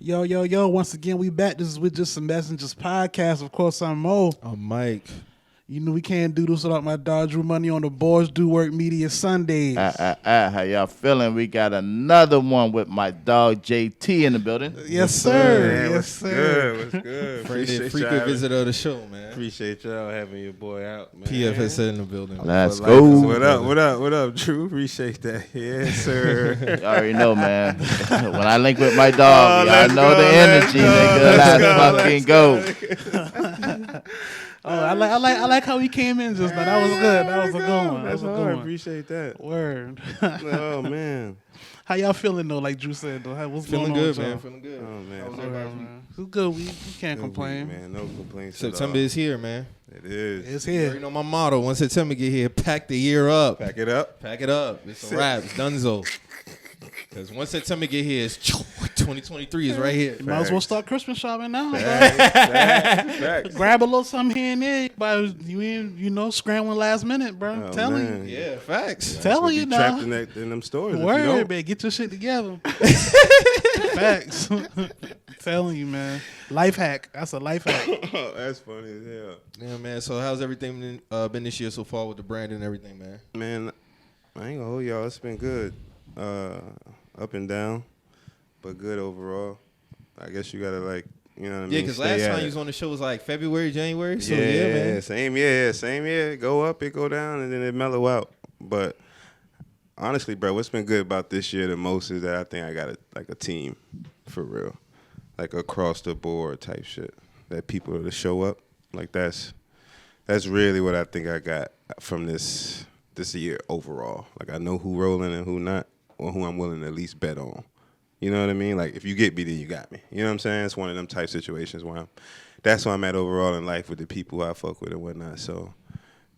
Yo, yo, yo, once again, we back. This is with Just Some Messengers podcast. Of course, I'm Mo. I'm Mike. You know we can't do this without my dog Drew Money on the Boys Do Work Media Sundays. How y'all feeling? We got another one with my dog JT in the building. Yes, sir. Man, yes, what's sir. Good? What's good? Frequent visitor of the show, man. Appreciate y'all having your boy out, man. PFS in the building. Let's go. What up, Drew? Appreciate that. Yes, sir. You already know, man. When I link with my dog, y'all know go, the energy, nigga. Let's go, fucking go. Oh, I like how he came in just now. That was good. That was a good one. That's That was a hard. good one. Appreciate that. Word. Oh man. How y'all feeling though? Like Drew said though. What's Feeling going on good, with y'all? man. Feeling good. Oh man. How's Word, everybody? man. It's good. We can't complain. Man, no complaints. September is here, man. It is. It's You already here. know my motto. Once September get here, pack the year up. Pack it up. Pack it up. It's a wrap. It's donezo. Because once September get here, it's 2023 is right here. You might as well start Christmas shopping now. Bro. Facts. Grab a little something here and there. But you know, scrambling last minute, bro. Oh, Telling man. you. Yeah, facts. Telling you now. Trapped in them stores. Word, man. Get your shit together. Facts. Telling you, man. Life hack. That's a life hack. That's funny as hell. Yeah, man. So how's everything been this year so far with the brand and everything, man? Man, I ain't gonna hold y'all. It's been good. Up and down, but good overall. I guess you gotta you know what I mean? Yeah, because last time you was on the show was like February, January. So yeah, man. same year. Go up, it go down, and then it mellow out. But honestly, bro, what's been good about this year the most is that I think I got a team for real, like across the board type shit. That people to show up, like that's really what I think I got from this year overall. Like I know who rolling and who not, or who I'm willing to at least bet on. You know what I mean? Like if you get me, then you got me. You know what I'm saying? It's one of them type situations where that's where I'm at overall in life with the people I fuck with and whatnot. So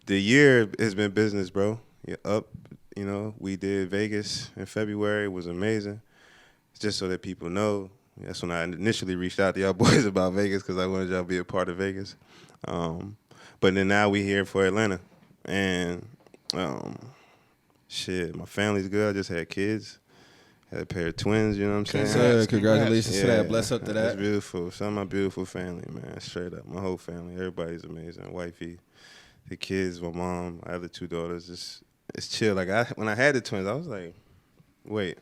the year has been business, bro. You're up. You know, we did Vegas in February. It was amazing. Just so that people know. That's when I initially reached out to y'all boys about Vegas because I wanted y'all to be a part of Vegas. But then now we here for Atlanta. And shit, my family's good. I just had kids. Had a pair of twins, you know what I'm saying? Sir, congratulations to that. Bless up to that. That's beautiful. Some of my beautiful family, man. Straight up. My whole family. Everybody's amazing. Wifey, the kids, my mom, my other two daughters. It's chill. Like when I had the twins, I was like, wait,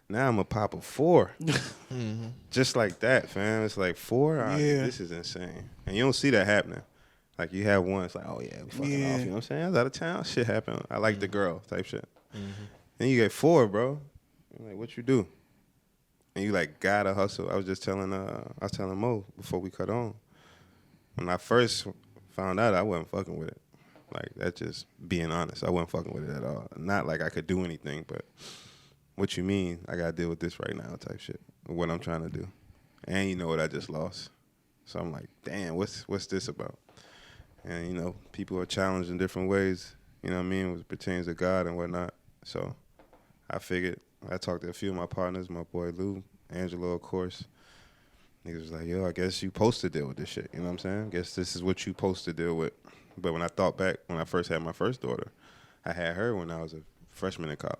now I'm a pop of 4. Mm-hmm. Just like that, fam. It's like 4? Yeah. This is insane. And you don't see that happening. Like you have one, it's like, oh yeah, we fucking off. You know what I'm saying? I was out of town. Shit happened. I like the girl type shit. Mm-hmm. Then you get 4, bro. I'm like, what you do? And you like gotta hustle. I was telling Mo before we cut on. When I first found out, I wasn't fucking with it. Like that's just being honest. I wasn't fucking with it at all. Not like I could do anything, but what you mean? I gotta deal with this right now type shit. What I'm trying to do. And you know what I just lost. So I'm like, damn, what's this about? And you know, people are challenged in different ways, you know what I mean, which pertains to God and whatnot. So I figured, I talked to a few of my partners, my boy Lou, Angelo, of course. Niggas was like, yo, I guess you supposed to deal with this shit. You know what I'm saying? I guess this is what you supposed to deal with. But when I thought back, when I first had my first daughter, I had her when I was a freshman in college.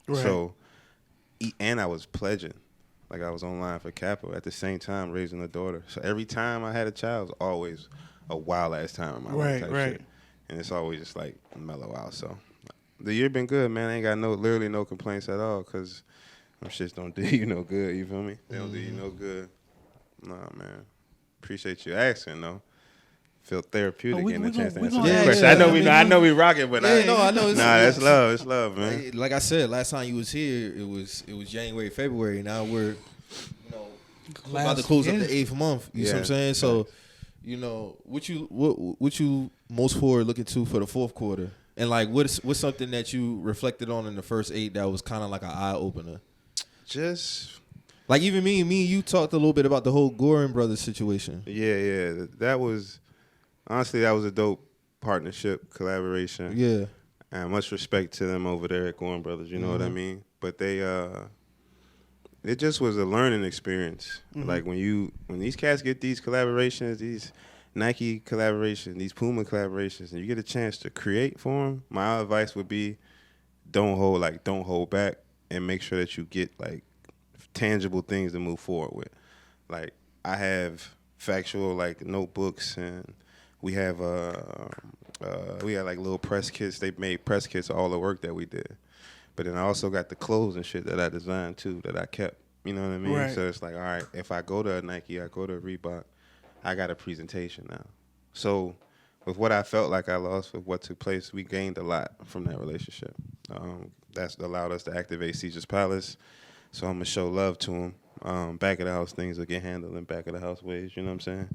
Right. So, and I was pledging. Like I was online for Kappa at the same time raising a daughter. So every time I had a child, it was always a wild ass time in my life type shit. And it's always just like mellow out. So the year been good, man. I ain't got literally no complaints at all because them shits don't do you no good, you feel me? They don't do you no good. Nah, man. Appreciate you asking, though. Feel therapeutic getting a chance to answer this question. I know we rocking, but I know. That's love. It's love, man. Like I said, last time you was here, it was January, February. Now we're, about to close up the 8th month. You see what I'm saying? So, what you most forward looking to for the 4th quarter, and like what's something that you reflected on in the first 8 that was kind of like an eye opener? Just. Like even me and you talked a little bit about the whole Gorin brothers situation. Yeah. That was honestly a dope partnership, collaboration. Yeah. And much respect to them over there at Gorin Brothers, you know what I mean? But they it just was a learning experience. Mm-hmm. Like when these cats get these collaborations, these Nike collaborations, these Puma collaborations, and you get a chance to create for them, my advice would be don't hold back and make sure that you get like tangible things to move forward with. Like I have factual like notebooks, and we have like little press kits. They made press kits of all the work that we did. But then I also got the clothes and shit that I designed too that I kept. You know what I mean? Right. So it's like, all right, if I go to a Nike, I go to a Reebok, I got a presentation now. So with what I felt like I lost, with what took place, we gained a lot from that relationship. That's allowed us to activate Caesar's Palace. So I'm going to show love to him. Back of the house things will get handled in back of the house ways, you know what I'm saying?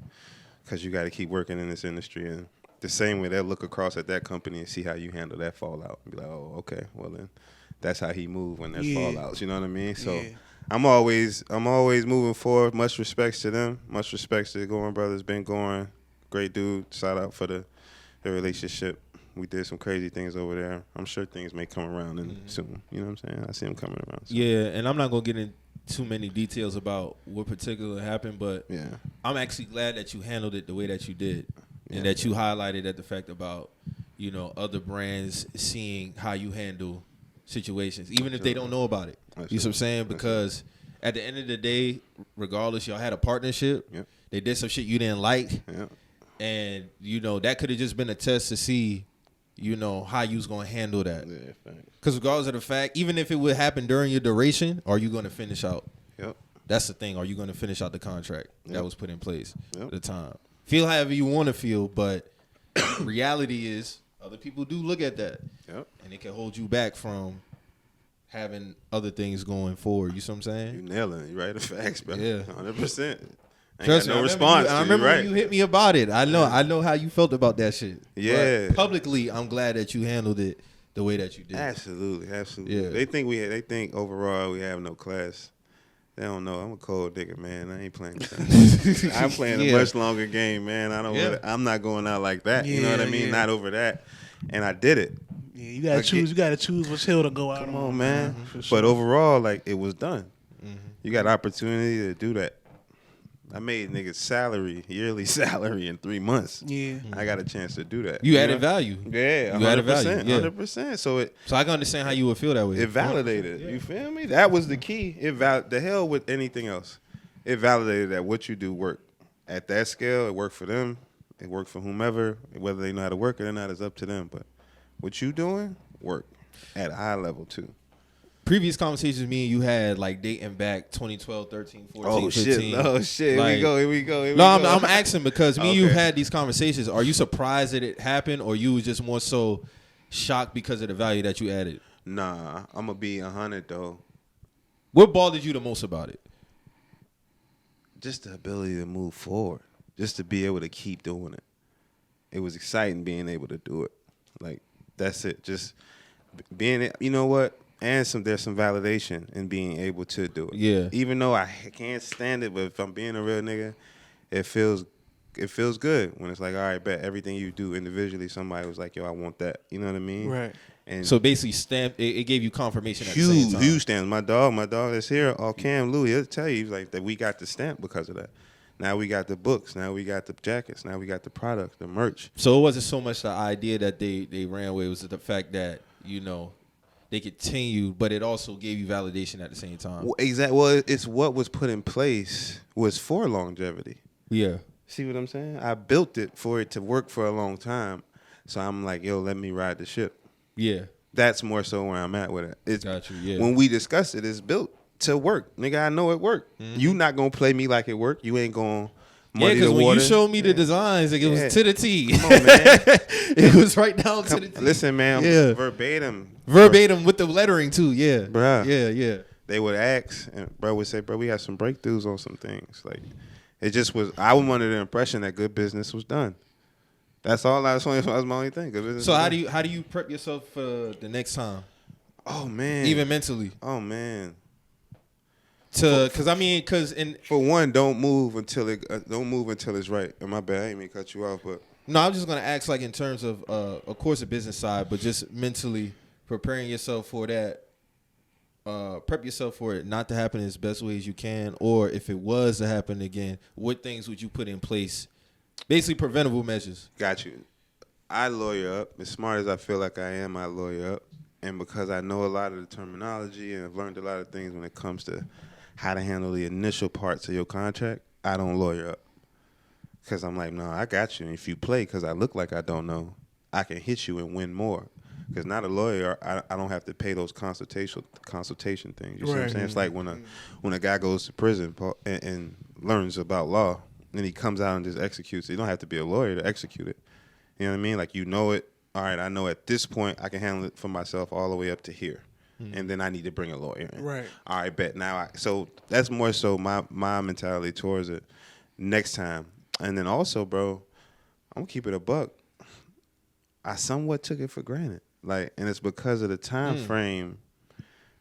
Because you got to keep working in this industry. And the same way they'll look across at that company and see how you handle that fallout. And be like, oh, okay, well then that's how he moved when there's fallouts, you know what I mean? So I'm always moving forward. Much respects to them. Much respects to the Gorin brothers. Been Gorin. Great dude. Shout out for the relationship. We did some crazy things over there. I'm sure things may come around soon. You know what I'm saying? I see them coming around soon. Yeah, and I'm not going to get into too many details about what particularly happened, but I'm actually glad that you handled it the way that you did and that you highlighted at the fact about, you know, other brands seeing how you handle situations, even if they don't know about it. You see what I'm saying? Because at the end of the day, regardless, y'all had a partnership. Yep. They did some shit you didn't like. Yep. And, you know, that could have just been a test to see, you know, how you was going to handle that. Yeah, thanks. Because regardless of the fact, even if it would happen during your duration, are you going to finish out? Yep. That's the thing. Are you going to finish out the contract that was put in place Yep. at the time? Feel however you want to feel, but reality is other people do look at that. Yep. And it can hold you back from having other things going forward. You see what I'm saying? You nailing it. You right? The facts, bro. Yeah. 100%. Trust me, no response. I remember right. when you hit me about it. I know how you felt about that shit. Yeah. But publicly, I'm glad that you handled it the way that you did. Absolutely. Yeah. They think overall we have no class. They don't know. I'm a cold nigga, man. I ain't playing. I'm playing a much longer game, man. I'm not going out like that. You know what I mean? Not over that. And I did it. Yeah, you gotta choose. You gotta choose which hill to go out on. Come on, man. For sure. But overall, like it was done. You got opportunity to do that. I made niggas yearly salary in 3 months. Yeah. I got a chance to do that. You added value. Yeah, 100%. You added value. Yeah. 100%. So I can understand how you would feel that way. it validated. You feel me? That was the key. The hell with anything else. It validated that what you do work. At that scale, it worked for them. It worked for whomever. Whether they know how to work it or not is up to them. But what you doing, work. At a high level, too. Previous conversations me and you had, like, dating back 2012, 13, 14, 15. Oh, shit. Like, Here we go. I'm asking because me and you Okay. had these conversations. Are you surprised that it happened, or you was just more so shocked because of the value that you added? Nah, I'm going to be 100, though. What bothered you the most about it? Just the ability to move forward. Just to be able to keep doing it. It was exciting being able to do it. Like, that's it. Just being, you know what? And there's some validation in being able to do it. Yeah. Even though I can't stand it, but if I'm being a real nigga, it feels good when it's like, all right, bet everything you do individually, somebody was like, yo, I want that. You know what I mean? Right. And So basically, it gave you confirmation at the same time. huge stamp. My dog that's here, Cam Louie, he'll tell you like that we got the stamp because of that. Now we got the books. Now we got the jackets. Now we got the product, the merch. So it wasn't so much the idea that they ran with. It was the fact that, you know, they continued, but it also gave you validation at the same time. Well, exactly. Well, it's what was put in place was for longevity. Yeah. See what I'm saying? I built it for it to work for a long time. So I'm like, yo, let me ride the ship. Yeah. That's more so where I'm at with it. It's, Got you, yeah. When we discussed it, it's built to work. Nigga, I know it worked. You not going to play me like it worked. You ain't going to Yeah, muddy the because when water. you showed me the designs, like, it was to the T. Come on, man. It was right down to the T. Listen, man. Yeah. Verbatim. with the lettering too. Yeah. Bruh. Yeah. They would ask, and bro would say, bro, we had some breakthroughs on some things. Like, it just was, I was under the impression that good business was done. That's all. That was my only thing. Good business So was how done. do you prep yourself for the next time, Oh, man. even mentally? Oh, man. Because in For one, don't move until it's right. And my bad, I ain't mean to cut you off, but no, I'm just gonna ask like in terms of course, the business side, but just mentally preparing yourself for that. Prep yourself for it not to happen as best way as you can, or if it was to happen again, what things would you put in place? Basically, preventable measures. got you. I lawyer up. As smart as I feel like I am, I lawyer up. And because I know a lot of the terminology and I've learned a lot of things when it comes to how to handle the initial parts of your contract, I don't lawyer up. Because I'm like, no, I got you. And if you play because I look like I don't know, I can hit you and win more. Because not a lawyer, I don't have to pay those consultation things. You see what I'm saying? It's like when a guy goes to prison and learns about law, and he comes out and just executes it. You don't have to be a lawyer to execute it. You know what I mean? Like, you know it. All right, I know at this point I can handle it for myself all the way up to here. And then I need to bring a lawyer in. Right. All right, bet. Now, so that's more so my mentality towards it next time. And then also, bro, I'm going to keep it a buck. I somewhat took it for granted. Like, and it's because of the time frame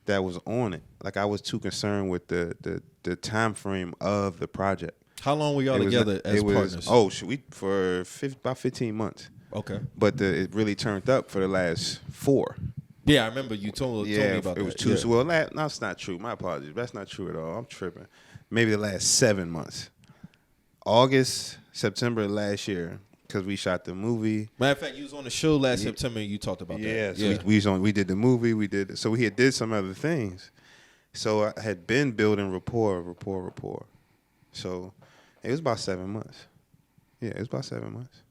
that was on it. Like, I was too concerned with the time frame of the project. How long were y'all together as partners? For about 15 months. Okay. But it really turned up for the last 4. Yeah, I remember you told me about that. It was 2. Yeah. Well, no, that's not true. My apologies. That's not true at all. I'm tripping. Maybe the last 7 months. August, September of last year, because we shot the movie. Matter of fact, you was on the show last September and you talked about that. So we did the movie. So we did some other things. So I had been building rapport. So it was about 7 months. Yeah, it was about 7 months.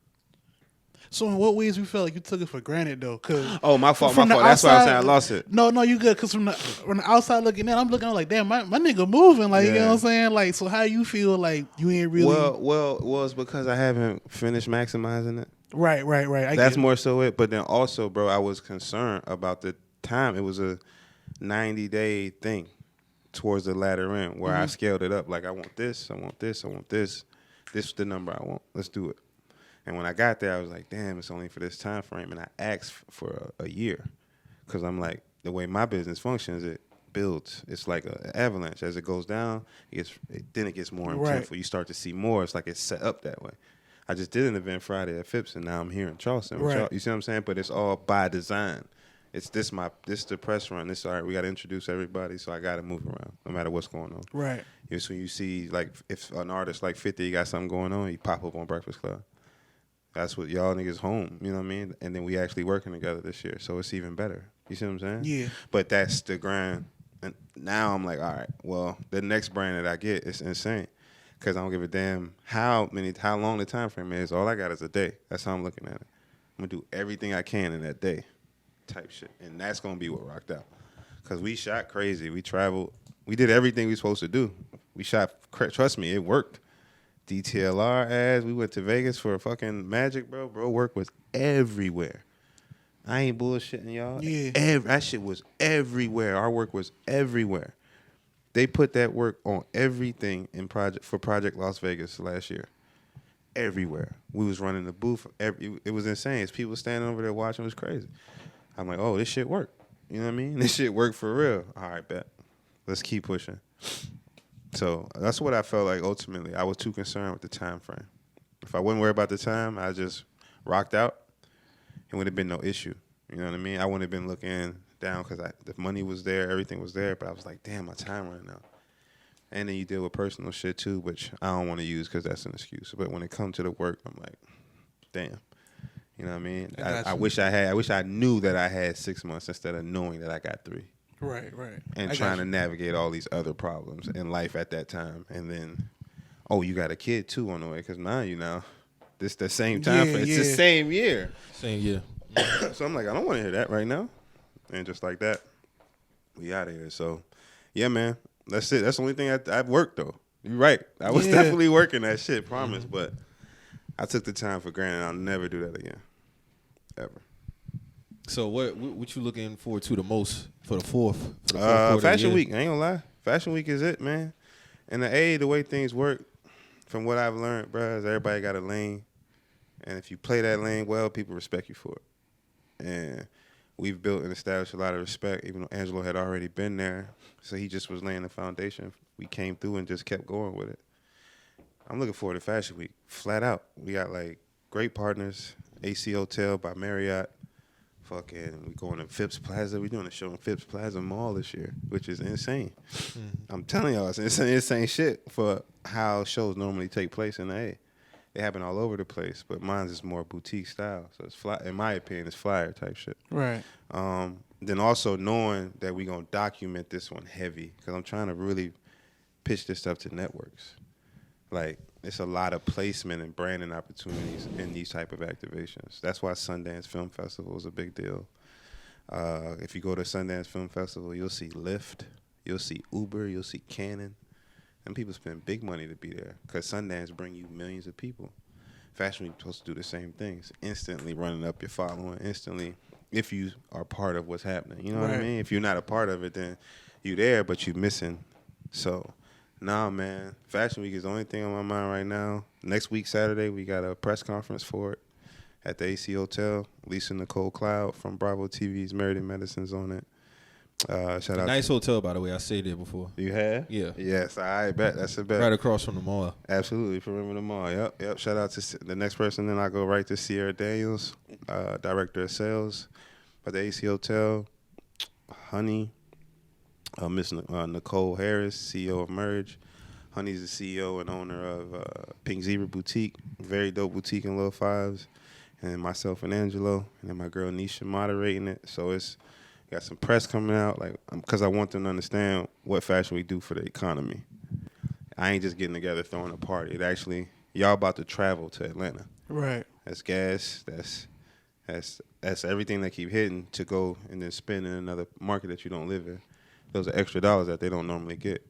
So in what ways you felt like you took it for granted though? Oh, my fault. That's why I was saying I lost it. No, you good. Because from the outside looking in, I'm looking like, damn, my nigga moving. Like, you know what I'm saying? Like, so how you feel like you ain't really? Well, it's because I haven't finished maximizing it. Right. That's more so it. But then also, bro, I was concerned about the time. It was a 90-day thing towards the latter end where I scaled it up. Like, I want this. This is the number I want. Let's do it. And when I got there, I was like, damn, it's only for this time frame. And I asked for a year because I'm like, the way my business functions, it builds. It's like an avalanche. As it goes down, then it gets more intentful. You start to see more. It's like it's set up that way. I just did an event Friday at Phipps, and now I'm here in Charleston. Right. You see what I'm saying? But it's all by design. It's this the press run. All right, we got to introduce everybody, so I got to move around no matter what's going on. Right. It's when you see, like, if an artist like 50 got something going on, he pop up on Breakfast Club. That's what y'all niggas home, you know what I mean? And then we actually working together this year, so it's even better. You see what I'm saying? Yeah. But that's the grind. And now I'm like, all right, well, the next brand that I get is insane because I don't give a damn how long the time frame is. All I got is a day. That's how I'm looking at it. I'm going to do everything I can in that day type shit. And that's going to be what rocked out because we shot crazy. We traveled. We did everything we supposed to do. We shot, trust me, it worked. DTLR ads. We went to Vegas for a fucking Magic, bro. Bro, work was everywhere. I ain't bullshitting y'all. Yeah. That shit was everywhere. Our work was everywhere. They put that work on everything in Project Las Vegas last year. Everywhere. We was running the booth. It was insane. It's people standing over there watching. It was crazy. I'm like, oh, this shit worked. You know what I mean? This shit worked for real. All right, bet. Let's keep pushing. So that's what I felt like ultimately. I was too concerned with the time frame. If I wouldn't worry about the time, I just rocked out. It would have been no issue. You know what I mean? I wouldn't have been looking down because the money was there, everything was there, but I was like, damn, my time running out. And then you deal with personal shit too, which I don't want to use because that's an excuse. But when it comes to the work, I'm like, damn. You know what I mean? I wish I knew that I had 6 months instead of knowing that I got 3. Right. And trying to navigate all these other problems in life at that time. And then, you got a kid too on the way because this the same time. It's the same year. Same year. So I'm like, I don't want to hear that right now. And just like that, we out of here. So, yeah, man, that's it. That's the only thing I've worked, though. You're right. I was definitely working that shit, promise. But I took the time for granted. I'll never do that again, ever. So what you looking forward to the most for the fourth quarter Fashion Week. I ain't gonna lie. Fashion Week is it, man. And the way things work, from what I've learned, bro, is everybody got a lane. And if you play that lane well, people respect you for it. And we've built and established a lot of respect, even though Angelo had already been there. So he just was laying the foundation. We came through and just kept going with it. I'm looking forward to Fashion Week, flat out. We got, like, great partners. AC Hotel by Marriott. Fucking, we going to Phipps Plaza. We doing a show in Phipps Plaza Mall this year, which is insane. I'm telling y'all, it's insane shit for how shows normally take place in the A. They happen all over the place, but mine's is more boutique style. So it's fly, in my opinion, it's flyer type shit. Right. Then also knowing that we gonna document this one heavy because I'm trying to really pitch this stuff to networks. Like, it's a lot of placement and branding opportunities in these type of activations. That's why Sundance Film Festival is a big deal. If you go to Sundance Film Festival, you'll see Lyft, you'll see Uber, you'll see Canon. And people spend big money to be there because Sundance bring you millions of people. Fashion Week supposed to do the same things, instantly running up your following, instantly, if you are part of what's happening. You know what I mean? If you're not a part of it, then you there, but you missing. So, nah, man, Fashion Week is the only thing on my mind right now. Next week, Saturday, we got a press conference for it at the AC Hotel. Lisa Nicole Cloud from Bravo TV's Married in Medicine's on it. Shout out. Nice hotel, by the way. I stayed there before. You have? Yeah. Yes, I bet. That's a bet. Right across from the mall. Absolutely, from the mall. Yep. Shout out to the next person. Then I go right to Sierra Daniels, director of sales at the AC Hotel. Honey, Miss Nicole Harris, CEO of Merge. Honey's the CEO and owner of Pink Zebra Boutique, very dope boutique in Little Fives. And then myself and Angelo, and then my girl Nisha moderating it. So it's got some press coming out, like, because I want them to understand what Fashion Week do for the economy. I ain't just getting together throwing a party. It actually, y'all about to travel to Atlanta. Right. That's gas. That's everything they keep hitting to go and then spend in another market that you don't live in. Those are extra dollars that they don't normally get.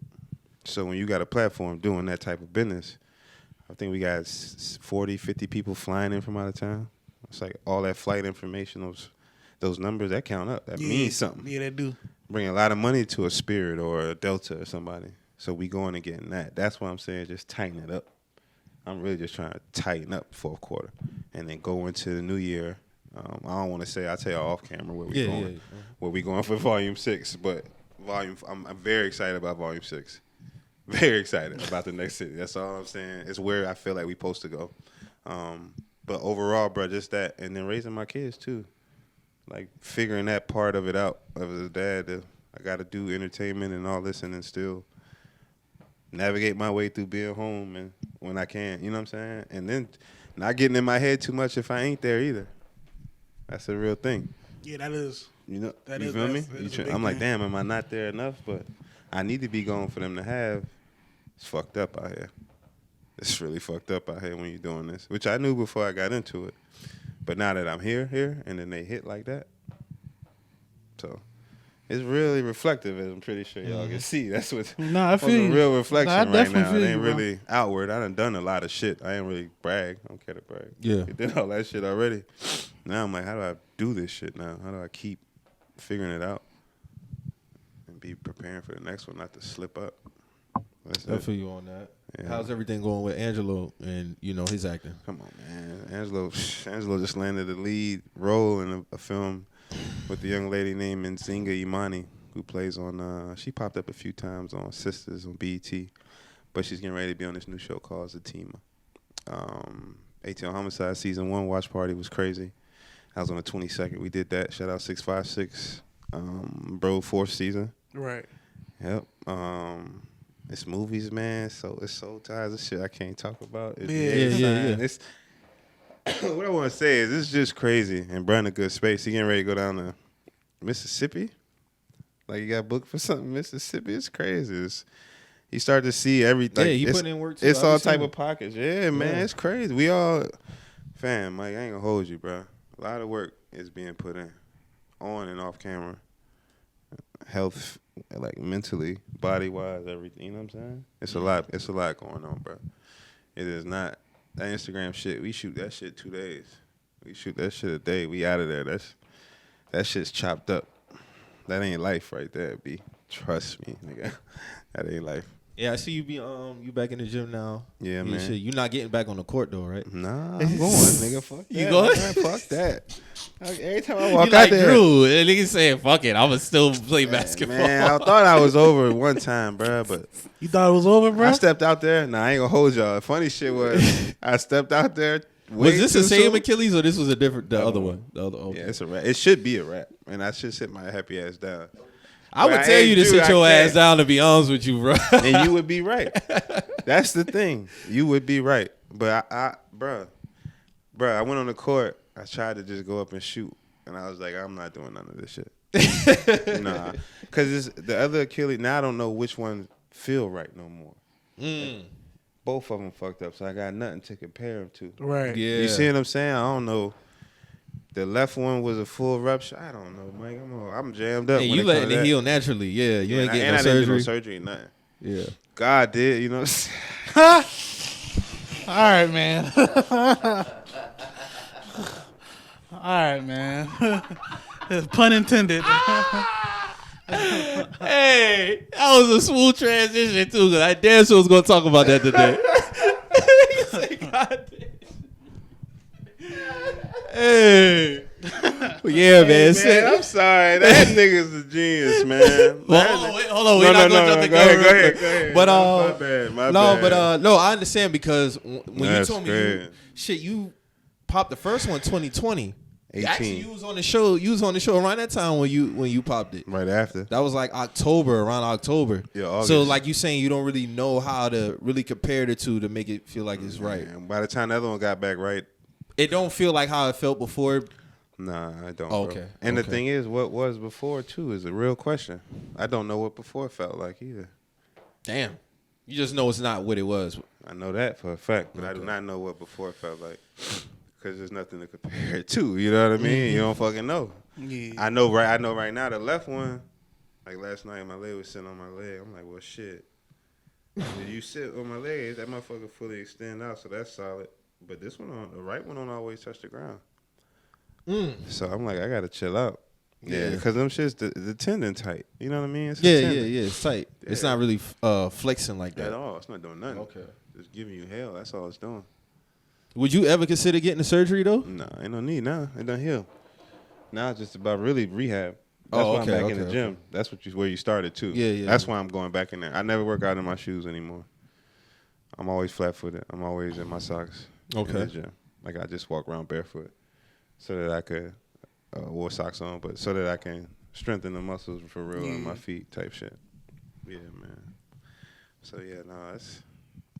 So when you got a platform doing that type of business, I think we got 40, 50 people flying in from out of town. It's like all that flight information, those numbers, that count up. That means something. Yeah, they do. Bring a lot of money to a Spirit or a Delta or somebody. So we going and getting that. That's what I'm saying, just tighten it up. I'm really just trying to tighten up fourth quarter and then go into the new year. I don't want to say, I'll tell you off camera where we going. Yeah. Where we going for Volume 6. But I'm very excited about Volume 6. Very excited about the next city. That's all I'm saying. It's where I feel like we supposed to go. But overall, bro, just that. And then raising my kids, too. Like, figuring that part of it out. As a dad, I got to do entertainment and all this and then still navigate my way through being home and when I can. You know what I'm saying? And then not getting in my head too much if I ain't there either. That's a real thing. Yeah, that is. You know, that you is, feel me? I'm like, damn, am I not there enough? But I need to be gone for them to have. It's fucked up out here. It's really fucked up out here when you're doing this, which I knew before I got into it. But now that I'm here, and then they hit like that. So it's really reflective, as I'm pretty sure y'all can see. That's what I feel a real reflection right now. It ain't bro. really outward. I done a lot of shit. I ain't really brag. I don't care to brag. Yeah. I did all that shit already. Now I'm like, how do I do this shit now? How do I keep figuring it out and be preparing for the next one, not to slip up? I feel you on that. Yeah. How's everything going with Angelo and, his acting? Come on, man. Angelo just landed the lead role in a film with the young lady named Nzinga Imani, who plays on, she popped up a few times on Sisters on BET, but she's getting ready to be on this new show called Zatima. ATL Homicide Season 1 watch party was crazy. I was on the 22nd. We did that. Shout out 656. Bro, 4th season. Right. Yep. It's movies, man. So it's so tired of shit I can't talk about. Yeah. It's what I want to say is it's just crazy and Brian a good space. He getting ready to go down to Mississippi. Like, you got booked for something Mississippi. It's crazy. You start to see everything. Yeah, he put in work too. It's all type of pockets. Yeah, man. It's crazy. We all, fam, like, I ain't gonna hold you, bro. A lot of work is being put in, on and off camera. Health, like, mentally, body-wise, everything. You know what I'm saying? It's a lot. It's a lot going on, bro. It is not. That Instagram shit, we shoot that shit 2 days. We shoot that shit a day. We out of there. That shit's chopped up. That ain't life right there, B. Trust me, nigga. That ain't life. Yeah, I see you you back in the gym now. Yeah, man. Shit. You not getting back on the court though, right? Nah, I'm going, nigga. Fuck that. You going? Man, fuck that. Every time I walk You out like there, Drew, and nigga saying, "Fuck it, I'ma still play basketball." man, I thought I was over one time, bro, but You thought it was over, bro? I stepped out there. Nah, I ain't gonna hold y'all. The funny shit was I stepped out there. Was this the same soon. Achilles or this was the other one? The other. Okay. Yeah, it's a rap. It should be a rap, and I should sit my happy ass down. I would But tell you to ain't, dude, sit your I ass can't. down. To be honest with you, bro. And you would be right. That's the thing. You would be right. But bruh, I went on the court. I tried to just go up and shoot, and I was like, I'm not doing none of this shit. Nah, because the other Achilles. Now I don't know which one feel right no more. both of them fucked up, so I got nothing to compare them to. Right. Yeah. You see what I'm saying? I don't know. The left one was a full rupture. I don't know, Mike. I'm jammed up. And when you it letting comes to it that. heal naturally. Yeah, you ain't getting and no I didn't do surgery. no surgery, nothing. Yeah. God did, you know. All right, man. All right, man. Pun intended. Hey, that was a smooth transition too. Cause I damn sure was gonna talk about that today. He said, God damn. Hey, yeah, man. Man, I'm sorry. That nigga's a genius, man. Well, hold on. We're not gonna jump the gun. Go ahead. But my bad. no, I understand because when That's you told me great. you popped the first one 2020. 18. Actually, you was on the show. You was on the show around that time when you popped it. Right after. That was like around October. Yeah, August. So like you saying, you don't really know how to really compare the two to make it feel like it's right. And by the time the other one got back right, It don't feel like how it felt before. nah, I don't. Oh, bro. okay, And okay. the thing is, what was before too is a real question. I don't know what before felt like either. Damn, you just know it's not what it was. I know that for a fact, but I do not know what before felt like. Because there's nothing to compare it to. You know what I mean? You don't fucking know. Yeah. I know right now the left one, like last night my leg was sitting on my leg. I'm like, well shit. If you sit on my leg, that motherfucker fully extend out, so that's solid. But this one on the right one don't always touch the ground. So I'm like, I gotta chill out. Yeah, Yeah. because them shits the tendon tight. You know what I mean? It's a Yeah. tendon. It's tight. It's Yeah. not really flexing like At that. all. It's not doing nothing. Okay. Just giving you hell. That's all it's doing. Would you ever consider getting the surgery though? Nah, ain't no need now. It done heal. Now it's just about really rehab. That's Oh, why okay, I'm back in the okay, gym. That's where you started too. Yeah. That's why I'm going back in there. I never work out in my shoes anymore. I'm always flat footed. I'm always in my socks. In Okay. the gym. Like I just walk around barefoot, so that I could wear socks on, but so that I can strengthen the muscles for real in my feet type shit. Yeah, man. So yeah, no,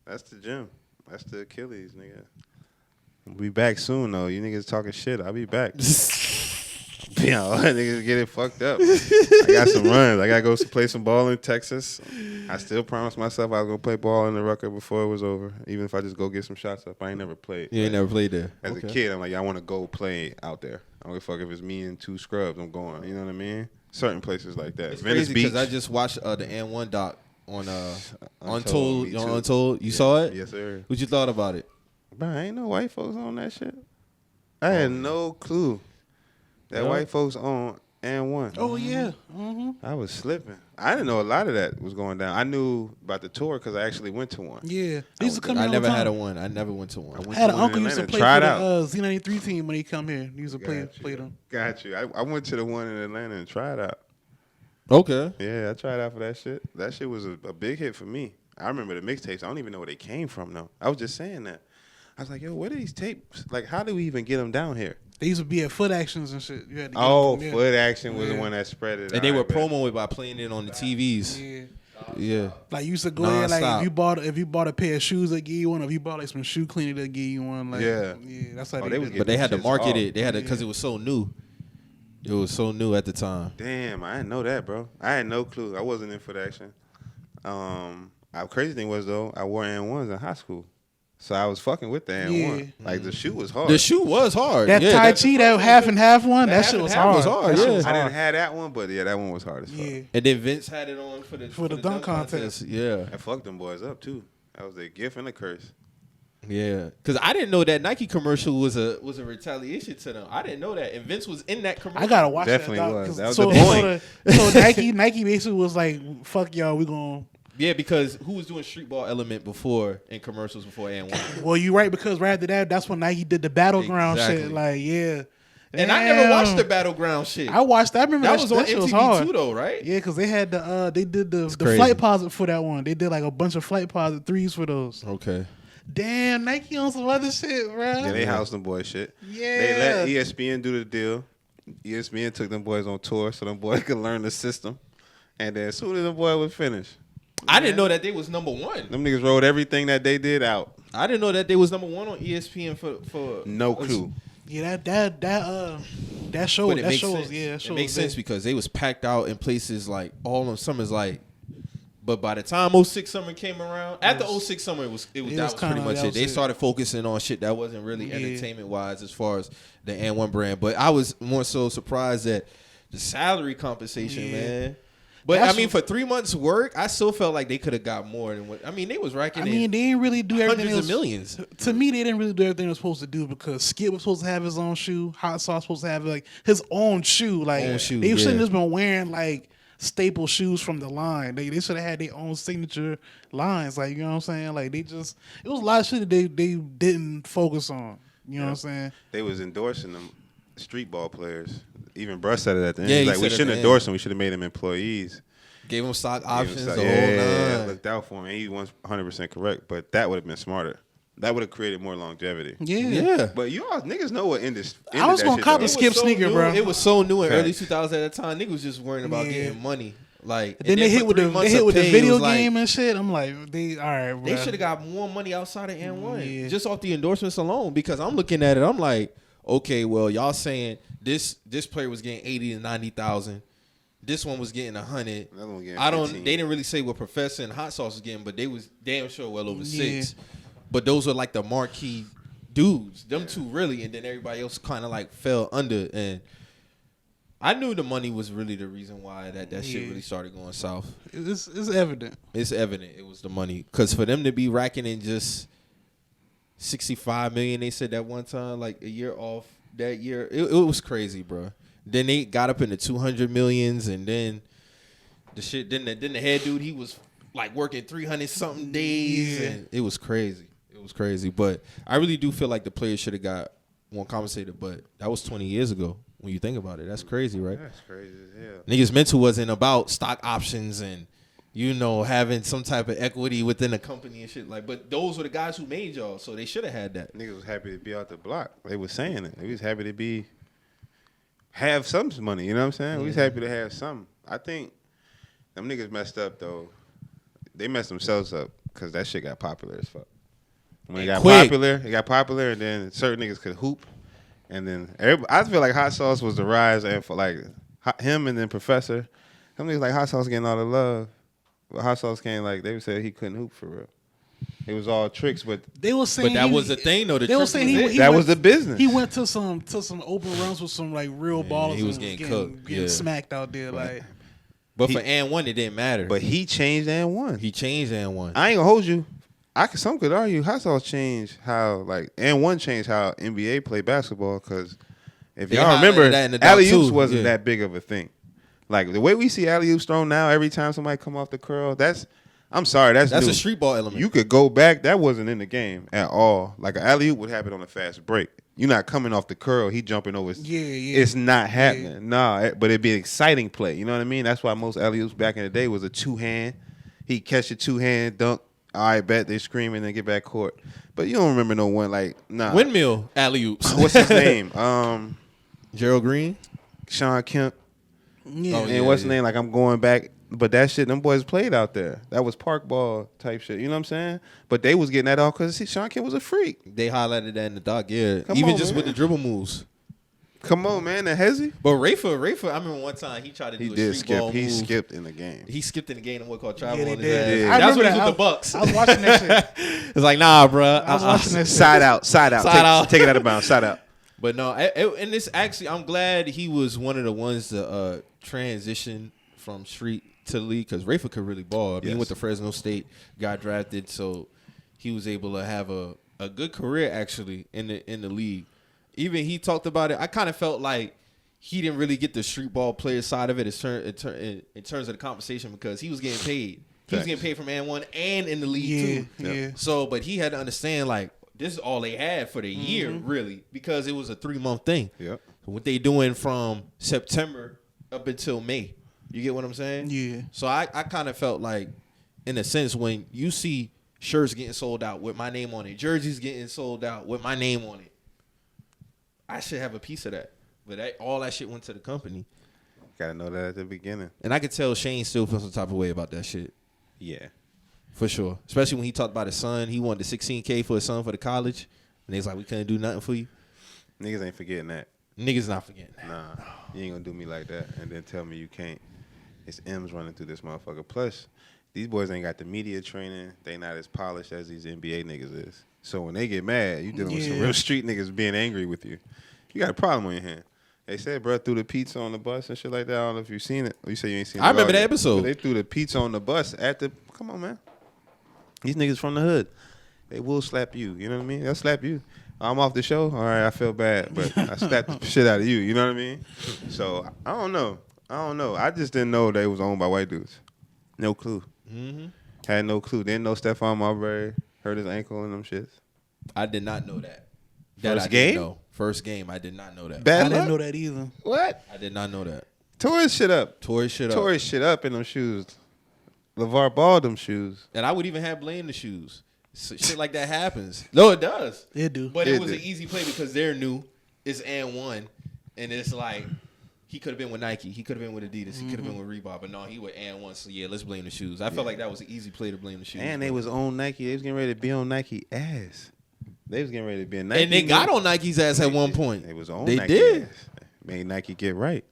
that's the gym. That's the Achilles, nigga. We'll be back soon though. You niggas talking shit. I'll be back. Yo, niggas get it fucked up. I got some runs. I gotta go play some ball in Texas. I still promised myself I was gonna play ball in the Rucker before it was over. Even if I just go get some shots up. I ain't never played. You ain't never played there. As a kid, I'm like, I want to go play out there. I don't give a fuck if it's me and two scrubs. I'm going. You know what I mean? Certain places like that. It's Venice crazy Beach. because I just watched the And1 doc on Untold, me too. Untold. You saw it? Yes, sir. What you thought about it? Bro, ain't no white folks on that shit. I had no clue that No? white folks on And1. Oh yeah. I was slipping. I didn't know a lot of that was going down. I knew about the tour because I actually went to one. Yeah. They used to come here I all never the had a time. one. I never went to one. I had an one in uncle who used to Atlanta. play Try for it out. the Z93 team when he come here. He used to play them. Got you. I went to the one in Atlanta and tried out. Okay. Yeah, I tried out for that shit. That shit was a big hit for me. I remember the mixtapes. I don't even know where they came from, though. I was just saying that. I was like, yo, where are these tapes? Like, how do we even get them down here? They used to be at Foot Actions and shit. You had to get Oh, them from there. Foot Action was the Yeah. one that spread it. And they were Alright, bet. promoing it by playing it on the TVs. Yeah. Yeah. Like you used to go there, like Non-stop. if you bought a pair of shoes, they give you one. If you bought like some shoe cleaner, they give you one. Like Yeah. that's how Oh, they they was did it. But they had to Shit's market off. it. They had to because it was so new. It was so new at the time. Damn, I didn't know that, bro. I had no clue. I wasn't in Foot Action. Crazy thing was, though, I wore N1s in high school. So I was fucking with the N1. Yeah. Like, the shoe was hard. The shoe was hard. That yeah, Tai Chi, that half and half one, that half shit and was half hard. was hard, That shit yeah. was I didn't hard. have that one, but yeah, that one was hard as fuck. Yeah. And then Vince had it on for the dunk contest. Yeah. I fucked them boys up, too. That was a gift and a curse. Yeah. Because I didn't know that Nike commercial was a retaliation to them. I didn't know that. And Vince was in that commercial. I gotta watch Definitely that. Dog, was. 'cause That was so, the point. So Nike basically was like, "Fuck y'all, we gonna." Yeah, because who was doing street ball element before in commercials before And1? Well, you right because right after that, that's when Nike did the battleground Exactly. shit. Like, yeah. And I never Damn. watched the battleground shit. I watched. I remember that that was on that shit was MTV hard. too, though, right? Yeah, because they had they did the crazy. flight posit for that one. They did like a bunch of flight posit threes for those. Okay. Damn, Nike on some other shit, bro. Yeah, they housed them boys shit. Yeah. They let ESPN do the deal. ESPN took them boys on tour so them boys could learn the system. And then as soon as them boys was finished, I didn't know that they was number one. them niggas wrote everything that they did out. I didn't know that they was number one on ESPN for No clue. Yeah, that show But it that makes shows sense. yeah, that It shows makes sense because they was packed out in places like all of summers like. But by the time 06 summer came around, after 06 summer, that was pretty much it. They started focusing on shit that wasn't really entertainment wise as far as the N1 brand. But I was more so surprised at the salary compensation, man. But for 3 months' work, I still felt like they could have got more than what. They was racking. They didn't really do everything. Hundreds of millions. To me, they didn't really do everything they were supposed to do because Skip was supposed to have his own shoe. Hot Sauce was supposed to have like his own shoe. They shouldn't just been wearing like staple shoes from the line. They should have had their own signature lines. Like, you know what I'm saying? Like it was a lot of shit that they didn't focus on. You know what I'm saying? They was endorsing them street ball players. Even Bruh said it at the end. Yeah, We shouldn't endorse them. We should have made them employees. Gave them stock options. Yeah, looked out for him. And he was 100% correct. But that would have been smarter. That would have created more longevity. Yeah. But you all niggas know what ended. I was gonna cop the Skip sneaker, bro. It was so new in early 2000s at the time. Niggas was just worrying about getting money. Like then they hit with the video game and shit. I'm like, all right, bro. They should have got more money outside of N1 just off the endorsements alone. Because I'm looking at it, I'm like, okay, well, y'all saying this player was getting 80 to 90,000. This one was getting 100. They didn't really say what Professor and Hot Sauce was getting, but they was damn sure well over 6. But those are like the marquee dudes. Them two really, and then everybody else kind of like fell under. And I knew the money was really the reason why that shit really started going south. It's evident. It's evident it was the money. Because for them to be racking in just $65 million, they said that one time, like a year off that year, it was crazy, bro. Then they got up into 200 millions, and then the shit. Then the head dude, he was like working 300 something days, and it was crazy. It was crazy. But I really do feel like the players should have got more compensated. But that was 20 years ago. When you think about it, that's crazy, right? That's crazy as hell. Niggas mental wasn't about stock options and having some type of equity within a company and shit like. But those were the guys who made y'all, so they should have had that. Niggas was happy to be out the block. They was saying it. They was happy to have some money. You know what I'm saying? We was happy to have some. I think them niggas messed up though. They messed themselves up because that shit got popular as fuck. When it got popular, and then certain niggas could hoop. And then I feel like Hot Sauce was the rise, and for like him and then Professor, some niggas like Hot Sauce getting all the love. But Hot Sauce came like they would say he couldn't hoop for real. It was all tricks, but they were saying that was the thing though. They were saying that was the business. He went to some open runs with some like real ballers. He was getting cooked, getting smacked out there. Like, but for N1 it didn't matter. But he changed N1. He changed N1. I ain't gonna hold you. Some could argue Hot Sauce changed how like N1 changed how NBA play basketball because if y'all remember, alley-oops wasn't that big of a thing. Like the way we see alley-oops thrown now, every time somebody come off the curl, that's new. A street ball element. You could go back, that wasn't in the game at all. Like an alley-oop would happen on a fast break. You're not coming off the curl, he jumping over. It's not happening. Yeah. Nah, but it'd be an exciting play. You know what I mean? That's why most alley-oops back in the day was a two-hand. He catch a two-hand dunk. I bet they scream and then get back court. But you don't remember no one like windmill alley-oops. What's his name? Gerald Green? Sean Kemp. Yeah. And what's his name? Like I'm going back. But that shit, them boys played out there. That was park ball type shit. You know what I'm saying? But they was getting that off because Sean Kemp was a freak. They highlighted that in the doc, yeah. Come on, just man. with the dribble moves. Come on, man. The hezzy. But Rafa, I remember one time he tried to do a street ball move. He skipped in the game. He skipped in the game and what called travel on his did. ass. That's what he was with the Bucks. I was watching that shit. It's like, nah, bro. I was watching that shit. Side out. Take it out of bounds. Side out. But no, and this actually, I'm glad he was one of the ones to transition from street to the league because Rafa could really ball. I mean, he went to Fresno State, got drafted, so he was able to have a good career actually in the league. Even he talked about it. I kind of felt like he didn't really get the street ball player side of it in terms of the compensation because he was getting paid. He was getting paid from N1 and in the league too. Yeah. So, but he had to understand like this is all they had for the year really because it was a 3-month thing. Yep. So what they doing from September up until May. You get what I'm saying? Yeah. So I kind of felt like, in a sense, when you see shirts getting sold out with my name on it, jerseys getting sold out with my name on it, I should have a piece of that. But all that shit went to the company. Gotta know that at the beginning. And I could tell Shane still feels some type of way about that shit. Yeah. For sure. Especially when he talked about his son. He wanted the $16K for his son for the college. And he's like, we couldn't do nothing for you. Niggas ain't forgetting that. Niggas not forgetting that. Nah. You ain't gonna do me like that and then tell me you can't. It's M's running through this motherfucker. Plus, these boys ain't got the media training. They not as polished as these NBA niggas is. So when they get mad, you dealing with some real street niggas being angry with you. You got a problem on your hand. They said, bro, threw the pizza on the bus and shit like that. I don't know if you've seen it. You say you ain't seen it. I remember that episode. But they threw the pizza on the bus at the. Come on, man. These niggas from the hood. They will slap you. You know what I mean? They'll slap you. I'm off the show. All right, I feel bad, but I slapped the shit out of you. You know what I mean? So I don't know. I just didn't know they was owned by white dudes. No clue. Mm-hmm. Had no clue. Didn't know Stephon Marbury hurt his ankle and them shits. I did not know that. First game, I did not know that. I didn't know that either. What? I did not know that. Tore his shit up. Tore his shit up in them shoes. LeVar Ball them shoes. And I would even have blame the shoes. So shit like that happens. No, it does. It do. But it was an easy play because they're new. It's and one. And it's like, he could have been with Nike. He could have been with Adidas. He could have been with Reebok. But no, he with and one. So yeah, let's blame the shoes. I felt like that was an easy play to blame the shoes. And they was on Nike. They was getting ready to be on Nike ass. They was getting ready to be a Nike. And they got on Nike's ass at one point. They was on They Nike did. ass. Made Nike get right.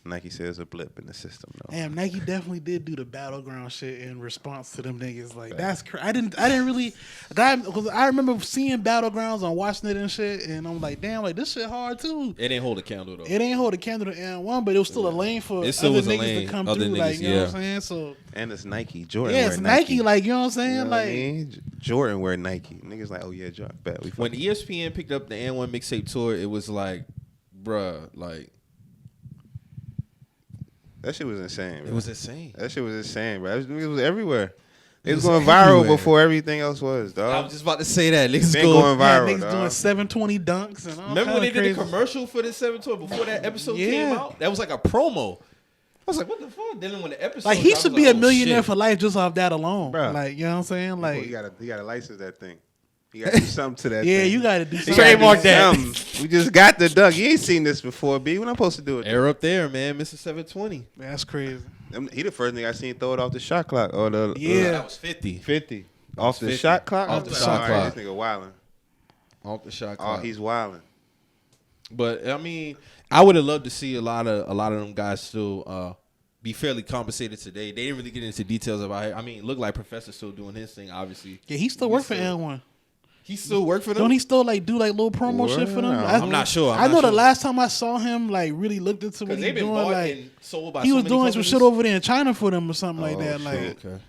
Nike says a blip in the system, though. Damn, Nike definitely did do the battleground shit in response to them niggas. Like that's I didn't really. Because I remember seeing battlegrounds and watching it and shit, and I'm like, damn, like this shit hard too. It ain't hold a candle though. It ain't hold a candle to N1, but it was still a lane for It still other was a niggas lane. to come Other through. niggas, Like you know what I'm yeah. saying? So And it's Nike. Jordan yeah, wear it's Nike. Like you know what I'm saying? You know what like I mean? Jordan wear Nike. Niggas like, oh yeah, Jordan. Bet we When ESPN picked up the N1 mixtape tour, it was like, bruh, like that shit was insane. Bro. it was insane. That shit was insane, bro. It was everywhere. It was was going viral everywhere. before everything else was, dog. I was just about to say that. Niggas Been going yeah, viral, niggas dog. doing 720 dunks and all. Remember when they kinda did the crazy. commercial for the 720 before that episode came out? That was like a promo. I was like, what the fuck? Then when the episode Like he dropped, I should was be like, a oh, millionaire shit. for life just off that alone. Bruh. Like you know what I'm saying? Like you gotta license that thing. You gotta do something to that yeah, thing. you got to do You something. gotta do Trademark that. something. We just got the dunk. You ain't seen this before, B. What I'm supposed to do with Air up there, man. Mr. 720. That's crazy. that? He the first nigga I seen throw it off the shot clock or the Yeah. That was 50. 50 off the 50. shot clock. Off the Oh, shot all right, clock. This nigga wilding. Off the shot Oh, clock. he's wilding. But I mean, I would have loved to see a lot of them guys still be fairly compensated today. They didn't really get into details about it. I mean, it looked like Professor still doing his thing, obviously. Yeah, he still work for N1. He still work for them? Don't he still like do like little promo shit for them? Wow. I'm not sure. I know the last time I saw him like really looked into what Because he they've been doing. bought Like and sold by he so was many doing some companies. shit over there in China for them or something like Oh, that. shit. Like Okay.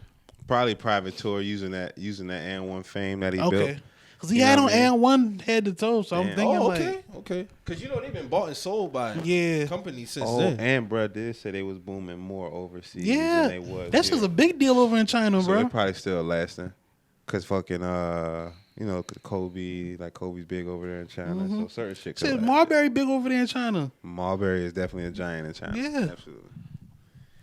Probably private tour using that and1 fame that he built. okay, because he You know had on what I mean? N1 head to toe. So I'm Damn. thinking Oh, like okay. Because, they've been bought and sold by yeah. companies since Oh, then. and bro did say they was booming more overseas Yeah, than they was. that's here. just a big deal over in China, So bro. they're probably still lasting. Cause fucking Kobe, like Kobe's big over there in China. So certain shit. could Shit, last. Marbury big over there in China. Marbury is definitely a giant in China. Yeah. Absolutely.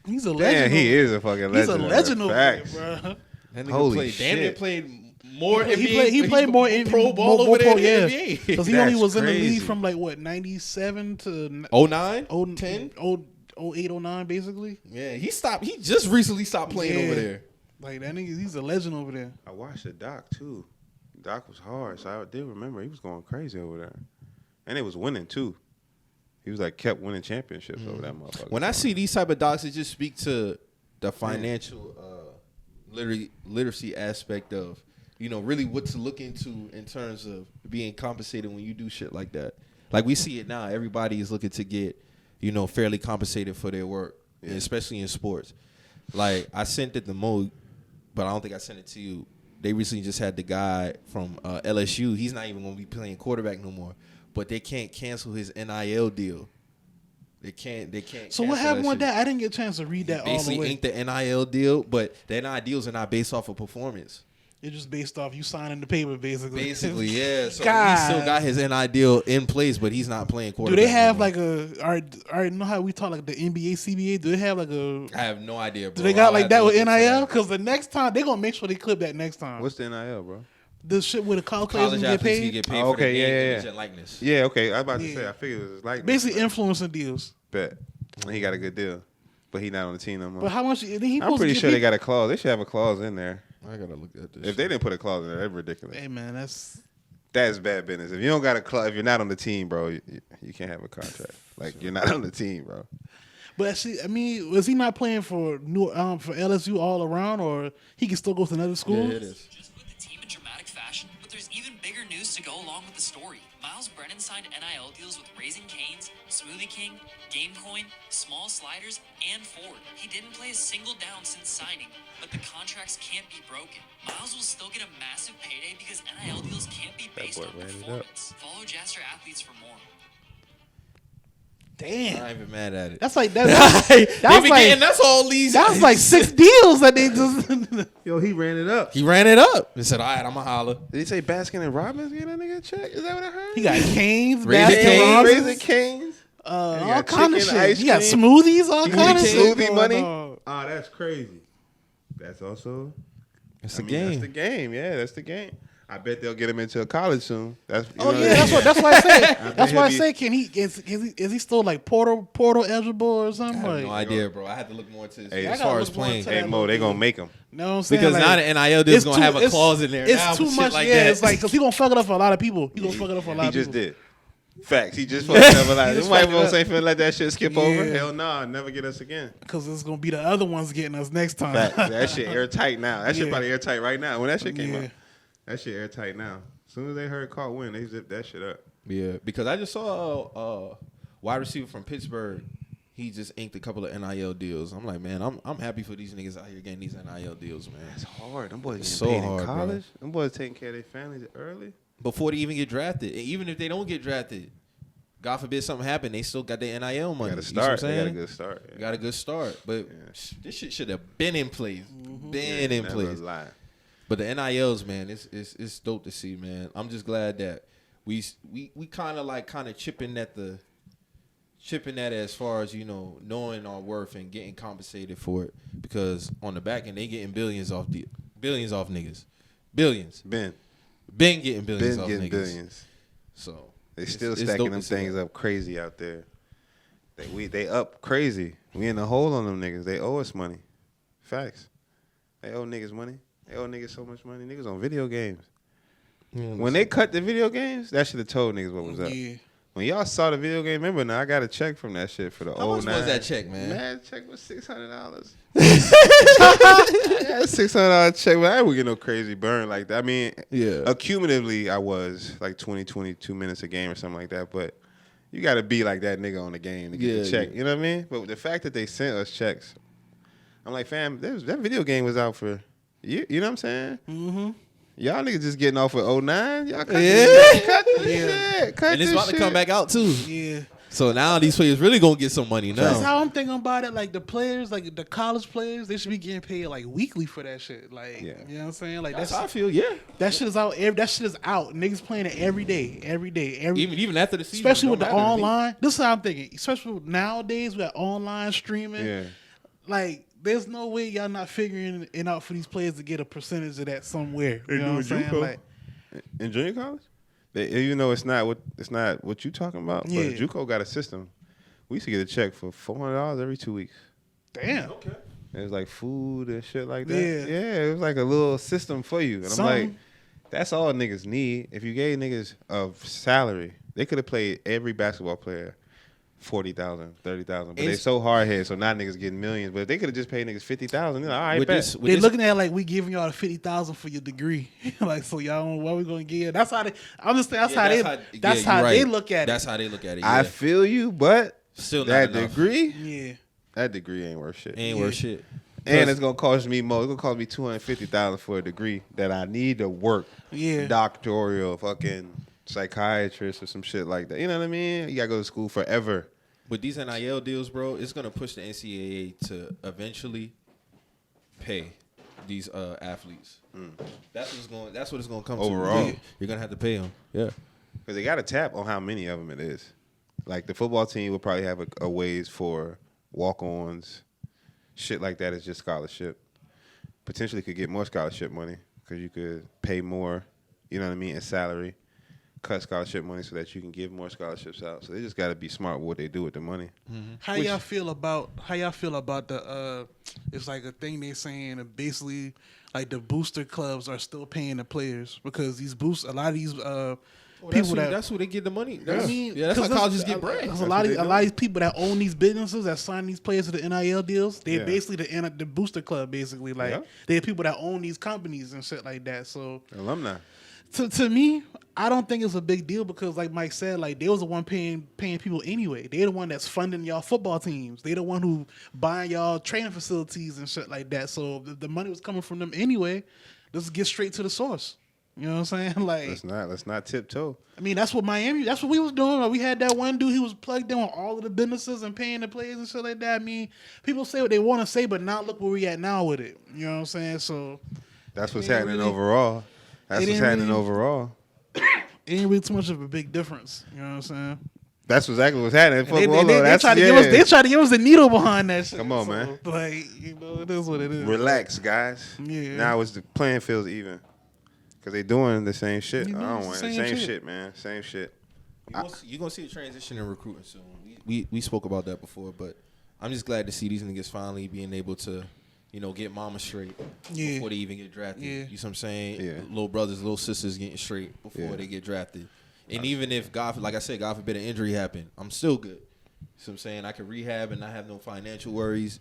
He's a Damn, legend. he over- is a fucking He's legend. a legend over there, Facts. bro. That nigga Holy played. Damn near shit. played more He NBA. played more in pro ball more over there pro, in yeah. the NBA. Because he only That's was in the crazy. league from like what 97 to 09? 10, 08, 09 basically. Yeah, he stopped. He just recently stopped playing Yeah. over there. Like that nigga, he's a legend over there. I watched the doc too. Doc was hard, so I did remember he was going crazy over there, and it was winning too. He was like kept winning championships over that motherfucker. When I see these type of docs, it just speak to the financial literacy aspect of, really what to look into in terms of being compensated when you do shit like that. Like we see it now. Everybody is looking to get, fairly compensated for their work, and especially in sports. Like I sent it to Moe, but I don't think I sent it to you. They recently just had the guy from LSU. He's not even going to be playing quarterback no more. But they can't cancel his NIL deal. They can't. So what cancel happened with shit. that? I didn't get a chance to read that all the Basically, way. ain't the NIL deal, but the NIL deals are not based off of performance. It's just based off you signing the paper, basically. Basically, yeah. So God. he still got his NIL deal in place, but he's not playing Do quarterback. they have no more. like all right, know how we talk like the NBA, CBA? Do they have like a? I have no idea, bro. Do they got I'll like have that to with look into NIL? that. Because the next time they're gonna make sure they clip that next time. What's the NIL, bro? The shit where the college players College can get athletes paid. can get paid Oh, for their okay, name, yeah. image, and likeness. Yeah, okay. I was about to Yeah. say. I figured it was like Basically, influencing deals. bet. He got a good deal, but he not on the team no more. But how much? He I'm supposed pretty to sure get they got a clause. They should have a clause in there. I gotta look at this. If they didn't put a clause in there, that's ridiculous. Hey man, that's That's bad business. If you don't got a clause, if you're not on the team, bro, you can't have a contract. Like you're not on the team, bro. But I mean, was he not playing for LSU all around, or he can still go to another school? Yeah, it is. Just with the team in dramatic fashion, but there's even bigger news to go along with the story. Miles Brennan signed NIL deals with Raising Cane's, Smoothie King, Gamecoin, Small Sliders, and Ford. He didn't play a single down since signing, but the contracts can't be broken. Miles will still get a massive payday because NIL deals can't be based on performance. Follow Jaster Athletes for more. Damn, I'm not even mad at it. that's like that's all these. That's like 6 deals that they just. Yo, he ran it up. He ran it up and said, "All right, I'm gonna holler." Did he say Baskin and Robbins getting that nigga a check? Is that what I heard? He got Canes, Raising Baskin Cane's, Robbins, Raising Cane's. all kind of chicken, shit. ice He got cream. smoothies, all kind of shit. Smoothie going money. on. Oh, that's crazy. That's also. It's I a mean, game. That's the game. Yeah, that's the game. I bet they'll get him into a college soon. That's Oh yeah, that's why I say. That's why I he'll say, can he? Is he still like portal eligible or something? I have Like, no idea, bro. I had to look more into this Hey, as I gotta far as look more playing. into Hey that Mo, they gonna make him. know what I'm saying? Because like, now the NIL deal is it's gonna too- have a it's- clause in there. It's now, too shit much. like Yeah, that. it's like because he gonna fuck it up for a lot of people. He gonna fuck it up for a lot He of just people. did. Facts. He just fucked up a lot. He This just white fucked it folks up. ain't finna let that shit skip over. Yeah. Hell nah, never get us again. Because it's gonna be the other ones getting us next time. Facts. That shit airtight now. That shit Yeah. probably airtight right now. When that shit came Yeah. out, that shit airtight now. As soon as they heard Caught win, they zipped that shit up. Yeah, because I just saw a wide receiver from Pittsburgh. He just inked a couple of NIL deals. I'm like, man, I'm happy for these niggas out here getting these NIL deals, man. It's hard. Them boys It's getting so paid hard, in bro. college. Them boys taking care of their families early. Before they even get drafted, and even if they don't get drafted, God forbid something happen, they still got their NIL money. Got to You see what I'm start. They got a saying? good start. Yeah. Got a good start, but this shit should have been in place. Been in Never place. lie. But the NILs, man, it's dope to see, man. I'm just glad that we kind of chipping at as far as, you know, knowing our worth and getting compensated for it, because on the back end they getting billions off niggas, billions. Ben Getting billions off getting niggas. billions. So They still it's stacking dope them to see things that. up crazy out there. They up crazy. We in the hole on them niggas. They owe us money. Facts. They owe niggas money. They owe niggas so much money. Niggas on video games. When they cut the video games, that should have told niggas what was up. Yeah. When y'all saw the video game, remember now I got a check from that shit for the How much 09. was that check, man? Man, check was $600. I got a $600 check, but I didn't get no crazy burn like that. I mean, Yeah. accumulatively, I was like 22 minutes a game or something like that. But you got to be like that nigga on the game to get the check. Yeah. You know what I mean? But the fact that they sent us checks, I'm like, fam, that video game was out for you. You know what I'm saying? Mm-hmm. Y'all niggas just getting off for 09. Y'all cut Yeah. this shit. Cut this shit. Cut And it's this about to shit. come back out too. Yeah. So now these players really gonna get some money That's now. how I'm thinking about it. Like the players, like the college players, they should be getting paid like weekly for that shit. Like, Yeah. you know what I'm saying? Like That's how I feel. Yeah. that shit is out. That shit is out. Niggas playing it every day. Even after the season, Especially it with the don't matter to me. online. This is how I'm thinking. Especially with nowadays, we got online streaming. Yeah. Like, there's no way y'all not figuring it out for these players to get a percentage of that somewhere. You know what I'm saying? Like, In junior college, even though it's not what you talking about, Yeah. but JUCO got a system. We used to get a check for $400 every 2 weeks. damn. Okay. It was like food and shit like that. Yeah. It was like a little system for you. And I'm Something. like, that's all niggas need. If you gave niggas a salary, they could have played every basketball player $40,000, $30,000. But they It's- so hard headed, so now niggas getting millions. But if they could have just paid niggas $50,000, they're like, all right, With bet. this, with They this, looking at it like we giving y'all the 50,000 for your degree. Like, so y'all, what we gonna give? That's how they. I'm just saying. That's how they look at That's it. how they look at it. I Yeah. feel you, but Still not that enough. degree, Yeah. that degree ain't worth shit. Ain't worth shit. And it's gonna cost me more. It's gonna cost me $250,000 for a degree that I need to work. Yeah. Doctoral, fucking psychiatrist or some shit like that. You know what I mean? You gotta go to school forever. With these NIL deals, bro, it's gonna push the NCAA to eventually pay these athletes. That's what it's gonna come Overall. to. You're gonna have to pay them. Yeah. Because they got to tap on how many of them it is. Like the football team will probably have a ways for walk-ons, shit like that is just scholarship. Potentially could get more scholarship money because you could pay more, you know what I mean, in salary, cut scholarship money so that you can give more scholarships out. So they just got to be smart with what they do with the money. How y'all feel about the it's like a thing they saying that basically like the booster clubs are still paying the players because a lot of these people that's who they get the money. I mean, that's how colleges get bread. Because a lot of these people that own these businesses that sign these players to the NIL deals, they're basically the booster club. Basically, like they're people that own these companies and shit like that. So alumni. To me, I don't think it's a big deal because, like Mike said, like they was the one paying people anyway. They're the one that's funding y'all football teams. They're the one who buying y'all training facilities and shit like that. So the money was coming from them anyway. Let's get straight to the source. You know what I'm saying? Like let's not tiptoe. I mean, that's what we was doing. Like, we had that one dude. He was plugged in on all of the businesses and paying the players and shit like that. I mean, people say what they want to say, but now look where we at now with it. You know what I'm saying? So that's what's happening overall. That's what's happening overall. It ain't really too much of a big difference. You know what I'm saying? That's exactly what's happening. They try to give us the needle behind that shit. Come on, man. Like, it is what it is. Relax, guys. Yeah. Now it's the playing field's even. Because they doing the same shit. I don't want same same shit, man. Same shit. You're going to see a transition in recruiting soon. We spoke about that before, but I'm just glad to see these niggas finally being able to, get mama straight before they even get drafted. Yeah. You know what I'm saying? Yeah. Little brothers, little sisters getting straight before they get drafted. And even if, like I said, God forbid an injury happen, I'm still good. You know what I'm saying? I can rehab and not have no financial worries.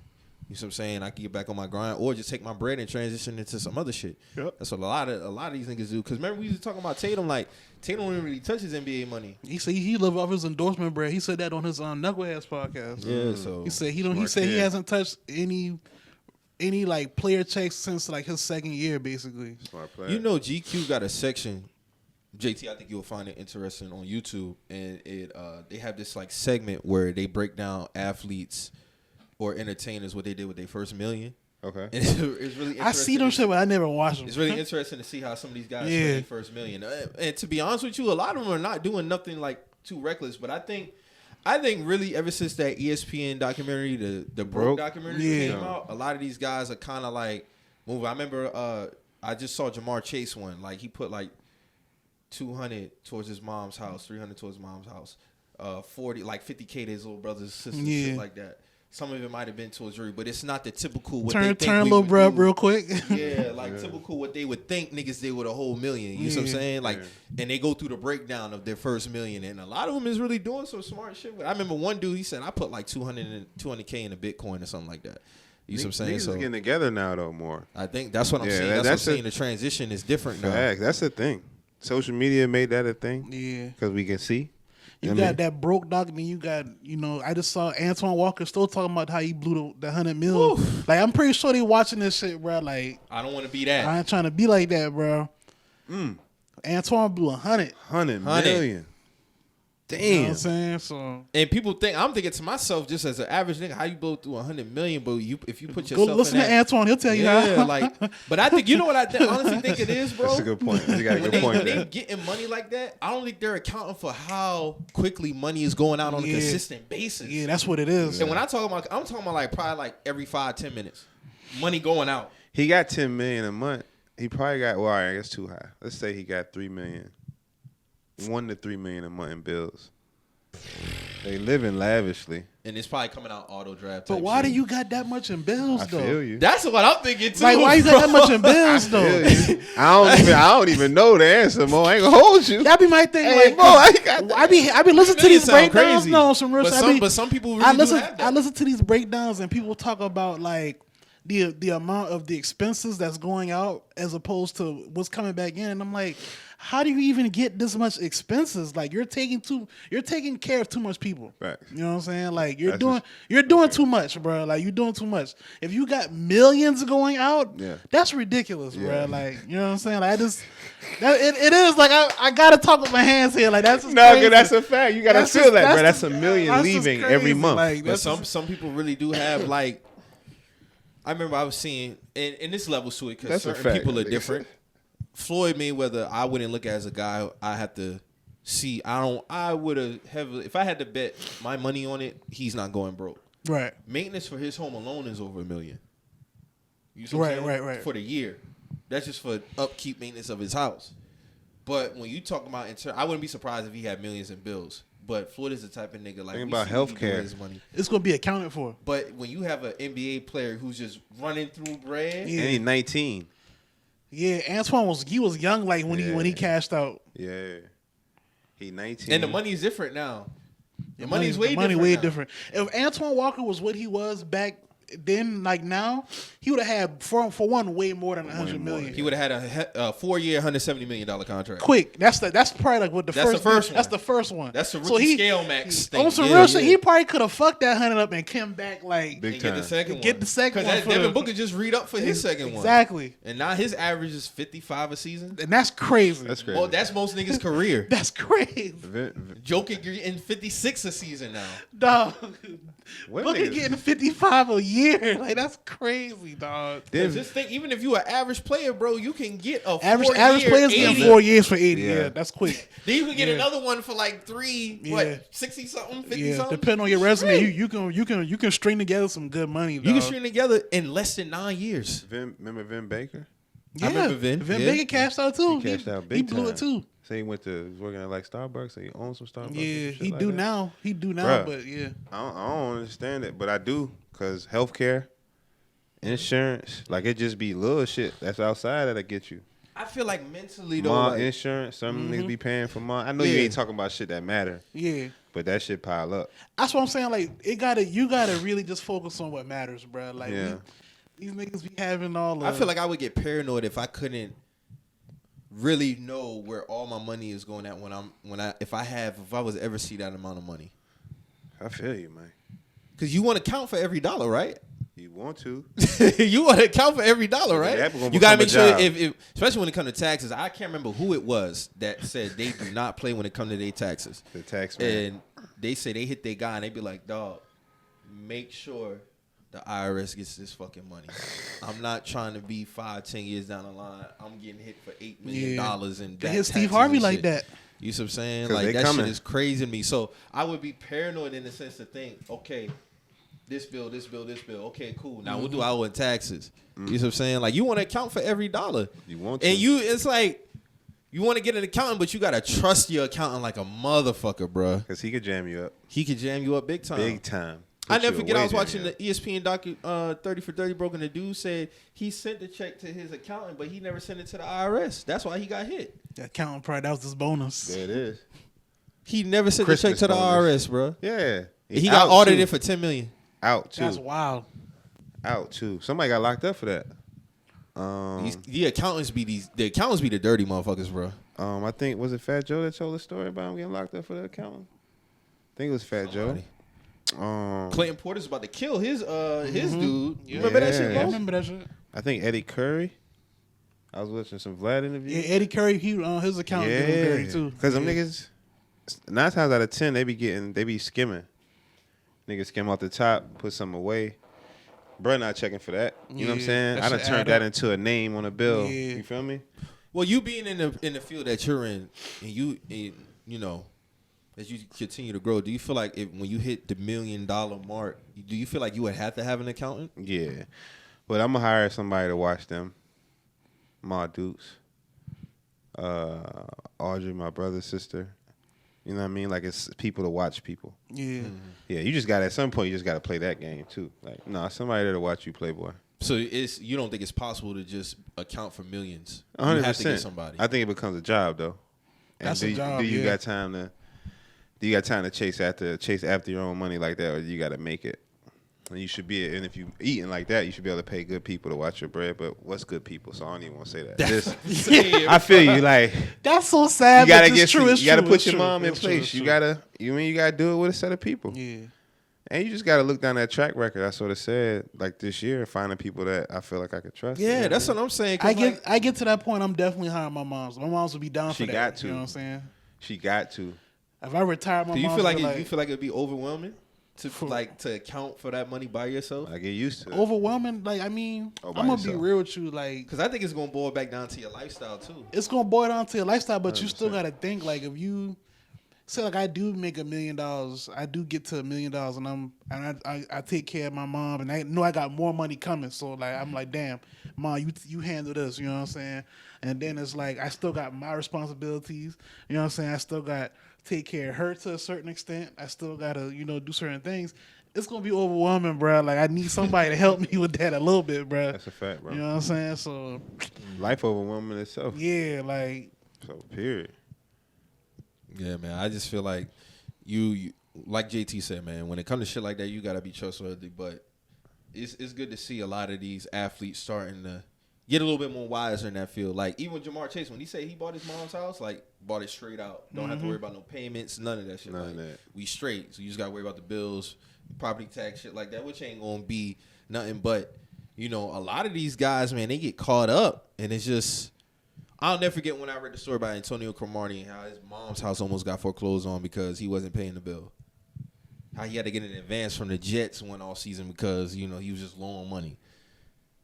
You know what I'm saying? I can get back on my grind or just take my bread and transition into some other shit. Yep. That's what a lot of these niggas do. Because remember, we was talking about Tatum. Like, Tatum don't really touch his NBA money. He said he lived off his endorsement bread. He said that on his Knuckleheads podcast. Yeah, so. He said he hasn't touched any like player checks since like his second year, basically. Smart player. GQ got a section. JT, I think you'll find it interesting on YouTube. And they have this like segment where they break down athletes or entertainers what they did with their first million. Okay. And it's really interesting. I see them shit, but I never watch them. It's really interesting to see how some of these guys spend their first million. And to be honest with you, a lot of them are not doing nothing like too reckless. But I think really ever since that ESPN documentary, the Broke documentary came out, a lot of these guys are kind of like moving. I remember I just saw Jamar Chase one. Like he put like 200 towards his mom's house, 300 towards his mom's house, 40 like 50K to his little brothers, sisters, shit like that. Some of it might have been towards Drury, but it's not the typical what they think. Turn little bro up real quick. Yeah, like typical what they would think niggas did with a whole million. You know what I'm saying? Like, and they go through the breakdown of their first million, and a lot of them is really doing some smart shit. But I remember one dude, he said, I put like 200K in a Bitcoin or something like that. You know what I'm saying? Niggas is getting together now, though, more. I think that's what I'm saying. That's what I'm saying. The transition is different now. That's the thing. Social media made that a thing. Yeah. Because we can see. You got that Broke doc, and then you got, I just saw Antoine Walker still talking about how he blew the 100 mil. Like, I'm pretty sure they watching this shit, bro. Like, I don't want to be that. I ain't trying to be like that, bro. Antoine blew 100 million. Damn. You know what I'm saying? So, and people think, I'm thinking to myself, just as an average nigga, how you blow through 100 million, but if you put yourself go listen in to that, Antoine, he'll tell you how. like, but I think, you know what I honestly think it is, bro? That's a good point. You got a good point when there. they getting money like that, I don't think they're accounting for how quickly money is going out on a consistent basis. Yeah, that's what it is. And when I'm talking about like probably like every 5-10 minutes, money going out. He got 10 million a month. He probably got, well, all right, that's too high. Let's say he got 3 million. 1 to 3 million a month in bills. They living lavishly. And it's probably coming out auto draft. But why do you got that much in bills, though? I feel you. That's what I'm thinking too. Like, why you got that much in bills, though? I don't even know the answer, Mo. I ain't gonna hold you. That be my thing. Hey, like, Mo, I got that. I be listening to these sound breakdowns. crazy. No, some real shit. But some people really do have that. I listen to these breakdowns, and people talk about like the amount of the expenses that's going out as opposed to what's coming back in, and I'm like, how do you even get this much expenses? Like, you're taking care of too much people. Right. You know what I'm saying? Like, you're doing too much, bro. Like, you're doing too much. If you got millions going out, that's ridiculous, bro. Like, you know what I'm saying? Like, it is like I gotta talk with my hands here. Like, that's just crazy. That's a fact. You gotta feel that, bro. That's $1 million leaving every month. Like, but some people really do have like. I remember I was seeing, and this levels to it because certain people are different. Floyd Mayweather, I wouldn't look at as a guy I have to see. I would have heavily, if I had to bet my money on it, he's not going broke. Right. Maintenance for his home alone is over $1 million. You see right. For the year. That's just for upkeep maintenance of his house. But when you talk about, I wouldn't be surprised if he had millions in bills. But Floyd is the type of nigga like think about healthcare. His money. It's gonna be accounted for. But when you have an NBA player who's just running through bread, and he's 19. Yeah, Antoine was young like when he cashed out. Yeah. He 19. And the money's different now. The money's way different. If Antoine Walker was what he was back then, like now, he would have had for one way more than $100 million. He would have had a 4-year, $170 million contract. Quick, that's probably like what the first one. That's the first one. That's the rookie scale max thing. On some real shit, he probably could have fucked that 100 up and come back like big time. Get the second one. Get the second one. Because Devin Booker just read up for his second one. Exactly. And now his average is 55 a season. And that's crazy. That's crazy. Well, that's most niggas' career. That's crazy. Joker getting 56 a season now. Dog. What Booker niggas? getting 55 a year. Like that's crazy, dog. Just think, even if you an average player, bro, you can get a Average 4-year, players 80. getting 4 years for 80. Yeah. Yeah, that's quick. Then you can get Yeah. another one for like 3, Yeah. 60 something, 50 Yeah, something. depending on your resume, you can string together some good money. You can dog. string together in less than 9 years. Remember Vin Baker? Yeah, I remember Vin. Vin Yeah. Baker cashed out too. He cashed out He big blew time. it too. So he went to working at like Starbucks. So he owns some Starbucks. Yeah, and shit he like do that. now. He do now, Bruh. but yeah. I don't understand it, but I do because healthcare, insurance, like it just be little shit that's outside that'll get you. I feel like mentally though, Mom like, insurance, some niggas be paying for mom. I know you Yeah. ain't talking about shit that matter, Yeah. but that shit pile up. That's what I'm saying. Like you gotta really just focus on what matters, bro. Like Yeah. these niggas be having all. I feel like I would get paranoid if I couldn't really know where all my money is going at if I was ever see that amount of money. I feel you, man. Because you want to count for every dollar, right? You want to? You want to count for every dollar, right? that gonna You gotta make become a sure job. if especially when it comes to taxes. I can't remember who it was that said they do not play when it comes to their taxes. The tax man. And they say they hit their guy and they be like, dog, make sure the IRS gets this fucking money. I'm not trying to be 5-10 years down the line. I'm getting hit for $8 million in They back hit Steve taxes Harvey and like shit. that. You see what I'm saying? 'Cause Like they that coming. shit is crazy to me. So I would be paranoid in the sense to think, okay, this bill. Okay, cool. Now what do I owe in taxes? You see what I'm saying? Like you want to account for every dollar. You want to. And it's like you want to get an accountant, but you gotta trust your accountant like a motherfucker, bruh. Because he could jam you up. He could jam you up big time. Big time. I Put never you forget. I away was watching jam the you up. ESPN 30 for 30 broke, and the dude said he sent the check to his accountant, but he never sent it to the IRS. That's why he got hit. That counting probably that was his bonus. There it is. He never sent Christmas the check to the bonus. IRS, bro. Yeah. He got out, audited too. for $10 million. Out, too. That's wild. Out, too. Somebody got locked up for that. The accountants be the dirty motherfuckers, bro. I think, was it Fat Joe that told the story about him getting locked up for the accountant? I think it was Fat Somebody. Joe. Clayton Porter's about to kill his dude. You Yeah. remember that shit, Yeah. I bro? remember that shit. I think Eddie Curry. I was watching some Vlad Yeah, interviews. Eddie Curry, his account doing dirty too. Because them Yeah. niggas, 9 times out of 10, they be skimming. Niggas skim off the top, put something away. Bruh not checking for that. You know what I'm Yeah, saying? that I done shit turned add that up. into a name on a bill. Yeah. You feel me? Well, you being in the field that you're in, and you know, as you continue to grow, do you feel like when you hit the $1 million mark, do you feel like you would have to have an accountant? Yeah. But I'm going to hire somebody to watch them. My dudes. Audrey, my brother's sister. You know what I mean? Like, it's people to watch people. Yeah. Yeah, you just got at some point, you just got to play that game, too. Like, somebody there to watch you play, boy. So you don't think it's possible to just account for millions? 100%. You have to get somebody. I think it becomes a job, though. And That's do a you- job, Do you yeah. got time to? Do you got time to chase after your own money like that, or you got to make it? And you should be, and if you eating like that, you should be able to pay good people to watch your bread. But what's good people? So I don't even want to say that. Just- I feel you. Like That's so sad. you gotta but get, it's true. It's you gotta true, put it's your true, mom in it's true, place. it's You true. gotta, you gotta do it with a set of people. Yeah. And you just gotta look down that track record. I sort of said like this year, finding people that I feel like I could trust. Yeah, You know that's what what I'm saying. 'Cause I get to that point. I'm definitely hiring my moms. My moms would be down She for that. got to. You know what I'm saying? She got to. If I retire, my do you moms feel like would be you feel like it'd be overwhelming to For- to account for that money by yourself? I get used to it. overwhelming. Like I mean, Oh, by I'm gonna be yourself. real with you. Like Because I think it's gonna boil back down to your lifestyle too. it's gonna boil down to your lifestyle, but you still 100%. gotta think like if you say like I do make $1 million, I do get to $1 million, and I take care of my mom, and I know I got more money coming. So like I'm like, damn, mom, you handle this. You know what I'm saying? And then it's like I still got my responsibilities. You know what I'm saying? I still got take care of her to a certain extent. I still gotta do certain things. It's gonna be overwhelming, bro. Like I need somebody to help me with that a little bit, bro. That's a fact, bro. You know what I'm saying? So Life overwhelming itself. yeah, like So period. Yeah, man. I just feel like you like JT said, man, when it comes to shit like that, you got to be trustworthy. But it's good to see a lot of these athletes starting to get a little bit more wiser in that field. Like, even Jamar Chase, when he said he bought his mom's house, like, bought it straight out. Don't have to worry about no payments, none of that shit. None of that. We straight. So you just got to worry about the bills, property tax, shit like that, which ain't going to be nothing but, you know, a lot of these guys, man, they get caught up. And it's just, I'll never forget when I read the story about Antonio Cromartie and how his mom's house almost got foreclosed on because he wasn't paying the bill. How he had to get an advance from the Jets one all season because, you know, he was just low on money.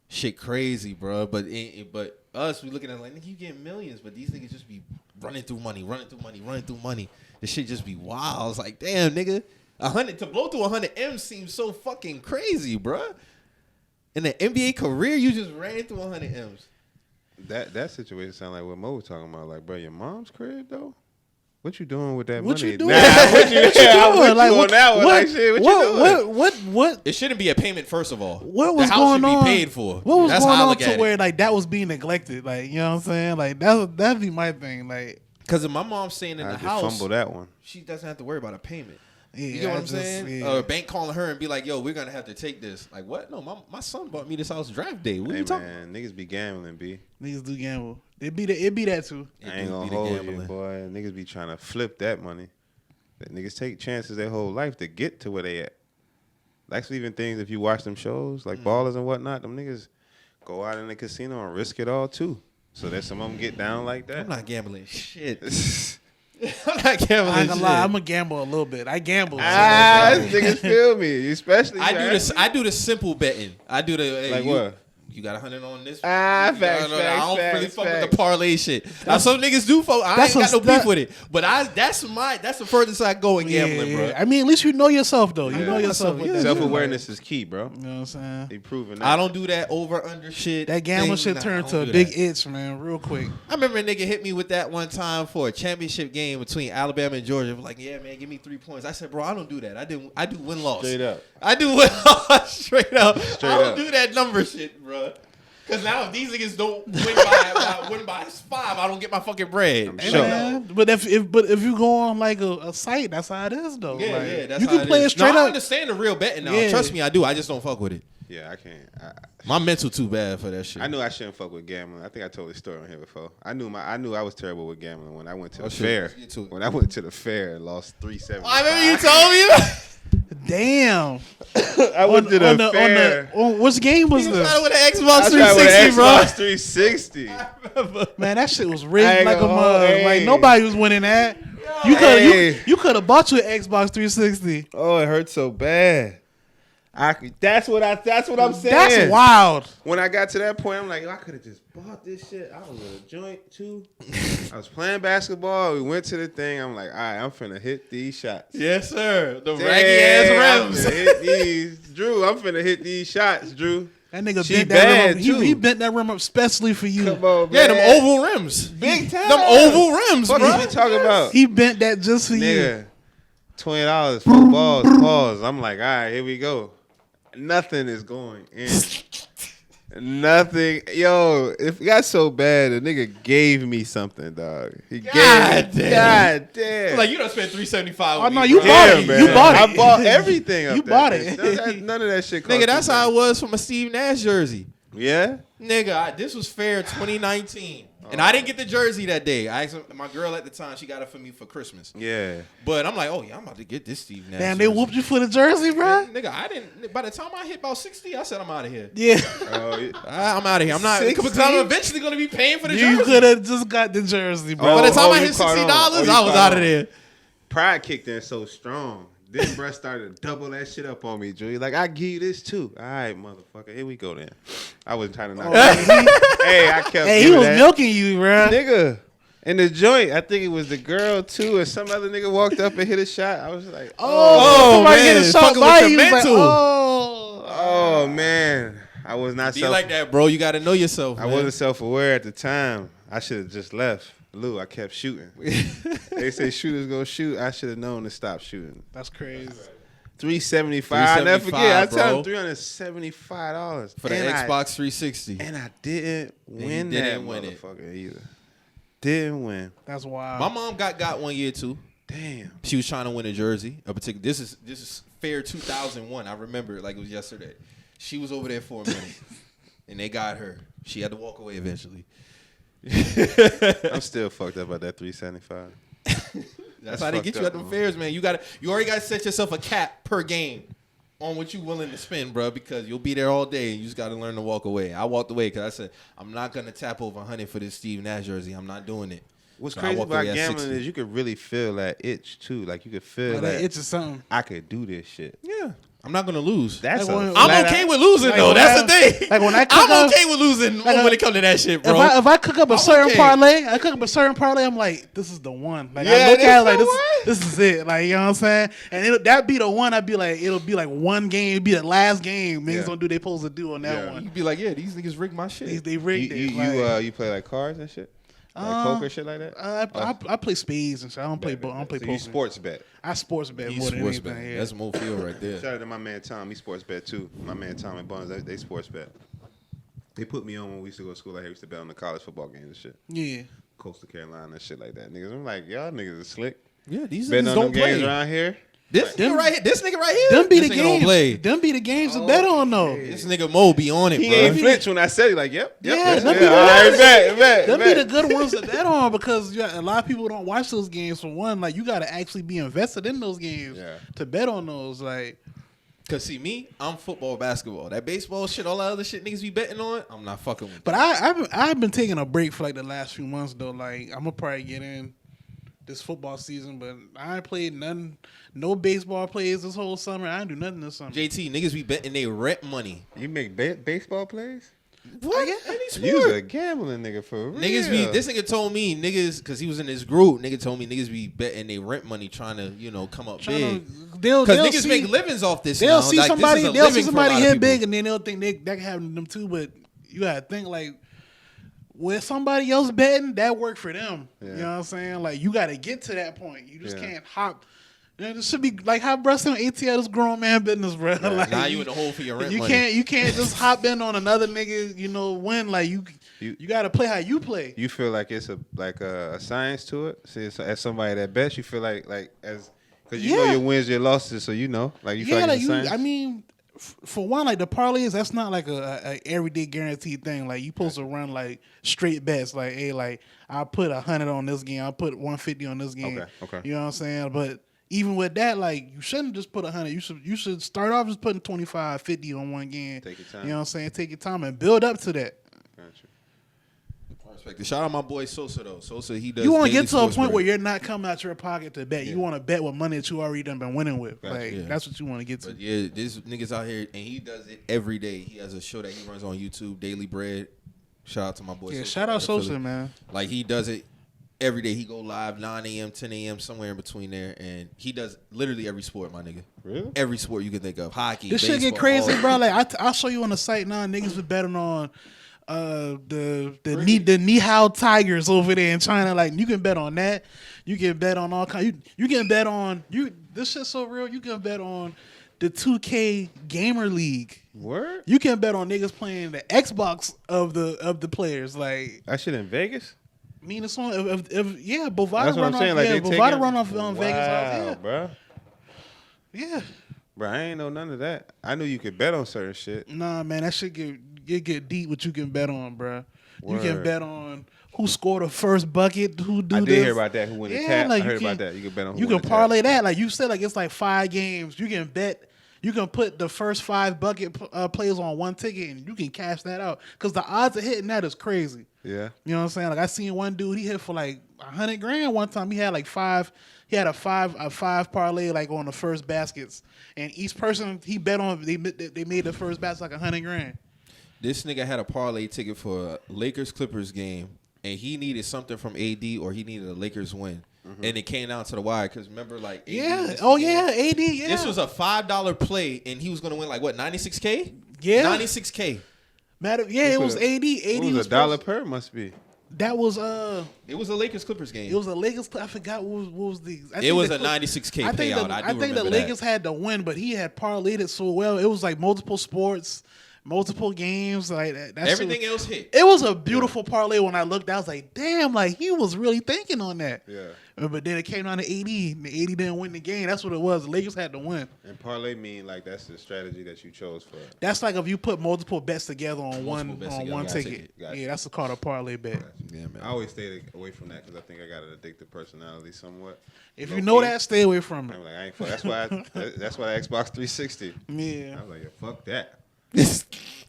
Shit crazy, bro. But us, we looking at it like, nigga, you getting millions, but these niggas just be running through money. This shit just be wild. It's like, damn, nigga, 100 to blow through 100 M seems so fucking crazy, bro. In an NBA career, you just ran through 100 M's. That situation sound like what Mo was talking about. Like, bro, your mom's crib though. What you doing with that What money? you doing? What you doing? Like, what you doing? What It shouldn't be a payment, first of all. What was the house going should on? be paid for. What was That's going how I on look to at where it. like that was being neglected? Like, you know what I'm saying? Like that'd be my thing. Like, Because if my mom's staying in I the just house, fumble that one. she doesn't have to worry about a payment. yeah, You know what I'm just, saying? yeah. Or a bank calling her and be like, yo, we're going to have to take this. Like, what? No, my son bought me this house draft day. What are Hey you talking man, niggas be gambling, B. Niggas do gamble. It be that too. I ain't gonna be the hold you, gambling. boy. Niggas be trying to flip that money. That niggas take chances their whole life to get to where they at. That's even things if you watch them shows, like Ballers and whatnot, them niggas go out in the casino and risk it all too. So that some of them get down like that. I'm not gambling shit. I'm not gambling I ain't gonna shit. lie, I'm gonna gamble a little bit. I gamble. Niggas feel me. Especially I do the simple betting. I do the hey, like you, what? You got 100 on this. Facts, I don't really facts, fuck with facts. the parlay shit. Now some niggas do fuck. I ain't got no beef with it. But that's the furthest I go in gambling, bro. I mean, at least you know yourself though. You know yourself. Yeah. Self-awareness is key, bro. You know what I'm saying? They proving that. I don't do that over under shit. That gambling thing. shit turned I to don't a do big that. itch, man, real quick. I remember a nigga hit me with that one time for a championship game between Alabama and Georgia. Like, yeah, man, give me 3 points. I said, bro, I don't do that. I do win-loss. Straight up. I do win-loss straight up. Straight I don't up. do that number shit, bro. Because now if these niggas don't win by 5, I don't get my fucking bread. Hey, Sure. man, but if you go on like a site, that's how it is though. Yeah, Like, yeah, that's you how can play is. it straight no, I up. understand the real betting now. Yeah. Trust me, I do. I just don't fuck with it. Yeah, I can't. My mental too bad for that shit. I knew I shouldn't fuck with gambling. I think I told this story on here before. I knew I was terrible with gambling when I went to the shit. fair. Let's get to it. When I went to the fair and lost $375. I remember you told me. Damn. I went to the fair. Which game was You this? tried with an Xbox I tried with 360, an bro. Xbox 360. Man, that shit was I rigged ain't like a gonna mug. hold- hey. Like nobody was winning that. Hey. You could have bought you an Xbox 360. Oh, it hurt so bad. That's what I'm saying. That's wild. When I got to that point, I'm like, yo, I could have just bought this shit. I was in a joint too. I was playing basketball. We went to the thing. I'm like, all right, I'm finna hit these shots. Yes, sir. The Damn, raggy ass I'm rims. finna hit these. Drew, I'm finna hit these shots, Drew. That nigga She bent that rim bad, up. too. He bent that rim up specially for you. Come on, Yeah, man. them oval rims. Big time. Them oval rims, What bro. are you talking about? He bent that just for you. Nigga, $20 for balls. Pause. I'm like, all right, here we go. Nothing is going in. Nothing. Yo, it got so bad, the nigga gave me something, dog. He gave me. God damn. God damn. Like, you done spent $375. Oh, with no, me, you bro. bought Damn, it. man. You bought it. I bought everything up You there. bought it. None of that shit cost Nigga, that's me how it nothing. was from a Steve Nash jersey. Yeah? Nigga, this was fair 2019. And I didn't get the jersey that day. I asked my girl at the time, she got it for me for Christmas. Yeah. But I'm like, oh, yeah, I'm about to get this Steve Nash Damn, they jersey. whooped you for the jersey, bro. Nigga, I didn't. By the time I hit about 60, I said, I'm out of here. Yeah. Oh, yeah. I'm out of here. I'm not. 60? Because I'm eventually going to be paying for the You jersey. could have just got the jersey, bro. By the time I you hit caught $60, on. Oh, you I was caught out of on. there. Pride kicked in so strong. Then bruh started to double that shit up on me, Drew. Like, I give you this too. All right, motherfucker. Here we go then. I wasn't trying to knock Hey, I kept Hey, he giving was that. milking you, bro. Nigga, in the joint, I think it was the girl too, or some other nigga walked up and hit a shot. I was like, Oh, somebody man, get a shot fucking by with you. your He was like, mental. oh. oh man. I was not Be like that, bro. You got to know yourself. I man. wasn't self-aware at the time. I should have just left. Lou, I kept shooting. They say shooters gonna shoot. I should have known to stop shooting. That's crazy. $375. I never forget. I bro. tell him $375 For the And Xbox 360. and I didn't win didn't that win it. motherfucker either. Didn't win. That's wild. My mom got 1 year too. Damn. She was trying to win a jersey. A particular. This is Fair 2001. I remember it like it was yesterday. She was over there for a minute, and they got her. She had to walk away eventually. I'm still fucked up about that $375. That's how they get you at the fairs, man. You already got to set yourself a cap per game on what you willing to spend, bro, because you'll be there all day and you just got to learn to walk away. I walked away because I said, I'm not going to tap over 100 for this Steve Nash jersey. I'm not doing it. What's So crazy about gambling 60. is you could really feel that itch, too. Like, you could feel that that itch is something. I could do this shit. Yeah. I'm not going to lose. That's Like, I'm okay with losing, though. That's the thing. Like when I cook I'm up, okay with losing when it comes to that shit, bro. If I cook up a certain okay. parlay, I'm like, this is the one. Like I look at it like this is it. Like, you know what I'm saying? And that be the one. I'd be like, it'll be like one game. It'll be the last game. Niggas don't do they supposed to do on that one. You'd be like, yeah, these niggas rigged my shit. They rigged it. You play like cards and shit? Like poker shit like that? I play spades and shit. I don't play poker. You sports bet. I sports bet He's more than sports anything. bet. Yeah. That's Mo Field right there. Shout out to my man Tom. He sports bet too. My man Tom and Buns, they sports bet. They put me on when we used to go to school. I used to bet on the college football games and shit. Yeah. Coastal Carolina and shit like that. Niggas, I'm like, y'all niggas are slick. Yeah, these Betting niggas on don't them games play. around here. This nigga right here. Them be the This nigga don't games. play. Them be the games to bet on though. This nigga Mo be on it, He bro. ain't flinch when I said it. Like, yep. Yeah, them be All right, bet. Them be the good ones to bet on because a lot of people don't watch those games. For one, like you got to actually be invested in those games to bet on those. Like, cause see me, I'm football, basketball. That baseball shit, all that other shit niggas be betting on, I'm not fucking with. but I've been taking a break for like the last few months though. Like I'm gonna probably get in this football season, but I ain't played no baseball plays this whole summer. I ain't do nothing this summer. JT, niggas be betting they rent money. You make baseball plays? What? Any sport. You a gambling nigga for real. Niggas be, this nigga told me, niggas, cause he was in this group, nigga told me niggas be betting they rent money trying to, come up big. They'll Cause niggas see, make livings off this They'll now. see Like, somebody, this is a they'll see living for a lot somebody of hit people. big and then they'll think that can happen to them too. But you gotta think like, when somebody else betting, that worked for them. Yeah. You know what I'm saying? Like you got to get to that point. You just can't hop. You know, this should be like how Russ and ATL this grown man business, bro. Yeah. Like, Now you in the hole for your rent money. You can't just hop in on another nigga. Win like you got to play how you play. You feel like it's a science to it. See, as somebody that bets, you feel like as because you know your wins, your losses, so you know like you feel like it's a science. I mean, for one, like the parlays, that's not like a everyday guaranteed thing. Like you supposed to run like straight bets. Like, hey, like I'll put 100 on this game. I'll put 150 on this game. Okay. You know what I'm saying? But even with that, like you shouldn't just put 100. You should start off just putting 25, 50 on one game. Take your time. You know what I'm saying? Take your time and build up to that. Gotcha. Shout out my boy Sosa though. Sosa, he does. You want to daily get to a sports point betting. where you're not coming out your pocket to bet. You want to bet with money that you already done been winning with. Like that's what you want to get to. But yeah, this niggas out here and he does it every day. He has a show that he runs on YouTube, Daily Bread. Shout out to my boy. Yeah, Sosa shout out out of Philly. Sosa, man. Like he does it every day. He go live 9 a.m., 10 a.m., somewhere in between there, and he does literally every sport, my nigga. Really? Every sport you can think of. Hockey, This baseball, shit get crazy, all- bro. Like I'll show you on the site now. Niggas was betting on the Nihao Tigers over there in China. Like you can bet on that. You can bet on all kind. You can bet on This shit's so real. You can bet on the 2K Gamer League. Word? You can bet on niggas playing the Xbox of the players. Like That shit in Vegas? I mean, it's on. Yeah, Bovada That's what run I'm saying. off. Like Yeah, they Bovada taking- run off on Vegas. Yeah, bro. yeah. Bro, I ain't know none of that. I knew you could bet on certain shit. Nah, man, that shit get deep. What you can bet on, bro. You can Word. bet on who scored the first bucket, who do I this. did hear about that. Who won the tap? like I you heard can- about that. You can bet on who You won can the parlay tap. that. Like you said, like it's like 5 games. You can bet. You can put the first 5 bucket plays on one ticket, and you can cash that out. Because the odds of hitting that is crazy. Yeah. You know what I'm saying? Like I seen one dude, he hit for like $100,000 one time. He had like 5. He had a five parlay like on the first baskets, and each person he bet on they made the first basket like $100,000. This nigga had a parlay ticket for a Lakers-Clippers game, and he needed something from AD or he needed a Lakers win. And it came down to the wire because remember, like, AD Yeah. missed Oh the game. yeah. AD. Yeah. This was a $5 play, and he was gonna win like what, $96K? Yeah. $96K. Matter. Yeah. It was AD. AD What was $1 per? Must be. That was It was a Lakers-Clippers game. It was a Lakers. I forgot what was the. It was a $96K payout. I do think the remember Lakers that. had to win, but he had parlayed it so well. It was like multiple sports, multiple games. Like that's everything else hit. It was a beautiful parlay when I looked. I was like, damn, like he was really thinking on that. Yeah. But then it came down to 80. And the 80 didn't win the game. That's what it was. The Lakers had to win. And parlay mean like that's the strategy that you chose for. That's like if you put multiple bets together on one Gotcha. ticket. Gotcha. Yeah, that's called a parlay bet. Yeah, man. I always stayed away from that because I think I got an addictive personality somewhat. If you know that, stay away from it. I'm like, I ain't fuck. That's why. That's why Xbox 360. Yeah. I was like, yeah, fuck that.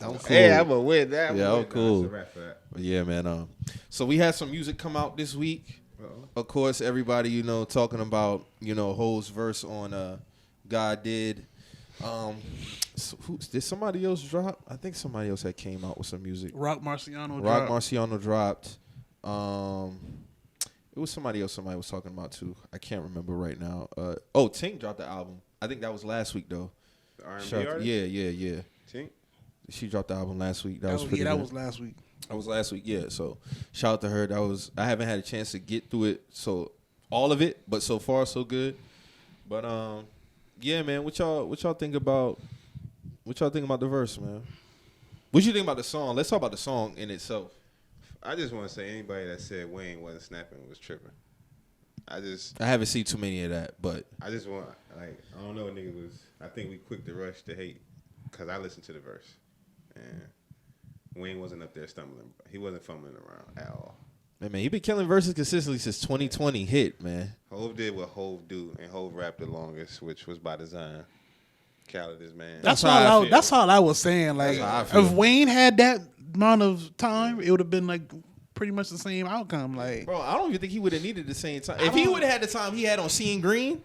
I'm cool. Hey, I'm gonna win that. Yeah, I'm cool. That's a wrap for that. Yeah, man. So we had some music come out this week. Uh-oh. Of course, everybody, talking about, Ho's verse on God Did. Did somebody else drop? I think somebody else had came out with some music. Rock Marciano dropped. It was somebody else somebody was talking about too. I can't remember right now. Tink dropped the album. I think that was last week though. The R&B artist? Yeah. Tink? She dropped the album last week. That was that pretty good. was last week. That was last week, yeah. So shout out to her. I haven't had a chance to get through it, so all of it, but so far so good. But yeah, man, what y'all think about the verse, man? What you think about the song? Let's talk about the song in itself. I just want to say anybody that said Wayne wasn't snapping was tripping. I haven't seen too many of that, but I just want, like, I don't know what nigga was. I think we quick to rush to hate because I listened to the verse. And Wayne wasn't up there stumbling. He wasn't fumbling around at all. Man, he been killing verses consistently since 2020 hit, man. Hove did what Hove do, and Hove rapped the longest, which was by design. Khaled is man. That's all I was saying. Like, I if Wayne had that amount of time, it would have been like pretty much the same outcome. Like, bro, I don't even think he would have needed the same time. If he would have had the time he had on Seeing Green,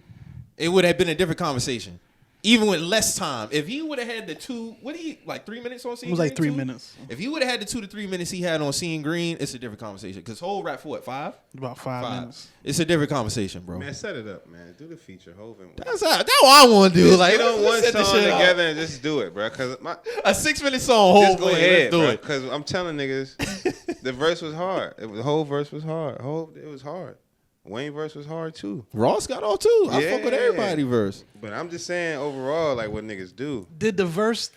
it would have been a different conversation. Even with less time, if he would have had the 3 minutes on Seeing Green? It was like 3 minutes. If he would have had the 2 to 3 minutes he had on Seeing Green, it's a different conversation. Because whole rap for what, 5? About 5 minutes. It's a different conversation, bro. Man, set it up, man. Do the feature, Hove and That's what I want to do. Just like, get on one set the song shit together and just do it, bro. Cause a 6-minute song, just go ahead, do bro. it. Cause I'm telling niggas, the verse was hard. The whole verse was hard. It was hard. Wayne verse was hard too. Ross got all too. I fuck with everybody verse. But I'm just saying overall, like what niggas do. Did the verse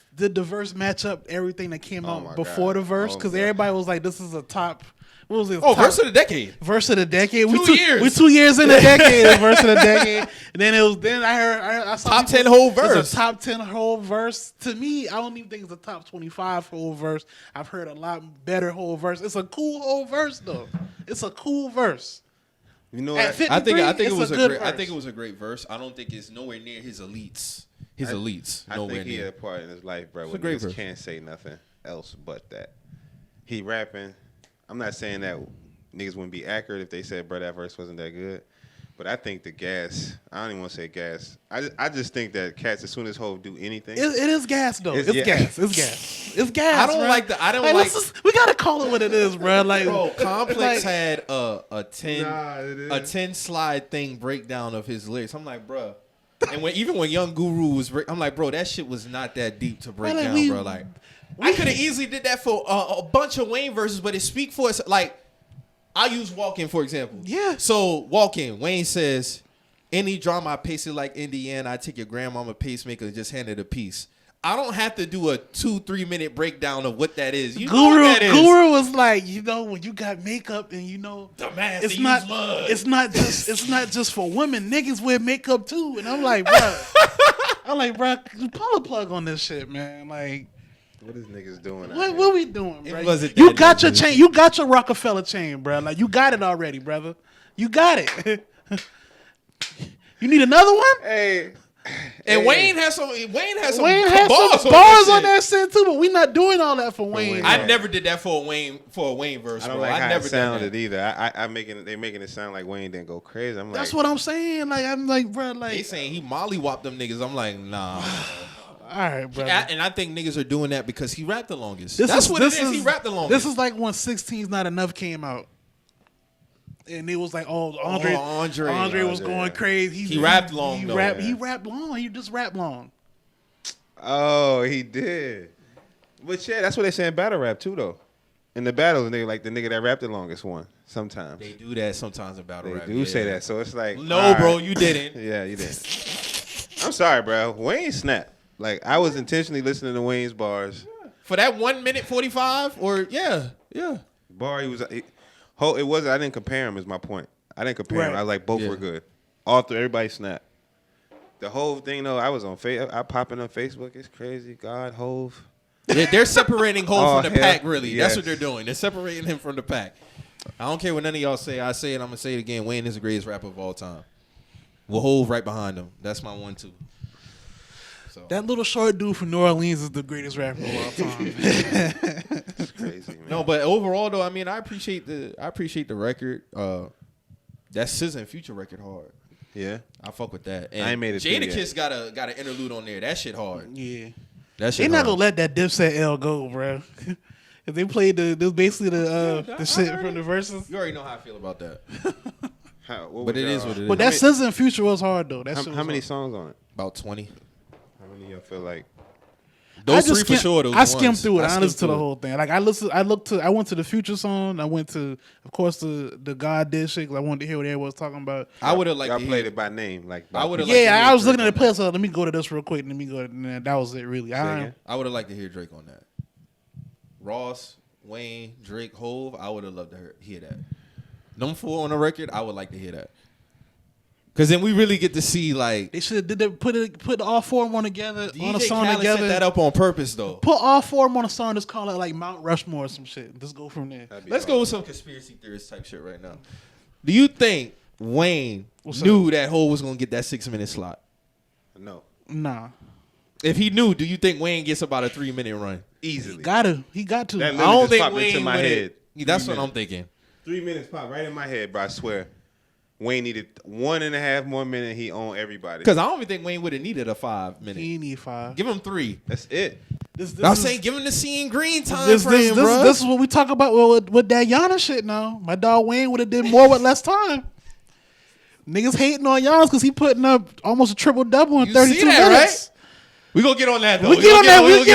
match up everything that came out before God. the verse? Because everybody was like, "This is a top." What was it? Verse of the decade. Verse of the decade. 2 years. We 2 years in the decade. Verse of the decade. And then I saw Top 10 whole verse. It's a top 10 whole verse. To me, I don't even think it's a top 25 whole verse. I've heard a lot better whole verse. It's a cool whole verse though. It's a cool verse. You know, I think it was a great verse. I don't think it's nowhere near his elites. I nowhere think he near. had a part in his life, bro. It's Where a great niggas verse. can't say nothing else but that. He rapping. I'm not saying that niggas wouldn't be accurate if they said, bro, that verse wasn't that good. But I think the gas. I don't even want to say gas. I just think that cats, as soon as Hov do anything, it is gas though. It's gas. I don't like the. I don't like. We gotta call it what it is, bro. Like, bro, Complex had a it is. 10 slide thing breakdown of his lyrics. I'm like, bro. And even when Young Guru was, I'm like, bro, that shit was not that deep to break down, bro. Like, I could have easily did that for a bunch of Wayne verses, but it speak for us. Like, I use Walk In, for example. Yeah. So, Walk In, Wayne says, any drama I pace it like Indiana, I take your grandmama pacemaker and just hand it a piece. I don't have to do a 2-3 minute breakdown of what that is. You know what that is. Guru was like, when you got makeup and the man it's not just for women. Niggas wear makeup too. And I'm like, bro, pull a plug on this shit, man. Like, what is niggas doing? What we doing, bro? wasn't You that got your different. chain. You got your Rockefeller chain, bro. Like, you got it already, brother. You got it. You need another one? Hey. And Wayne has some bars on that shit too, but we not doing all that for Wayne. I never did that for a Wayne verse. I don't bro. like how never it sounded either. They making it sound like Wayne didn't go crazy. I'm like, that's what I'm saying. Like, I'm like, bro, like, They saying he mollywopped them niggas. I'm like, nah. all right, bro. And I think niggas are doing that because he rapped the longest. That's what it is. He rapped the longest. This is like when 16's Not Enough came out. And it was like, Andre was going crazy. He rapped long, He though. rapped long. He just rapped long. oh, he did. But yeah, that's what they say in battle rap too, though. In the battles, nigga, like the nigga that rapped the longest one. Sometimes They do that sometimes in battle they rap. do say that. So it's like, No, all bro, right. you didn't. Yeah, you did. I'm sorry, bro. Wayne snapped. Like, I was intentionally listening to Wayne's bars. For that 1 minute 45, or yeah. Bar, it wasn't. I didn't compare him. Is my point. I didn't compare him. I was like both were good. All through everybody snapped. The whole thing though, I was on I popping on Facebook. It's crazy. God, Hove. Yeah, they're separating Hov from the pack. Really, yes. That's what they're doing. They're separating him from the pack. I don't care what none of y'all say. I say it. I'm gonna say it again. Wayne is the greatest rapper of all time. With Hov right behind him. That's my 1-2. So. That little short dude from New Orleans is the greatest rapper of all time. It's crazy, man. No, but overall though, I mean, I appreciate the record. That SZA and Future record hard. Yeah, I fuck with that. And I ain't made it. Jadakiss got an interlude on there. That shit hard. Yeah, that shit. They not hard. gonna let that Dipset L go, bro. If they played this basically the shit from the verses. You already know how I feel about that. But it is what it is. But that SZA and Future was hard though. How many songs on it? About 20. How many y'all feel like? Those three for sure. I skimmed through it. I listened to the whole thing. Like I went to the Future song. I went to, of course, the God did shit. Cause I wanted to hear what everyone was talking about. I would have liked. Y'all played it by name. Like I would have. Yeah, I was looking at the playlist. So let me go to this real quick. Let me go. And that was it, really. I would have liked to hear Drake on that. Ross, Wayne, Drake, Hove. I would have loved to hear that. Them 4 on the record. I would like to hear that. Cause then we really get to see like they should have put all 4 of them together on a song Khaled together. Set that up on purpose though. Put all 4 of them on a song. Just call it like Mount Rushmore or some shit. Just go from there. Let's go with some conspiracy theorist type shit right now. Do you think Wayne knew that Hov was gonna get that 6-minute slot? No. Nah. If he knew, do you think Wayne gets about a 3-minute run? Easily. He got to. That I don't think popped Wayne into my head. That's what I'm thinking. 3 minutes pop right in my head, bro. I swear. Wayne needed 1.5 more minutes. He owned everybody. Because I don't even think Wayne would have needed a 5 minute. He need 5. Give him 3. That's it. I'm saying give him the Seeing Green time This bro. This is what we talk about with that Giannis shit now. My dog Wayne would have did more with less time. Niggas hating on Giannis because he putting up almost a triple-double in 32 minutes. Right? We gonna get on that though. We get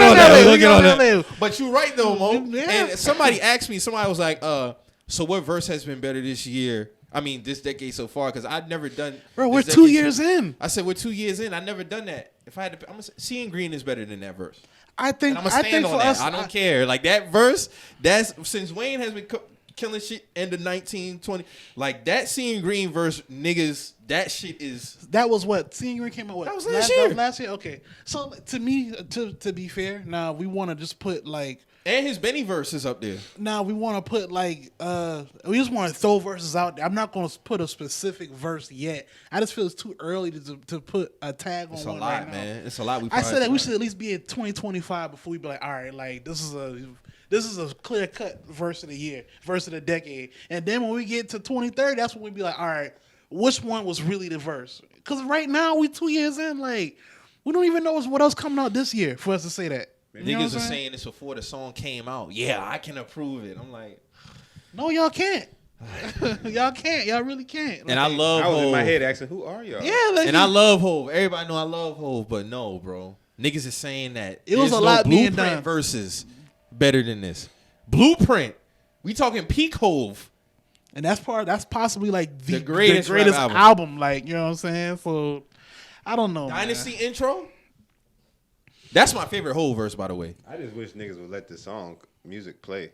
on that. But you're right though, Mo. Yeah. And somebody asked me. Somebody was like, so what verse has been better this year? I mean, this decade so far, because I'd never done. Bro, we're 2 years in. I said we're 2 years in. I've never done that. If I had to, I'm gonna say, Seeing Green is better than that verse. I think. And I'm gonna stand on that. I don't care. Like that verse. That's since Wayne has been killing shit in the 1920. Like that Seeing Green verse, niggas. That shit is. That was what Seeing Green came out with. That was last year. That was last year. Okay. So to me, to be fair, now we want to just put like. And his Benny verse is up there. Now we want to put like we just want to throw verses out there. I'm not going to put a specific verse yet. I just feel it's too early to put a tag on it's one a lot, right now. Man. It's a lot. I said that we should at least be at 2025 before we be like, all right, like this is a clear cut verse of the year, verse of the decade, and then when we get to 2030, that's when we be like, all right, which one was really the verse? Because right now we 2 years in, like we don't even know what else coming out this year for us to say that. Niggas are saying this before the song came out. Yeah, I can approve it. I'm like, no, y'all can't. Y'all can't. Y'all really can't. Like, and I love I was Hov. in my head asking, who are y'all? Yeah, like, and I love Hov. Everybody know I love Hov, but no, bro. Niggas is saying that it was a no lot being Blueprint done. versus better than this. Blueprint. We talking peak Hov. And that's possibly like the greatest album. Like, you know what I'm saying? So I don't know. Dynasty intro. That's my favorite Hov verse, by the way. I just wish niggas would let the song music play.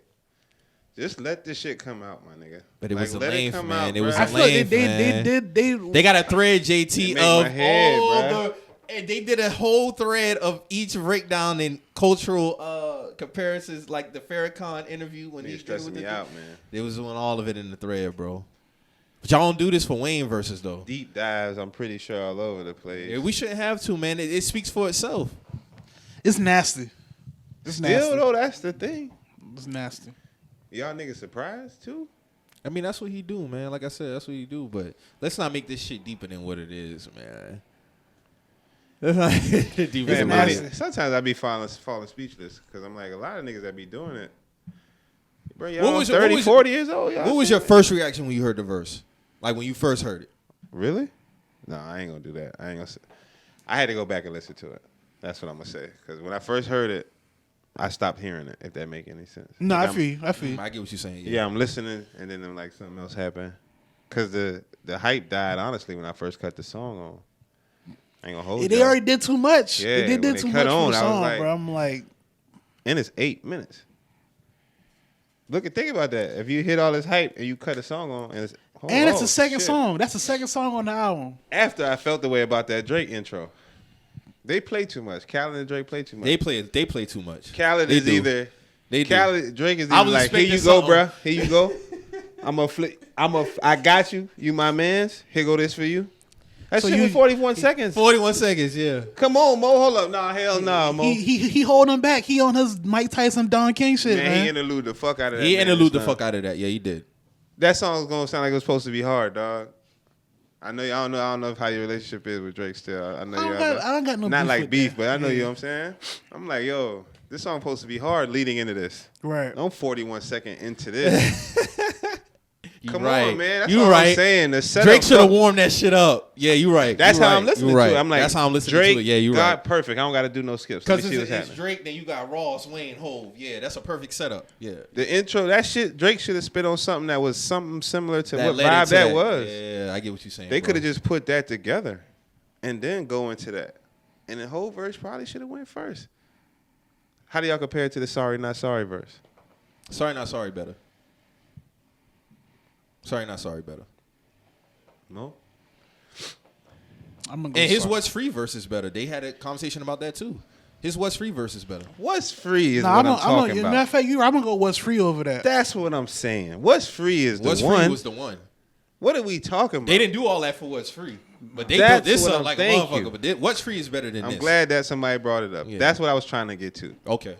Just let this shit come out, my nigga. But it was a let length, come man. out, It was I a feel like length, they got a thread, JT, It made of my head, all bruh. and they did a whole thread of each breakdown in cultural comparisons, like the Farrakhan interview when Niggas he stressing me out, man. They was doing all of it in the thread, bro. But y'all don't do this for Wayne verses though. Deep dives, I'm pretty sure all over the place. Yeah, we shouldn't have to, man. It speaks for itself. It's nasty. It's nasty. Still though, that's the thing. It's nasty. Y'all niggas surprised too? I mean, that's what he do, man. Like I said, that's what he do. But let's not make this shit deeper than what it is, man. Let's not deeper Man, than nasty. what it is. sometimes I be falling speechless because I'm like, a lot of niggas that be doing it. Bro, What y'all was your- 30, what was 40 years old. Y'all What was your first reaction when you heard the verse? Like when you first heard it? Really? No, I ain't gonna do that. I ain't gonna say. I had to go back and listen to it. That's what I'm gonna say. Because when I first heard it, I stopped hearing it. If that make any sense. No, Like, I feel you. I get what you're saying. Yeah, I'm listening, and then I'm like something else happened. Because the hype died honestly when I first cut the song on. I ain't gonna hold. They y'all. already did too much. Yeah, they when did they too cut much on, for the I was song, like- bro. I'm like, and it's 8 minutes. Think about that. If you hit all this hype and you cut a song on, and it's the second song. That's the second song on the album. After I felt the way about that Drake intro, they play too much. Khaled and Drake play too much. They play too much. Khaled They is do. either. They do. Drake is either like, here you go, bruh. Here you go. I got you. You my mans. Here go this for you. That shit was 41 seconds. 41 seconds, yeah. Come on, Mo. Hold up. Nah, hell nah, Mo. He holding back. He on his Mike Tyson, Don King shit, man. He interlude the fuck out of that. He interlude the fuck out of that. Yeah, he did. That song's gonna sound like it was supposed to be hard, dog. I know. I don't know how your relationship is with Drake still. I know you. I don't got no not beef like with beef, that. but I know you know what I'm saying. I'm like, yo, this song supposed to be hard leading into this. Right. I'm 41 second into this. Come right. on, man. That's you all right. I'm saying. The setup Drake should have warmed that shit up. Yeah, you right. That's you how right. I'm listening you to right. it. I'm like, that's how I'm listening Drake to it. Yeah, you right. God, perfect. I don't got to do no skips. Because it's Drake, then you got Ross, Wayne, Hove. Yeah, that's a perfect setup. Yeah. The intro, that shit, Drake should have spit on something that was something similar to what led vibe into that was. Yeah, I get what you're saying. They could have just put that together and then go into that. And the whole verse probably should have went first. How do y'all compare it to the Sorry Not Sorry verse? Sorry Not Sorry better. Sorry Not Sorry better. No? I'm gonna go And his sorry. What's Free verse is better. They had a conversation about that too. His What's Free verse is better. What's Free is Nah, what I'm talking about. Matter of fact, I'm gonna go What's Free over that. That's what I'm saying. What's Free is the What's one. Free was the one. What are we talking about? They didn't do all that for What's Free. But they That's built this what up I'm- like a thank motherfucker. you. But What's Free is better than I'm this. glad that somebody brought it up. Yeah. That's what I was trying to get to. Okay.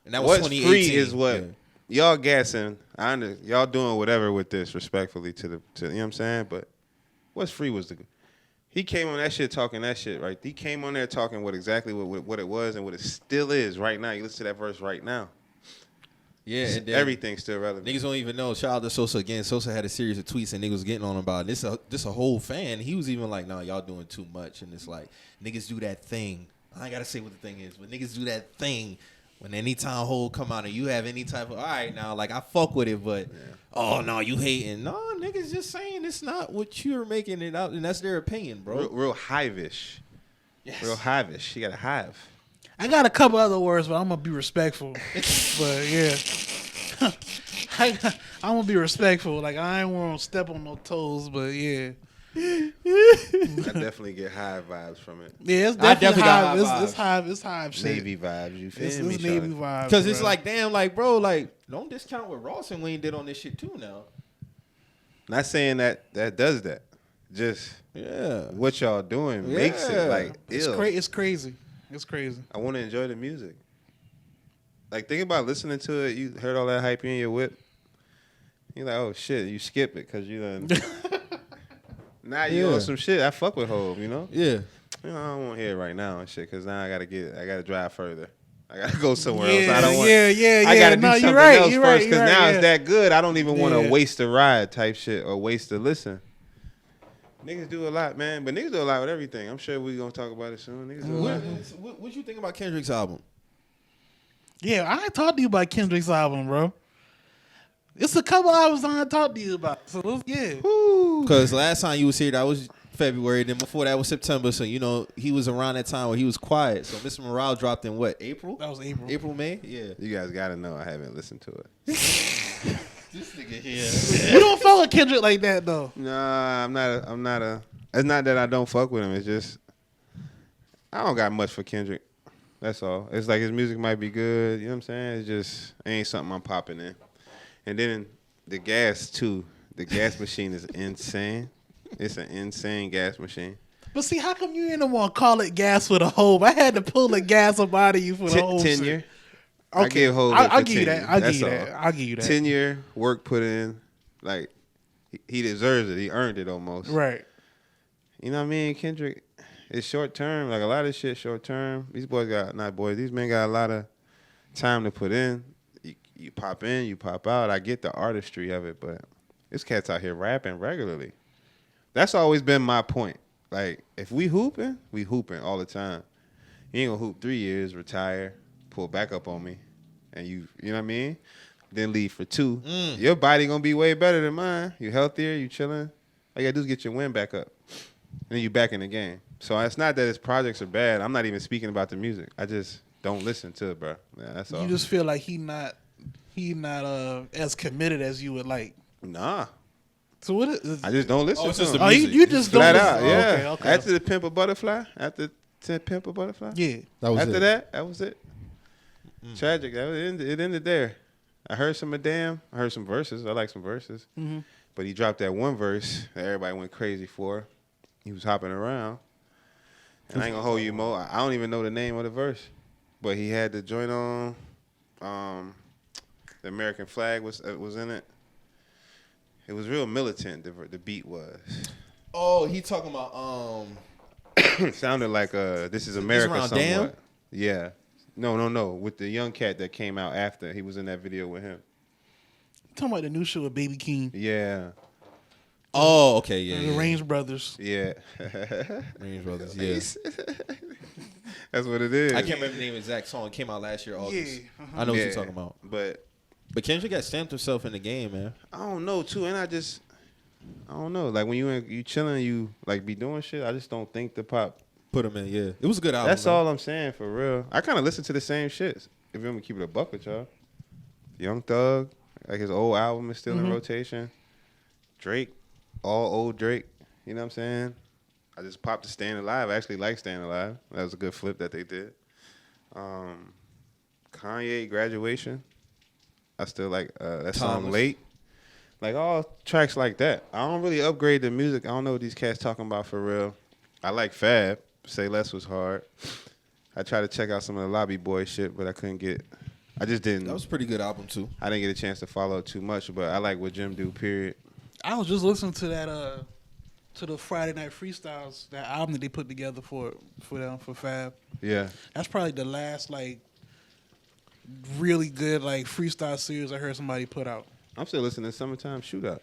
And that was What's 2018. Free is what Yeah. y'all gassing. Y'all doing whatever with this, respectfully to you know what I'm saying? But What's Free was he came on that shit talking that shit, right? He came on there talking what it was and what it still is right now. You listen to that verse right now. Yeah, and then Everything's still relevant. niggas don't even know. Shout out to Sosa again. Sosa had a series of tweets and niggas was getting on him about it. This a whole fan. He was even like, nah, y'all doing too much. And it's like, niggas do that thing. I ain't got to say what the thing is, but niggas do that thing when anytime Hole come out and you have any type of, all right, now, like, I fuck with it, but, oh, no, you hating. No, niggas just saying it's not what you're making it out, and that's their opinion, bro. Real hive-ish. Yes. Real hive-ish. You got a hive. I got a couple other words, but I'm gonna be respectful. But yeah, I'm gonna be respectful. Like I ain't want to step on no toes, but yeah. I definitely get hive vibes from it. Yeah, it's I definitely definitely got hive. high It's hive. It's hive shit. Navy vibes. You feel It's me? Navy Shawty? vibes. Because it's bro. like, damn, like, bro, like, don't discount what Ross and Wayne did on this shit, too, now. Not saying that does that. Just Yeah. what y'all doing makes Yeah. it like it's ill. crazy. It's crazy. It's crazy. I want to enjoy the music. Like, think about listening to it. You heard all that hype in your whip. You're like, oh, shit. You skip it because you done. Now you Yeah. on some shit. I fuck with Hov, you know? Yeah. You know, I don't want to hear it right now and shit because now I got to drive further. I got to go somewhere else. Yeah, I don't want. yeah. I got to do No, something you're right, else you're first right, because you're now right, it's that good. I don't even want to Yeah. waste a ride type shit or waste a listen. Niggas do a lot, man. But niggas do a lot with everything. I'm sure we're going to talk about it soon. Niggas do a lot. What you think about Kendrick's album? Yeah, I ain't talked to you about Kendrick's album, bro. It's a couple albums I ain't talked to you about. So yeah. Because last time you was here, that was February. Then before that was September. So, you know, he was around that time where he was quiet. So Mr. Morale dropped in what, April? That was April. April, May? Yeah. You guys got to know I haven't listened to it. This nigga here. We don't fuck with Kendrick like that though. Nah, I'm not a. It's not that I don't fuck with him. It's just I don't got much for Kendrick. That's all. It's like his music might be good. You know what I'm saying? It's just it ain't something I'm popping in. And then the gas too. The gas machine is insane. It's an insane gas machine. But see, how come you ain't the one call it gas for the Hov? I had to pull the gas up out of you for the whole Tenure. shit. I give Hov. I'll give you that. I'll give That's you all. that. I'll give you that. Tenure, work put in. Like he deserves it. He earned it almost. Right. You know what I mean? Kendrick, it's short term. Like a lot of shit short term. These boys got, not boys, these men got a lot of time to put in. You pop in, you pop out. I get the artistry of it, but this cat's out here rapping regularly. That's always been my point. Like, if we hooping all the time. You ain't gonna hoop 3 years, retire, pull back up on me, and you know what I mean? Then leave for 2. Your body gonna be way better than mine. You healthier, you chilling. All you gotta do is get your win back up. And then you back in the game. So it's not that his projects are bad. I'm not even speaking about the music. don't listen to it, bro. Yeah, that's all. You just feel like he not as committed as you would like. Nah. So what is? I just don't listen to just him. the music. You just don't Flat listen. out, Oh, yeah. okay. After the Pimp a Butterfly, Pimp a Butterfly, Yeah. After that was it. Tragic. It ended there. I heard some of Damn. I heard some verses. I like some verses. Mm-hmm. But he dropped that one verse that everybody went crazy for. He was hopping around. And I ain't gonna hold you, Mo. I don't even know the name of the verse. But he had the joint on. The American flag was in it. It was real militant. The beat was. Oh, he talking about It sounded like This Is America around somewhat. Damn? Yeah. No. With the young cat that came out after. He was in that video with him. Talking about the new show with Baby King. Yeah. Oh, okay, yeah. The yeah. Range Brothers. Yeah. Range Brothers, yeah. That's what it is. I can't remember the name of the exact song. It came out last year, August. Yeah, I know what you're talking about. But Kendrick got stamped himself in the game, man. I don't know too, and I don't know. Like when you chilling, you like be doing shit. I just don't think the pop. Put him in, yeah. It was a good album. That's man. all I'm saying for real. I kind of listen to the same shit. If you want me to keep it a buck with y'all, Young Thug, like his old album is still in rotation. Drake, all old Drake. You know what I'm saying? I just popped to Staying Alive. I actually like Staying Alive. That was a good flip that they did. Kanye, Graduation. I still like that song Thomas. Late. Like all tracks like that. I don't really upgrade the music. I don't know what these cats talking about for real. I like Fab. Say Less was hard. I tried to check out some of the Lobby Boy shit, but I couldn't get. I just didn't. That was a pretty good album, too. I didn't get a chance to follow it too much, but I like what Jim do. Period. I was just listening to that to the Friday Night Freestyles, that album that they put together for Fab. Yeah. That's probably the last like really good like freestyle series I heard somebody put out. I'm still listening to Summertime Shootout.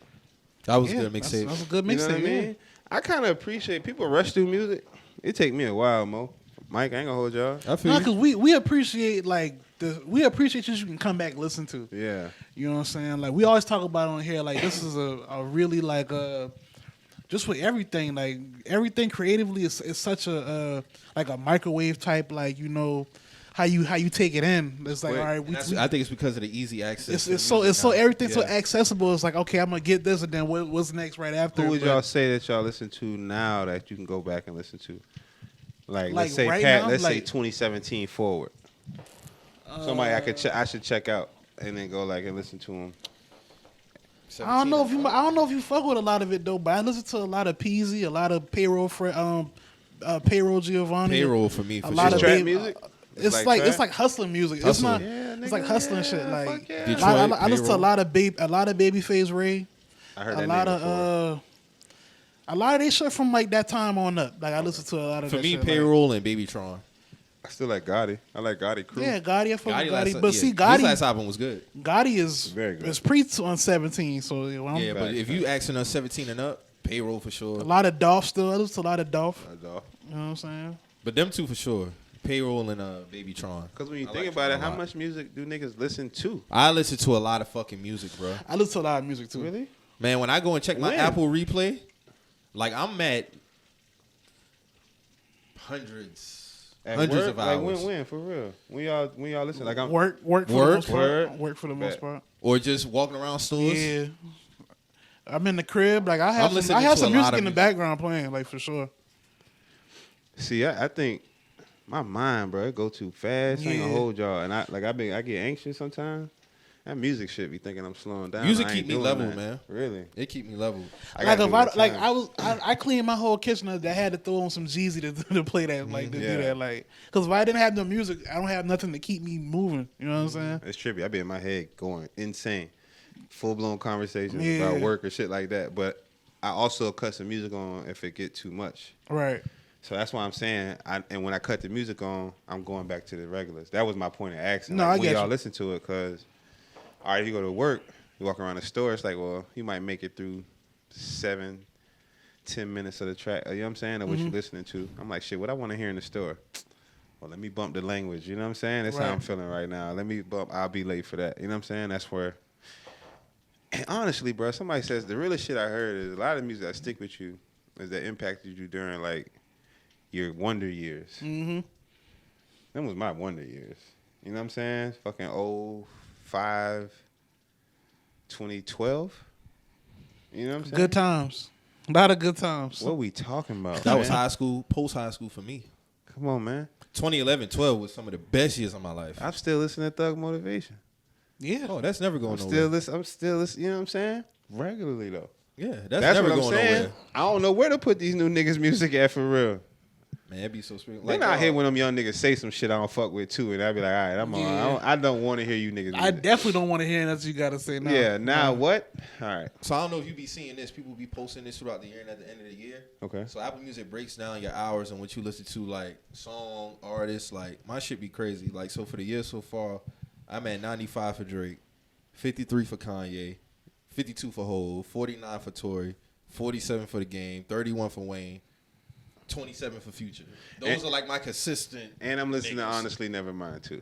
That was Yeah, a good mixtape. That's a good You know mixtape. what I mean? I kind of appreciate people rush through music. It take me a while, Mo. Mike, I ain't gonna hold y'all. I feel No, you. because we appreciate like we appreciate shit you can come back and listen to. Yeah. You know what I'm saying? Like we always talk about on here, like this is a really like just with everything, like everything creatively is such a like a microwave type, like you know how you take it in. It's like Wait, all right, I think it's because of the easy access. it's so everything's so accessible. It's like okay, I'm gonna get this, and then what's next right after? Who would But y'all say that y'all listen to now that you can go back and listen to? Like let's say right Pat, now, let's say like- 2017 forward. Somebody I should check out and then go like and listen to them. I don't know if you fuck with a lot of it though, but I listen to a lot of Peasy, a lot of Payroll Payroll Giovanni, Payroll for me, for a lot sure. of Trap baby, music? It's trap? like hustling music. Hustling. It's not. Yeah, It's nigga, like hustling yeah, shit. Like fuck yeah. Detroit, I listen to a lot of Babyface Ray. I heard A that lot name before. of they shit from like that time on up. Like I listen to a lot of For that me, shit, Payroll and Babytron. I still like Gotti. I like Gotti Crew. Like, yeah, Gotti. I fuck with Gotti. last- But yeah, see, his Gotti last album was good. is Very good. is pre on 17. So you know, Yeah, but if you asking us 17 and up, Payroll for sure. a lot of Dolph still. I listen to a lot of Dolph. That's all. You know what I'm saying? But them two for sure. Payroll and Babytron. Because when you I think like about them it, a how lot. much music do niggas listen to? I listen to a lot of fucking music, bro. I listen to a lot of music too. Really? Man, when I go and check my When? Apple replay, like I'm at hundreds At of work? hours. Like when for real? When y'all listen? Like I'm Work for the Work? most part. Word. Work for the most Bet. part. Or just walking around stores. Yeah. I'm in the crib. Like I I'm have listening to some a lot music of in the music. background playing, like for sure. See, I think my mind, bro, it go too fast. I ain't gonna Yeah. hold y'all, and I get anxious sometimes. That music shit be thinking I'm slowing down. Music I ain't keep me doing level, that. man. Really? It keep me level. Like gotta if do it at times. I cleaned my whole kitchen up. I had to throw on some Jeezy to play that, like to Yeah. do that, like because if I didn't have no music, I don't have nothing to keep me moving. You know what I'm saying? It's trippy. I be in my head going insane, full blown conversations Yeah. about work or shit like that. But I also cut some music on if it get too much. Right. So that's why I'm saying, and when I cut the music on, I'm going back to the regulars. That was my point of asking. No, like, I when get y'all you. listen to it, because, all right, you go to work, you walk around the store, it's like, well, you might make it through 7-10 minutes of the track, you know what I'm saying, or what you listening to. I'm like, shit, what I want to hear in the store? Well, let me bump the language, you know what I'm saying? That's how I'm Right. feeling right now. Let me bump, I'll be late for that, you know what I'm saying? That's where, and honestly, bro, somebody says the realest shit I heard is a lot of music that stick with you is that impacted you during, like, your wonder years. Mm-hmm. Them was my wonder years. You know what I'm saying? Fucking 05, 2012. You know what I'm saying? Good times. A lot of good times. What we talking about? That was man? high school, post high school for me. Come on, man. 2011, 12 was some of the best years of my life. I'm still listening to Thug Motivation. Yeah. Oh, that's never going I'm nowhere. still listening. You know what I'm saying? Regularly though. Yeah, that's never what I'm going saying. nowhere. I don't know where to put these new niggas' music at for real. Man, it'd be so sweet. Then I hate when them young niggas say some shit I don't fuck with too, and I be like, all right, I'm on. I don't want to hear you niggas. I definitely don't want to hear that you got to say now. Yeah, now what? All right. So I don't know if you be seeing this. People be posting this throughout the year and at the end of the year. Okay. So Apple Music breaks down your hours and what you listen to, like song, artists. Like my shit be crazy. Like so for the year so far, I'm at 95 for Drake, 53 for Kanye, 52 for Hov, 49 for Tory, 47 for The Game, 31 for Wayne, 27 for Future. Those are like my consistent. And I'm listening to niggas. Honestly Nevermind too.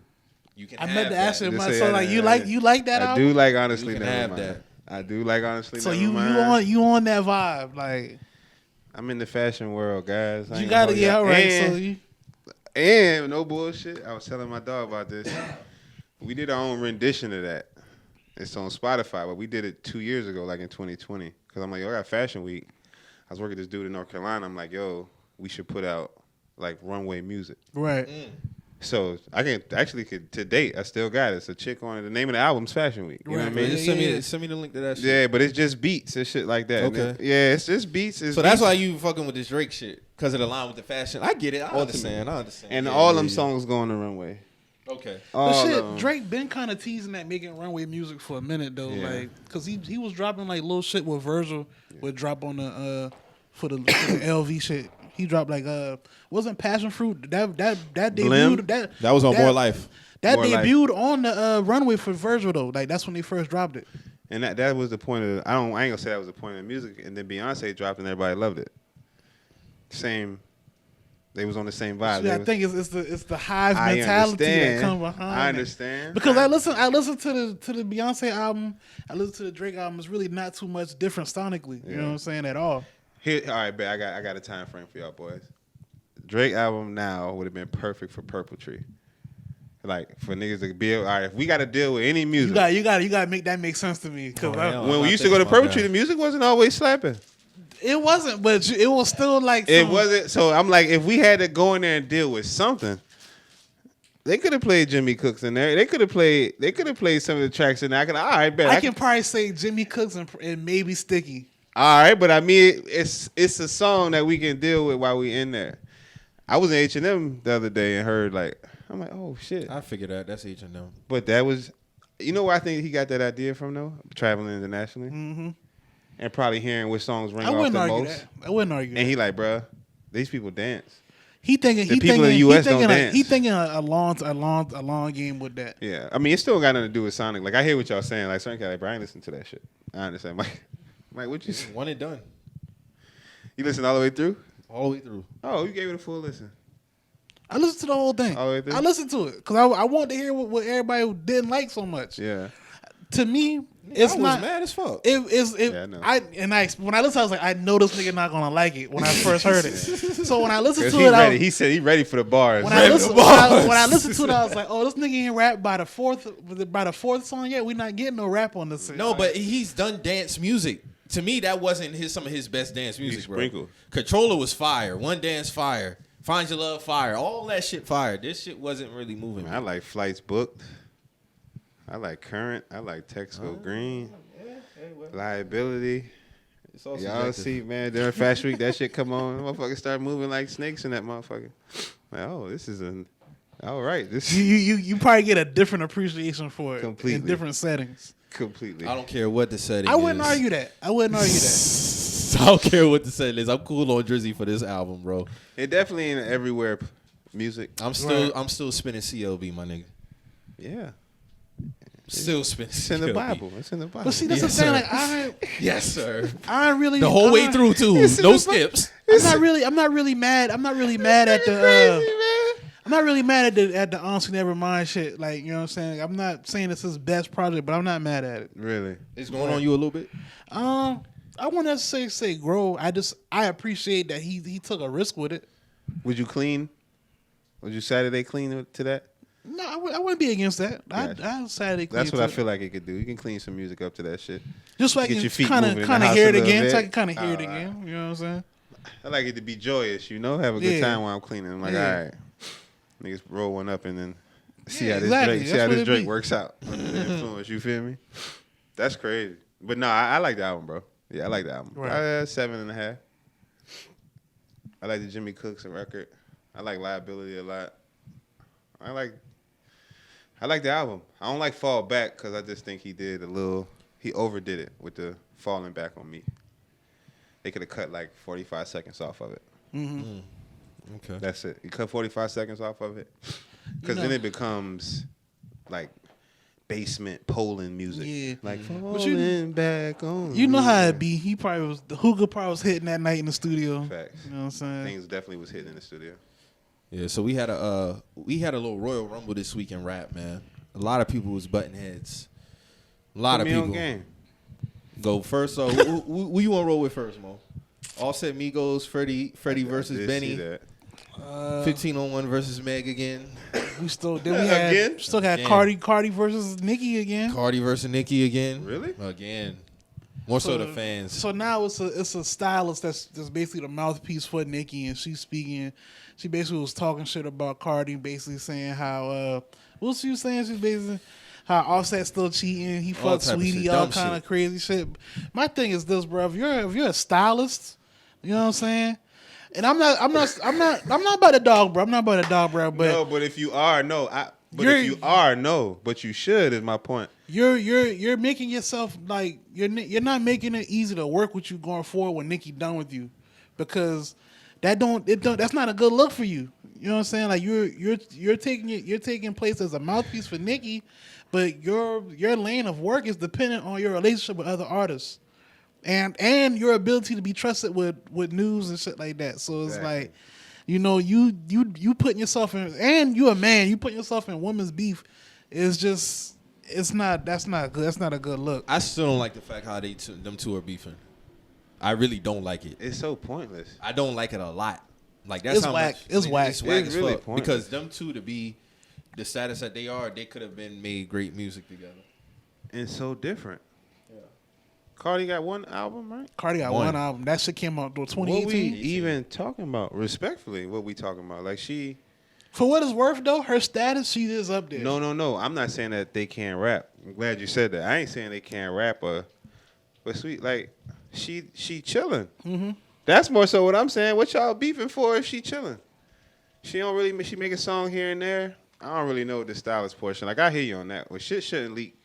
You can I have meant to ask that. you, Just say so that, like you like that I album? do like Honestly You can have Nevermind. that. I do like Honestly So Nevermind. you on that vibe, like I'm in the fashion world, guys. I you ain't got to gonna yeah, hold all right. y'all. So you And no bullshit. I was telling my dog about this. We did our own rendition of that. It's on Spotify, but we did it 2 years ago, like in 2020. Because I'm like, yo, I got Fashion Week. I was working with this dude in North Carolina. I'm like, yo, we should put out like runway music. right. So I could to date, I still got it. It's a chick on it. The name of the album's Fashion Week. You know what I Right. mean? Just send me the link to that shit. Yeah, but it's just beats and shit like that. Okay. Yeah, it's just beats. So that's why you fucking with this Drake shit, because of the line with the fashion. I get it. I understand. And Yeah, all yeah, them yeah. songs go on the runway. Okay. But All shit, of 'em. Drake been kind of teasing that making runway music for a minute though, Yeah. like because he was dropping like little shit with Virgil would drop on the for the LV shit. He dropped like wasn't Passion Fruit that Blim? debuted That was on More Life. That More Life. debuted on the runway for Virgil though. Like that's when they first dropped it. And that was the point of I ain't gonna say that was the point of the music. And then Beyonce dropped and everybody loved it. Same. They was on the same vibe. See, I think it's the hive mentality that comes behind. I it. understand. Because I listen to the Beyonce album, I listen to the Drake album. It's really not too much different sonically. You know what I'm saying at all. Here, all right, bet I got a time frame for y'all boys. Drake album now would have been perfect for Purple Tree. Like for niggas to be all right. If we got to deal with any music, You got to make that make sense to me. Because when we used to go to Purple Tree, the music wasn't always slapping. it wasn't, but it was still like It wasn't. So I'm like, if we had to go in there and deal with something, they could have played Jimmy Cooks in there. They could have played some of the tracks in there. All right, bet I can probably say Jimmy Cooks and maybe Sticky. All right, but I mean, it's a song that we can deal with while we in there. I was in H&M the other day and heard I'm like, oh shit. I figured that. That's H&M. But that was, you know where I think he got that idea from though? Traveling internationally. Mm-hmm. And probably hearing which songs ring I off wouldn't the argue most. that. I wouldn't argue And that. he like, bruh, these people dance. He thinking The people in the US don't dance. He thinking a long game with that. Yeah. I mean, it still got nothing to do with Sonic. Like, I hear what y'all saying. Like, certain guy, like, bro, I ain't listen to that shit. I understand. Mike, what you say? One and done. You listened all the way through? All the way through. Oh, you gave it a full listen. I listened to the whole thing. All the way through? I listened to it because I wanted to hear what everybody didn't like so much. Yeah. To me, it's I was not. mad as fuck. Yeah, I know. When I listened, I was like, I know this nigga not gonna like it when I first heard it. So when I listened to He it, ready. He said he ready for the bars. when I listened to it, I was like, oh, this nigga ain't rap by the fourth song yet. We not getting no rap on this. No, but he's done dance music. To me, that wasn't some of his best dance music, bro. sprinkled. Controller was fire. One Dance fire. Find Your Love fire. All that shit fire. This shit wasn't really moving. Man, I like Flights Booked. I like Current. I like Text Go Green. Liability. It's all Y'all subjective. see, man, during Fashion Week, that shit come on. Motherfuckers start moving like snakes in that motherfucker. Like, oh, this is all right. This you probably get a different appreciation for it Completely. in different settings. completely. I don't care what the setting is. I wouldn't argue that. I don't care what the setting is. I'm cool on Drizzy for this album, bro. It definitely ain't everywhere music. I'm still spinning CLB, my nigga. Yeah. Still spinning It's in the CLB. Bible. It's in the Bible. But see, that's Yes, the thing. sir. Like Yes, sir. I really The whole way through too. It's in No the skips. I'm not really mad. I'm not really mad at the. I'm not really mad at the Honestly Never Mind shit. Like, you know what I'm saying? I'm not saying it's his best project, but I'm not mad at it. Really? It's going on you a little bit. I wouldn't necessarily say grow. I appreciate that he took a risk with it. Would you clean? Would you Saturday clean to that? No, I wouldn't be against that. I Saturday clean. That's what I feel like it could do. You can clean some music up to that shit. Just so I Get can your feet kind moving in of the house hear a it little again. bit. So I can kind of hear it again. You know what I'm saying? I like it to be joyous, you know? Have a good Yeah. time while I'm cleaning. I'm like, Yeah. all right. Niggas roll one up and then see Yeah, how this exactly. Drake, see That's how what this it Drake be. works out under the influence. You feel me? That's crazy. But no, I like the album, bro. Yeah, I like the album. Right. 7.5. I like the Jimmy Cooks record. I like Liability a lot. I like the album. I don't like Fall Back because I just think he overdid it with the falling back on me. They could have cut like 45 seconds off of it. Mm-hmm. Okay. That's it. You cut 45 seconds off of it. Because then it becomes like basement Poland music. Yeah. Like But falling back on You know me. how it be. The hookah probably was hitting that night in the studio. Facts. You know what I'm saying? Things definitely was hitting in the studio. Yeah, so we had a little Royal Rumble this week in rap, man. A lot of people was butting heads. A lot Put of me on people. game. Go first. So who you want to roll with first, Mo? Offset Migos, Freddy I versus did Benny. see that. 15-on-1 versus Meg again. We still had Again? Cardi versus Nicki again. Cardi versus Nicki again. Really? Again. More so the fans. So now it's a stylist that's basically the mouthpiece for Nicki, and she's speaking. She basically was talking shit about Cardi, basically saying how what she was saying. She's basically how Offset still cheating. He All fucked type of Sweetie, shit, all dumb kind of shit. crazy shit. My thing is this, bro. If you're a stylist, you know what I'm saying. And I'm not about the dog, bro. I'm not about the dog, bro. But No, but if you are, no. But you should is my point. You're making yourself like you're not making it easy to work with you going forward when Nicki done with you, because that's not a good look for you. You know what I'm saying? Like you're taking place as a mouthpiece for Nicki, but your lane of work is dependent on your relationship with other artists, and your ability to be trusted with news and shit like that. So it's Exactly. like, you know, you putting yourself in, and you a man, you putting yourself in women's beef. It's just that's not good. That's not a good look. I still don't like the fact how them two are beefing. I really don't like it. It's so pointless. I don't like it a lot. Like that's It's how whack. much It's whack. It's whack It's as really fuck. pointless. Because them two to be the status that they are, they could have been made great music together. And so different. Cardi got one album, right? Cardi got One. one album. That shit came out in What we 2018. even talking about? Respectfully, what we talking about? Like she... For what it's worth, though, her status, she is up there. No. I'm not saying that they can't rap. I'm glad you said that. I ain't saying they can't rap, but sweet, like she chilling. Mm-hmm. That's more so what I'm saying. What y'all beefing for if she chilling? She make a song here and there. I don't really know the stylist portion. Like I hear you on that. Well, shit shouldn't leak.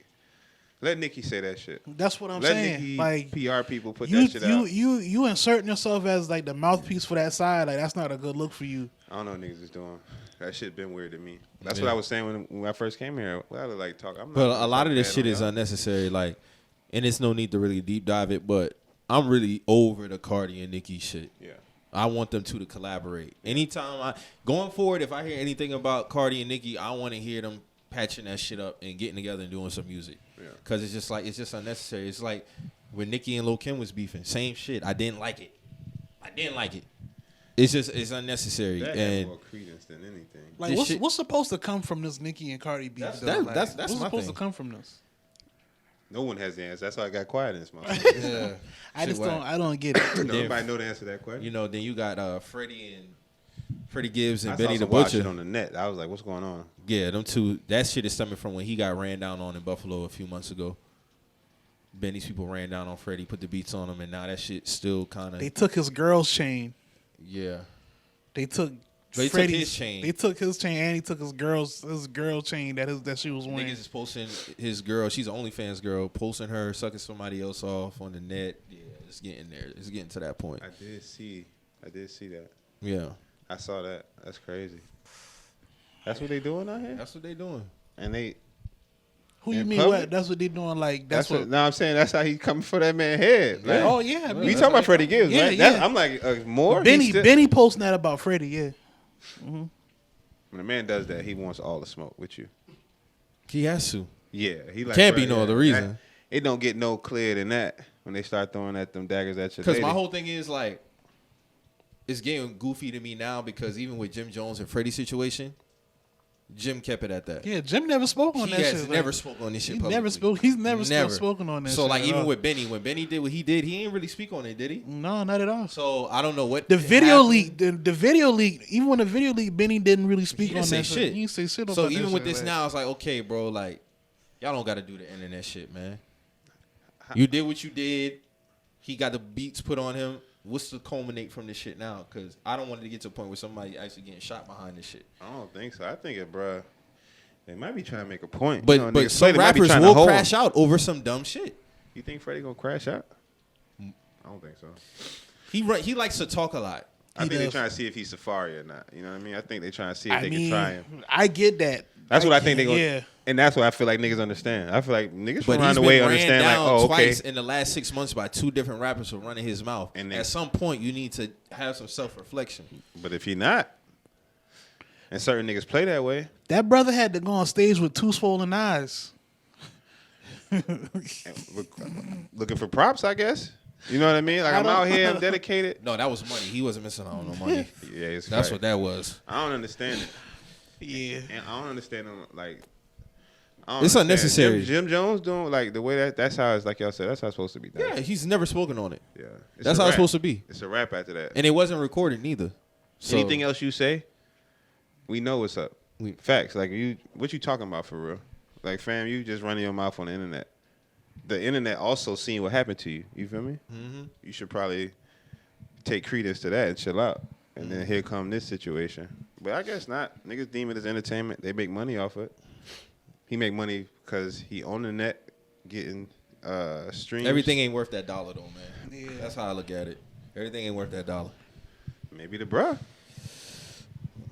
Let Nicki say that shit. That's what I'm Let saying. Nicki Like PR people put you, that shit out. you inserting yourself as like the mouthpiece for that side. Like that's not a good look for you. I don't know what niggas is doing. That shit been weird to me. That's what I was saying when I first came here. Well, I was like talk. I'm not But gonna a lot talk of this bad shit on is y'all. unnecessary. Like, and it's no need to really deep dive it. But I'm really over the Cardi and Nicki shit. Yeah. I want them two to collaborate. Anytime going forward, if I hear anything about Cardi and Nicki, I want to hear them patching that shit up and getting together and doing some music. Yeah. Cause it's just unnecessary. It's like when Nicki and Lil Kim was beefing, same shit. I didn't like it. It's unnecessary. That had and more credence than anything. Like This shit- what's supposed to come from this Nicki and Cardi beef? That's- though? that- Like, that's what's my supposed thing. to come from this? No one has the answer. That's why I got quiet in this motherfucker. yeah, I just shit don't. whack. I don't get it. Nobody know the answer to that question. You know, then you got Freddy Gibbs and I Benny saw the some wild shit Butcher. on the net. I was like, what's going on? Yeah, them two. That shit is stemming from when he got ran down on in Buffalo a few months ago. Benny's people ran down on Freddie, put the beats on him, and now that shit still kind of. They took his girl's chain. Yeah. They took. They took Freddie's- his chain. They took his chain, and he took his girl chain that she was wearing. Niggas is posting his girl. She's an OnlyFans girl, posting her, sucking somebody else off on the net. Yeah, it's getting there. It's getting to that point. I did see that. Yeah. I saw that. That's crazy. That's what they doing out here? That's what they doing. And they... Who you in mean? public? What? That's what they doing. Like That's what? what... No, I'm saying that's how he coming for that man head. Like, Oh yeah. Well, I we mean, talking about Freddie Gibbs, Yeah, right? yeah. I'm like, more? Benny posting that about Freddie. Yeah. When a man does that, he wants all the smoke with you. He has to. Yeah. He like, Can't be bruh, no yeah, other reason. that- It don't get no clearer than that when they start throwing at them daggers at your Because my lady. whole thing is like, it's getting goofy to me now because even with Jim Jones and Freddie situation, Jim kept it at that. Yeah, Jim never spoke on that shit. He has never spoke on this shit publicly. He's never spoken on that shit. So, like, even with Benny, when Benny did what he did, he didn't really speak on it, did he? No, not at all. So, I don't know what the video leak. The video leak. Even when the video leak, Benny didn't really speak on that shit. He didn't say shit. So, even with this now, it's like, okay, bro, like, y'all don't got to do the internet shit, man. You did what you did. He got the beats put on him. What's the culminate from this shit now? Because I don't want it to get to a point where somebody actually getting shot behind this shit. I don't think so. I think it, bruh. They might be trying to make a point. But some rappers will crash out over some dumb shit. You think Freddie gonna crash out? I don't think so. He likes to talk a lot. I think they're trying to see if he's Safari or not. You know what I mean? I think they're trying to see if they can try him. I get that. That's what I think they're going to. Yeah. And that's what I feel like niggas understand. I feel like niggas from around the way understand like, oh, okay. Twice in the last 6 months by 2 different rappers for running his mouth. And at some point, you need to have some self-reflection. But if he not, and certain niggas play that way. That brother had to go on stage with 2 swollen eyes. Looking for props, I guess. You know what I mean? Like, I'm out here, I'm dedicated. No, that was money. He wasn't missing out on no money. Yeah, that's what that was. I don't understand it. Yeah. And I don't understand them, like, it's unnecessary. Jim Jones doing like the way that's how it's like y'all said. That's how it's supposed to be done. Yeah, he's never spoken on it. Yeah, that's how it's supposed to be. It's a rap after that, and it wasn't recorded neither. So. Anything else you say, we know what's up. Facts. Like what you talking about for real? Like fam, you just running your mouth on the internet. The internet also seeing what happened to you. You feel me? Mm-hmm. You should probably take credence to that and chill out. And then here come this situation. But I guess not. Niggas deem it as entertainment. They make money off it. He make money because he on the net getting streams. Everything ain't worth that dollar though, man. Yeah. That's how I look at it. Everything ain't worth that dollar. Maybe the bruh.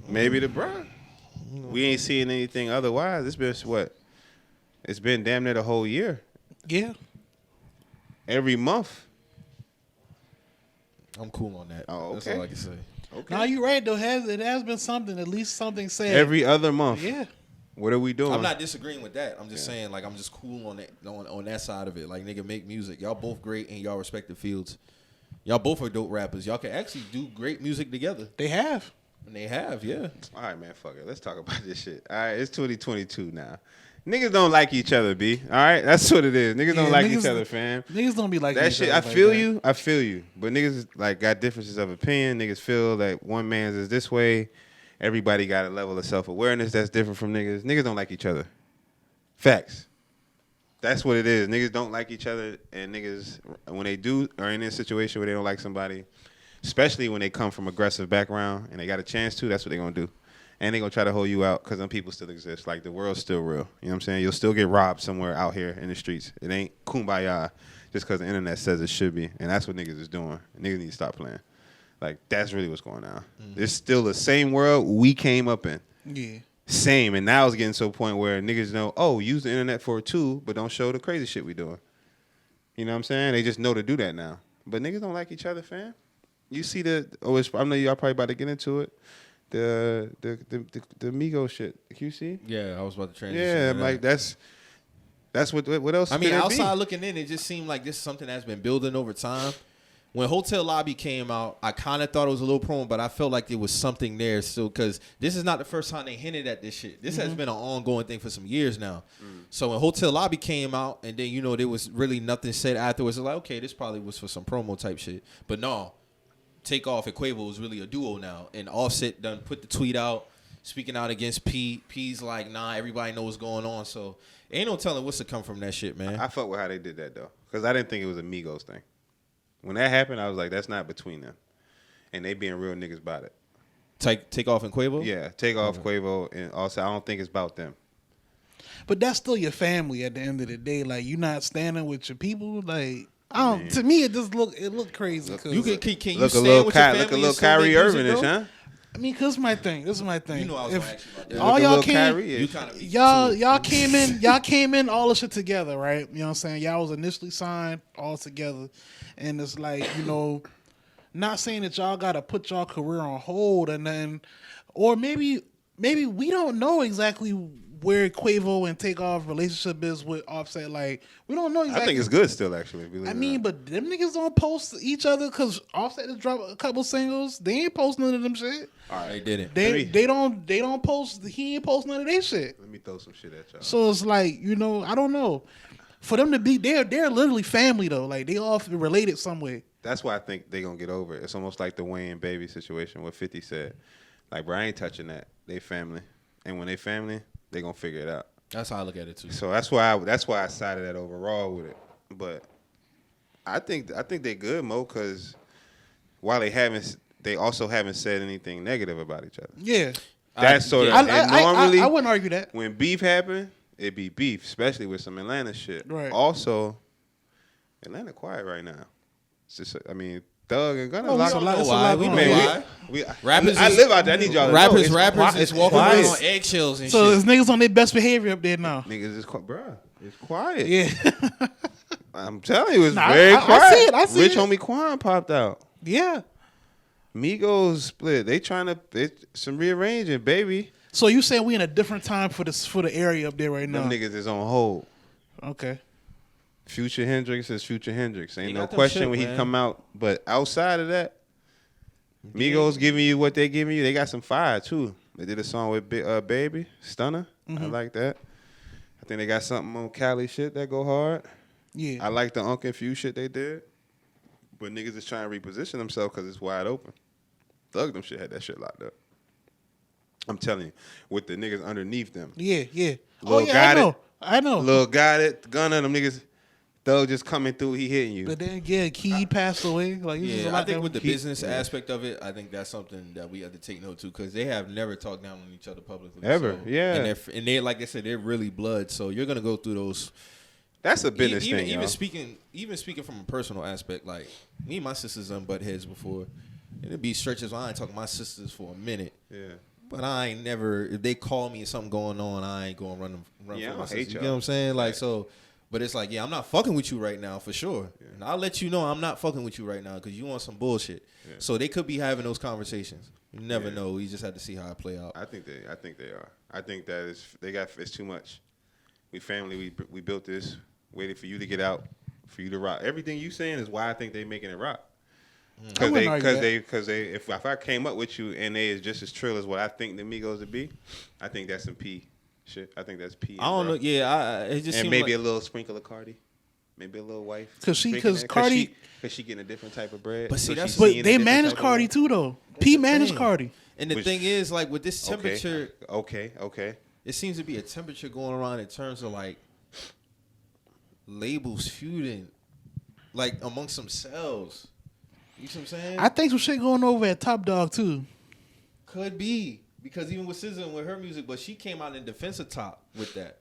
Maybe the bruh. We ain't seeing anything otherwise. It's been what? It's been damn near the whole year. Yeah. Every month. I'm cool on that. Oh, okay. That's all I can say. Okay. No, you're right though. It has been something. At least something said. Every other month. Yeah. What are we doing? I'm not disagreeing with that. I'm just saying, like, I'm just cool on that on that side of it. Like, nigga, make music. Y'all both great in y'all respective fields. Y'all both are dope rappers. Y'all can actually do great music together. They have. And they have, yeah. All right, man, fuck it. Let's talk about this shit. All right, it's 2022 now. Niggas don't like each other, B. All right? That's what it is. Niggas don't like each other, fam. Niggas don't be like that each shit. Other I feel you. But niggas, like, got differences of opinion. Niggas feel that one man's is this way. Everybody got a level of self-awareness that's different from niggas. Niggas don't like each other. Facts. That's what it is. Niggas don't like each other, and niggas, when they do, are in a situation where they don't like somebody, especially when they come from aggressive background and they got a chance to, that's what they gonna do. And they gonna try to hold you out because them people still exist. Like, the world's still real. You know what I'm saying? You'll still get robbed somewhere out here in the streets. It ain't kumbaya just because the internet says it should be. And that's what niggas is doing. Niggas need to stop playing. Like, that's really what's going on. Mm-hmm. It's still the same world we came up in. Yeah. Same. And now it's getting to a point where niggas know, oh, use the internet for a tool, but don't show the crazy shit we doing. You know what I'm saying? They just know to do that now. But niggas don't like each other, fam. You see I know y'all probably about to get into it. The Migos shit. QC? Yeah, I was about to transition. Yeah, like that's what else? I mean, outside looking in, it just seemed like this is something that's been building over time. When Hotel Lobby came out, I kind of thought it was a little promo, but I felt like there was something there still because this is not the first time they hinted at this shit. This has been an ongoing thing for some years now. So when Hotel Lobby came out, and then, there was really nothing said afterwards, it was like, okay, this probably was for some promo type shit. But no, Takeoff and Quavo was really a duo now. And Offset done put the tweet out, speaking out against P. P's like, nah, everybody knows what's going on. So ain't no telling what's to come from that shit, man. I fuck with how they did that, though, because I didn't think it was a Migos thing. When that happened, I was like, that's not between them. And they being real niggas about it. Takeoff and Quavo? Yeah, Takeoff, Quavo, and also I don't think it's about them. But that's still your family at the end of the day. Like, you not standing with your people. Like, I don't. To me, it looked crazy. Can you stand with your family? Look a little Kyrie Irving-ish, huh? I mean, cause this is my thing. You know I was gonna ask you about that. All y'all came in, y'all came in all the shit together, right? You know what I'm saying? Y'all was initially signed all together, and it's like, not saying that y'all gotta put y'all career on hold, and then, or maybe we don't know exactly where Quavo and Takeoff relationship is with Offset. Like, we don't know exactly. I think it's good still, actually. I mean, but them niggas don't post each other because Offset just dropped a couple singles. They ain't post none of them shit. All right, they didn't. They don't post. He ain't post none of their shit. Let me throw some shit at y'all. So it's like, I don't know. For them to be, they're literally family though. Like they all related some way. That's why I think they gonna get over it. It's almost like the Wayne Baby situation. What 50 said, like, bro, I ain't touching that. They family, and when they family, they gonna figure it out. That's how I look at it too. So that's why I sided that overall with it. But I think they good, Mo, because while they also haven't said anything negative about each other. Yeah, that's sort of. I wouldn't argue that. When beef happen, it be beef, especially with some Atlanta shit. Right. Also, Atlanta quiet right now. It's just, I mean, Thug and Gunna. Rappers. I live out there. I need y'all to rappers, know. rappers is walking around on eggshells and so shit. there's niggas on their best behavior up there now. Niggas is bruh. It's quiet. Yeah. I'm telling you, it's very quiet. I see Rich it. Homie Quan popped out. Yeah. Migos split. They trying to some rearranging, baby. So you saying we in a different time for the area up there right now? Them niggas is on hold. Okay. Future Hendrix is Future Hendrix. Ain't no got them question shit, when man. he come out. But outside of that, Migos giving you what they giving you. They got some fire too. They did a song with Baby Stunner. I like that. I think they got something on Cali shit that go hard. Yeah. I like the Uncle Fuse shit they did. But niggas is trying to reposition themselves because it's wide open. Thug them shit had that shit locked up. I'm telling you, with the niggas underneath them. Yeah. Lil I know. Lil got it. Gunna, them niggas. Thug just coming through, he hitting you. But then Key passed away. Like I think with the business aspect of it, I think that's something that we have to take note to because they have never talked down on each other publicly. Ever, so, yeah. And they like I said, they're really blood. So you're gonna go through those. That's a business thing, even speaking from a personal aspect, like me and my sisters done butt heads before. And it'd be stretches where I ain't talking to my sisters for a minute. Yeah. But I ain't never, if they call me and something going on, I ain't going to run for my sisters. You y'all. know what I'm saying? Like, so, but it's like, yeah, I'm not fucking with you right now for sure. Yeah. And I'll let you know I'm not fucking with you right now because you on some bullshit. Yeah. So they could be having those conversations. You never know. We just have to see how it play out. I think they are. I think that it's too much. We family, we built this, waited for you to get out, for you to rock. Everything you saying is why I think they making it rock. Because if I came up with you and they is just as trill as what I think the Migos would be, I think that's some P shit. I think that's P. I don't know. Yeah, it just and seems maybe like a little sprinkle of Cardi, maybe a little wife. Because Cardi, because she getting a different type of bread. But see, but they manage Cardi too though. P managed Cardi. And the thing is, like with this temperature, okay, it seems to be a temperature going around in terms of like labels feuding, like amongst themselves. You see what I'm saying? I think some shit going over at Top Dog too. Could be. Because even with SZA and with her music, but she came out in defense of Top with that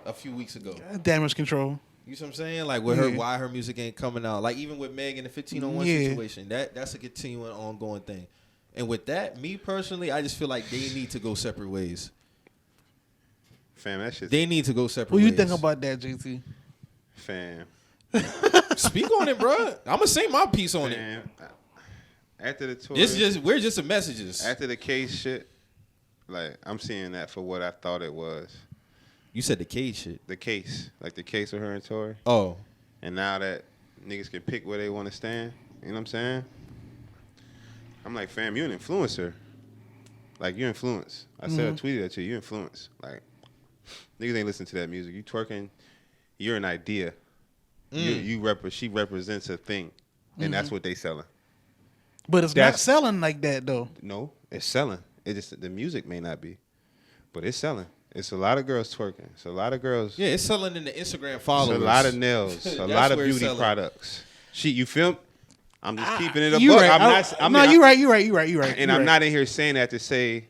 a few weeks ago. Damage Control. You see what I'm saying? Like with her, why her music ain't coming out. Like even with Meg and the 1501 situation, that's a continuing, ongoing thing. And with that, me personally, I just feel like they need to go separate ways. Fam, that shit. They need to go separate ways. What you think about that, JT? Fam. Speak on it, bro. I'm gonna say my piece on it. After the tour, we're just the messages. After the case shit, like I'm seeing that for what I thought it was. You said the case shit. The case, like the case of her and Tory. Oh. And now that niggas can pick where they want to stand, you know what I'm saying? I'm like, fam, you're an influencer. Like you influence. I said I tweeted that to you. You influence. Like niggas ain't listen to that music. You twerking. You're an idea. She represents a thing, and that's what they selling. But it's not selling like that though. No, it's selling. It just the music may not be, but it's selling. It's a lot of girls twerking. It's a lot of girls. Yeah, it's selling in the Instagram followers. It's a lot of nails. A lot of beauty products. You feel? I'm just keeping it a you buck. Right. You're right. And I'm not in here saying that to say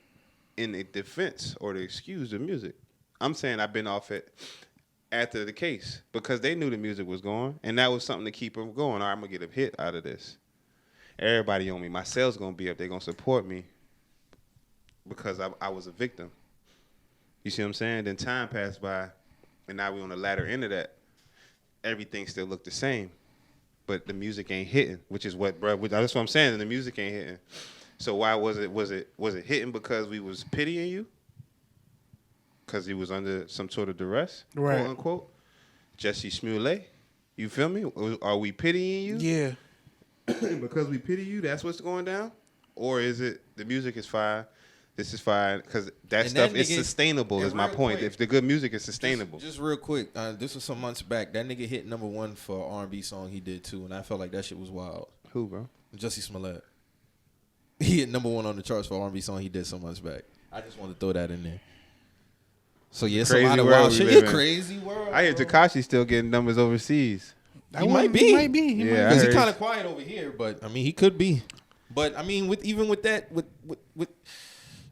in the defense or to excuse the music. I'm saying I've been off it after the case because they knew the music was going, and that was something to keep them going. All right, I'm going to get a hit out of this. Everybody on me. My sales going to be up. They're going to support me because I was a victim. You see what I'm saying? Then time passed by, and now we're on the latter end of that. Everything still looked the same, but the music ain't hitting, which is what, bro. That's what I'm saying. The music ain't hitting. So why was it? Was it hitting because we was pitying you? because he was under some sort of duress, Right. quote unquote. Jesse Smollett, you feel me? Are we pitying you? Yeah. Because we pity you, that's what's going down? Or is it the music is fine, this is fine? Because that stuff is sustainable, is my point. If the good music is sustainable. Just real quick, this was some months back. That nigga hit #1 for R&B song he did too, and I felt like that shit was wild. Who, bro? Jussie Smollett. He hit #1 on the charts for R&B song he did some months back. I just wanted to throw that in there. So yeah, it's a lot of wild shit. It's crazy world. I hear Tekashi still getting numbers overseas. He might be. He might be. Yeah, Because he's kind of quiet over here, but I mean, he could be. But I mean, with that,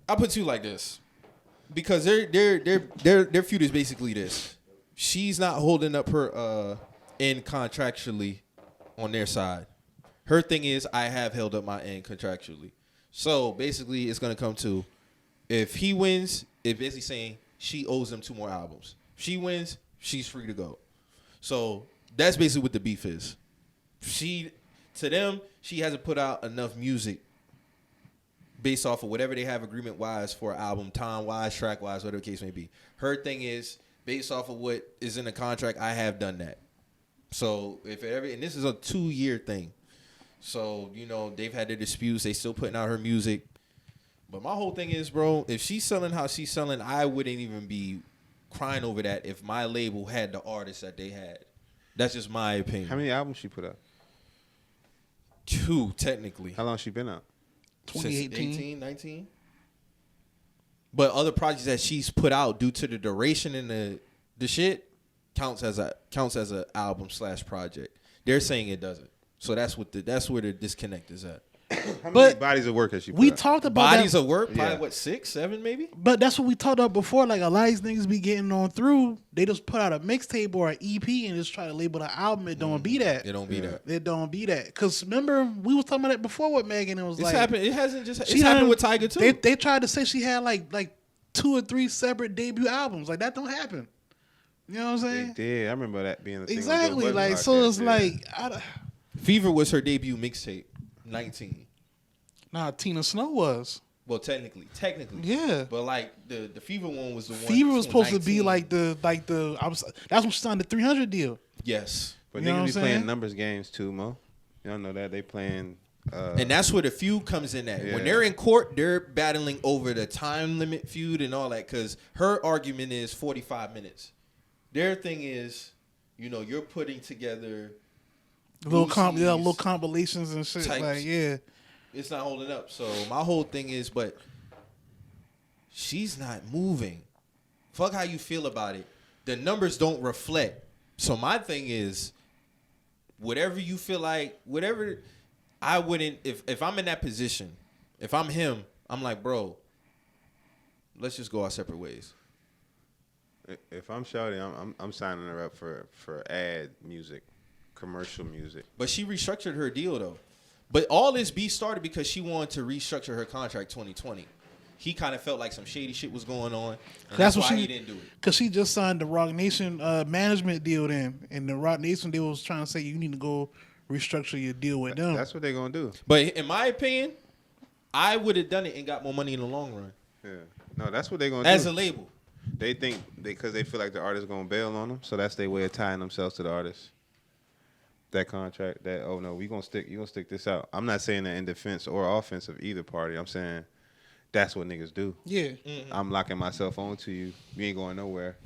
I'll put you like this, because their feud is basically this: she's not holding up her end contractually on their side. Her thing is, I have held up my end contractually. So basically, it's gonna come to, if he wins, it's basically saying she owes him 2 more albums. If she wins, she's free to go. So that's basically what the beef is. To them, she hasn't put out enough music based off of whatever they have agreement-wise for an album, time-wise, track-wise, whatever the case may be. Her thing is, based off of what is in the contract, I have done that. So and this is a 2-year thing. So, they've had their disputes. They still putting out her music. But my whole thing is, bro, if she's selling how she's selling, I wouldn't even be crying over that if my label had the artists that they had. That's just my opinion. How many albums she put out? 2, technically. How long she been out? 2018. 18, 19. But other projects that she's put out due to the duration and the shit counts as a album/project. They're saying it doesn't. So that's where the disconnect is at. How many bodies of work has she put out? Talked about bodies that. of work, probably 6, 7 maybe. But that's what we talked about before. Like, a lot of these niggas be getting on through. They just put out a mixtape or an EP and just try to label the album. It don't be that. It don't be that. It don't be that. Because remember, we was talking about that before with Megan. It was It's like happened. It hasn't just. It's happened with Tiger too. They tried to say she had like 2 or 3 separate debut albums. Like, that don't happen. You know what I'm saying? They did. I remember that being the thing. Exactly. Like, so it's like, Fever was her debut mixtape. 19. Nah, Tina Snow was. Well, technically. Yeah. But like the Fever one was the one. Fever was supposed 19. to be like that's when she signed the 300 deal. Yes. But You know niggas what be I'm playing saying? numbers games too, Mo. Y'all know that they playing. And that's where the feud comes in at. Yeah. When they're in court, they're battling over the time limit feud and all that, because her argument is 45 minutes. Their thing is, you're putting together Little compilations and shit. Types. Like, yeah. It's not holding up. So my whole thing is, but she's not moving. Fuck how you feel about it. The numbers don't reflect. So my thing is, whatever you feel like, whatever, I wouldn't, if I'm in that position, if I'm him, I'm like, bro, let's just go our separate ways. If I'm shouting, I'm signing her up for ad music, commercial music. But she restructured her deal though. But all this beef started because she wanted to restructure her contract 2020. He kind of felt like some shady shit was going on. And that's why he didn't do it. Because she just signed the Rock Nation management deal then. And the Rock Nation deal was trying to say you need to go restructure your deal with them. That's what they're going to do. But in my opinion, I would have done it and got more money in the long run. Yeah. No, that's what they're going to do. As a label. They think, because they feel like the artist going to bail on them. So that's their way of tying themselves to the artist. That contract, that, oh no, you're gonna stick this out. I'm not saying that in defense or offense of either party. I'm saying that's what niggas do. Yeah. Mm-hmm. I'm locking myself onto you. You ain't going nowhere.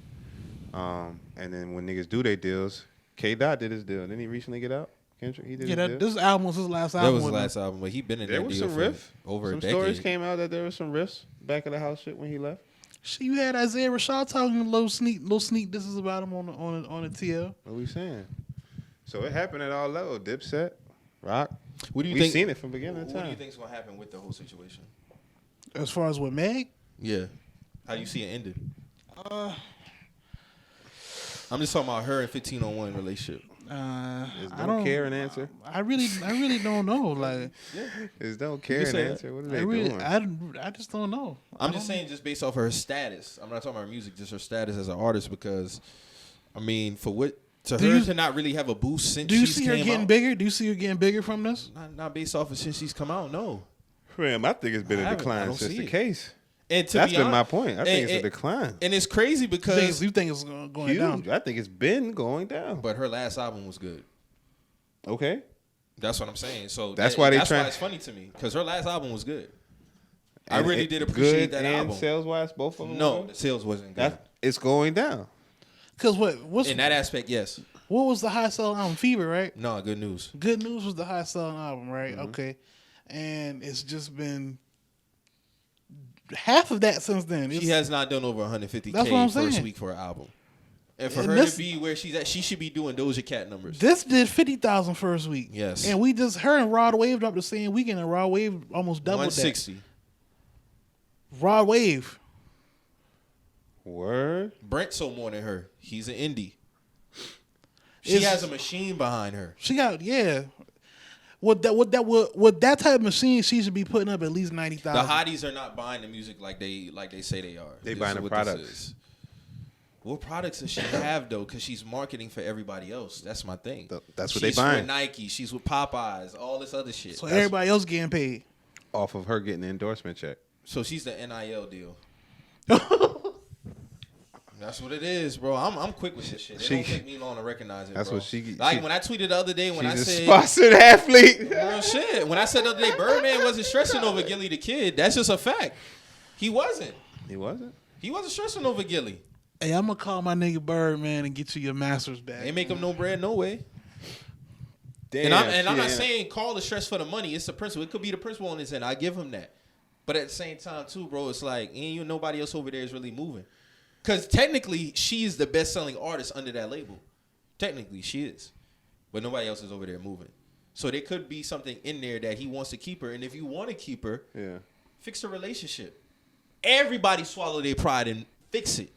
And then when niggas do their deals, K-Dot did his deal. Didn't he recently get out? Kendrick, he did his deal. This album was his last album. That was his last album, but he been in there that was deal some for riff. over some a decade. stories came out that there was some riffs back of the house shit when he left. Shit, you had Isaiah Rashad talking little sneak. This is about him on the TL. What we saying? So it happened at all levels. Dipset, Rock. What do you We've think? seen it from beginning of time. What do you think's gonna happen with the whole situation? As far as with Meg, Yeah, how you see it ending? I'm just talking about her and 1501 relationship. Is I don't don't care an answer. I really don't know. Like, Is don't care an say that. answer. What are they doing? I just don't know. I'm just saying, just based off of her status. I'm not talking about her music, just her status as an artist. Because, I mean, for what to her to not really have a boost since Do you she's see her came getting out, bigger? Do you see her getting bigger from this? Not based off of since she's come out. No, Man, I think it's been I a haven't. I decline don't since see the it. case. And that's been my point. I think it's a decline. And it's crazy because you think it's going huge. down. I think it's been going down. But her last album was good. Okay. That's what I'm saying. So that's why why it's funny to me because her last album was good. I really did appreciate that album. Sales wise, both of them. No, the sales wasn't good. It's going down. Because what's in that aspect? Yes. What was the high selling album? Fever, right? No, Good News. Good News was the high selling album, right? Mm-hmm. Okay, and it's just been half of that since then. She has not done over 150K first week for an album. And for her to be where she's at, she should be doing Doja Cat numbers. This did 50,000 first week. Yes. And her and Rod Wave dropped the same weekend, and Rod Wave almost doubled 160. that. Rod Wave. Word. Brent sold more than her. He's an indie. She has a machine behind her. She got, yeah. With that type of machine, she should be putting up at least 90,000. The hotties are not buying the music like they say they are. They buying the products. What products does she have though? Because she's marketing for everybody else. That's my thing. That's what they buying. She's with Nike. She's with Popeyes. All this other shit. So everybody else getting paid off of her getting an endorsement check. So she's the NIL deal. That's what it is, bro. I'm quick with this shit. It don't take me long to recognize it. That's bro. what she. Like when I tweeted the other day when I said she's a sponsored athlete. Real shit. When I said the other day, Birdman wasn't stressing over Gilly the Kid. That's just a fact. He wasn't. He wasn't. He wasn't stressing over Gilly. Hey, I'm gonna call my nigga Birdman and get you your masters back. Ain't make him no bread, no way. Damn, and I'm not saying call the stress for the money. It's the principle. It could be the principle on his end. I give him that. But at the same time, too, bro, it's like nobody else over there is really moving. Because technically, she is the best-selling artist under that label. Technically, she is. But nobody else is over there moving. So there could be something in there that he wants to keep her. And if you want to keep her, fix the relationship. Everybody swallow their pride and fix it.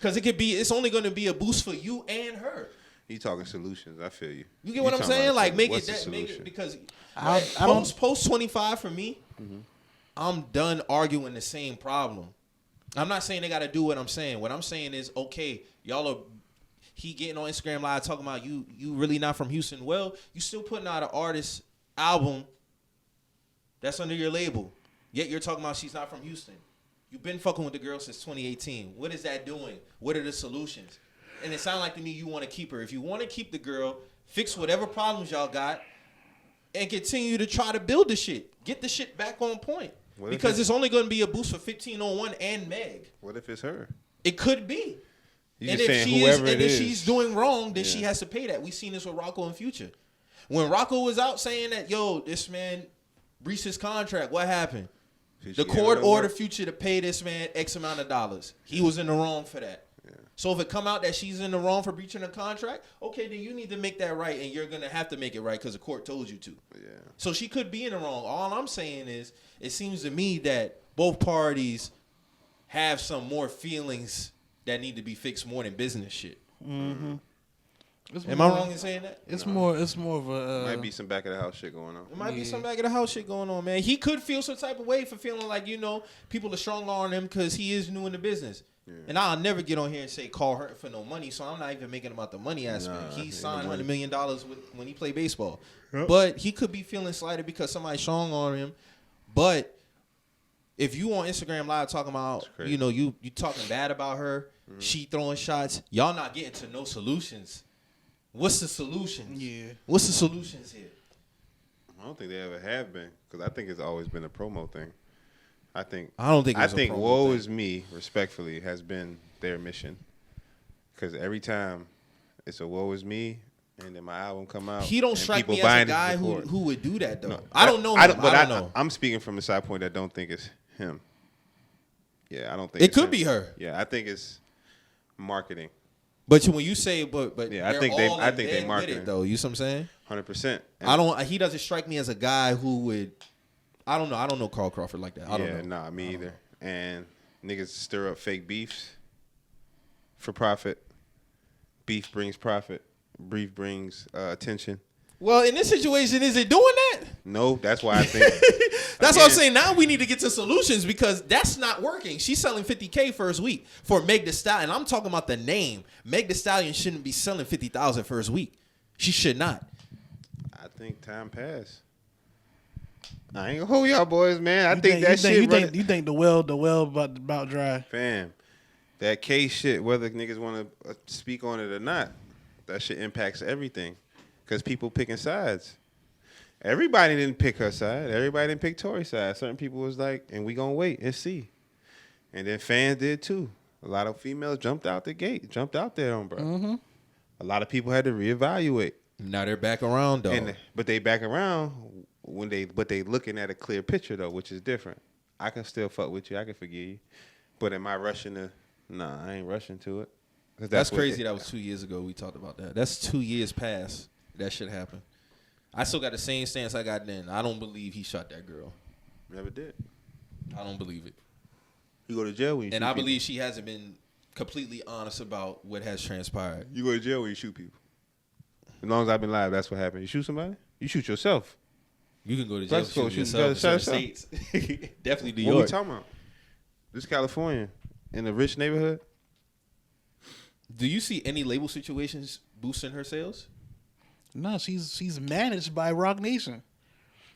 Because it's only going to be a boost for you and her. You talking solutions. I feel you. You get what I'm saying? Like, make it because post 25 for me, I'm done arguing the same problem. I'm not saying they got to do what I'm saying. What I'm saying is, okay, he getting on Instagram Live talking about you really not from Houston. Well, you still putting out an artist album that's under your label. Yet you're talking about she's not from Houston. You've been fucking with the girl since 2018. What is that doing? What are the solutions? And it sounds like to me you want to keep her. If you want to keep the girl, fix whatever problems y'all got and continue to try to build the shit. Get the shit back on point. Because it's only going to be a boost for 1501 and Meg. What if it's her? It could be. And if she's doing wrong, then she has to pay that. We've seen this with Rocco and Future. When Rocco was out saying that, this man breached his contract, what happened? The court ordered Future to pay this man X amount of dollars. He was in the wrong for that. Yeah. So if it come out that she's in the wrong for breaching a contract, okay, then you need to make that right, and you're going to have to make it right because the court told you to. Yeah. So she could be in the wrong. All I'm saying is it seems to me that both parties have some more feelings that need to be fixed more than business shit. Mm-hmm. Am I wrong in saying that? It's more of a might be some back of the house shit going on. It might be some back of the house shit going on, man. He could feel some type of way for feeling like people are strong on him because he is new in the business. Yeah. And I'll never get on here and say call her for no money, so I'm not even making about the money aspect. He signed $100 million when he played baseball, but he could be feeling slighted because somebody's strong on him. But if you on Instagram Live talking about you talking bad about her, she throwing shots, y'all not getting to no solutions. What's the solutions? Yeah. What's the solutions here? I don't think they ever have been because I think it's always been a promo thing. I think woe is me, respectfully, has been their mission. Because every time it's a woe is me, and then my album come out, he don't strike me as a guy who would do that though. No, I don't know. I don't know. I'm speaking from a side point that don't think it's him. Yeah, I don't think it could be her. Yeah, I think it's marketing. But when you say, but yeah, I think they market it though. You see what I'm saying? 100%. He doesn't strike me as a guy who would. I don't know Carl Crawford like that. I don't know. Nah, me either. And niggas stir up fake beefs for profit. Beef brings profit. Beef brings attention. Well, in this situation, is it doing that? No, that's why I think. That's what I'm saying. Now we need to get to solutions because that's not working. She's selling $50K first week for Meg Thee Stallion. I'm talking about the name. Meg Thee Stallion shouldn't be selling $50,000 first week. She should not. I think time passed. I ain't gonna hold y'all boys, man. You think the well about dry. Fam, that case shit, whether niggas want to speak on it or not, that shit impacts everything. Because people picking sides. Everybody didn't pick her side. Everybody didn't pick Tory's side. Certain people was like, and we gonna wait and see. And then fans did too. A lot of females jumped out there on bro. Mm-hmm. A lot of people had to reevaluate. Now they're back around though. But they back around but they looking at a clear picture though, which is different. I can still fuck with you. I can forgive you. But am I rushing to? Nah, I ain't rushing to it. That's crazy. That was 2 years ago. We talked about that. That's 2 years past that shit happened. I still got the same stance I got then. I don't believe he shot that girl. Never did. I don't believe it. You go to jail when you shoot people. Believe she hasn't been completely honest about what has transpired. You go to jail when you shoot people. As long as I've been live, that's what happened. You shoot somebody? You shoot yourself. You can go to jail for shooting yourself in certain states. Definitely New York. What we talking about? This is California. In a rich neighborhood. Do you see any label situations boosting her sales? No, she's managed by Roc Nation.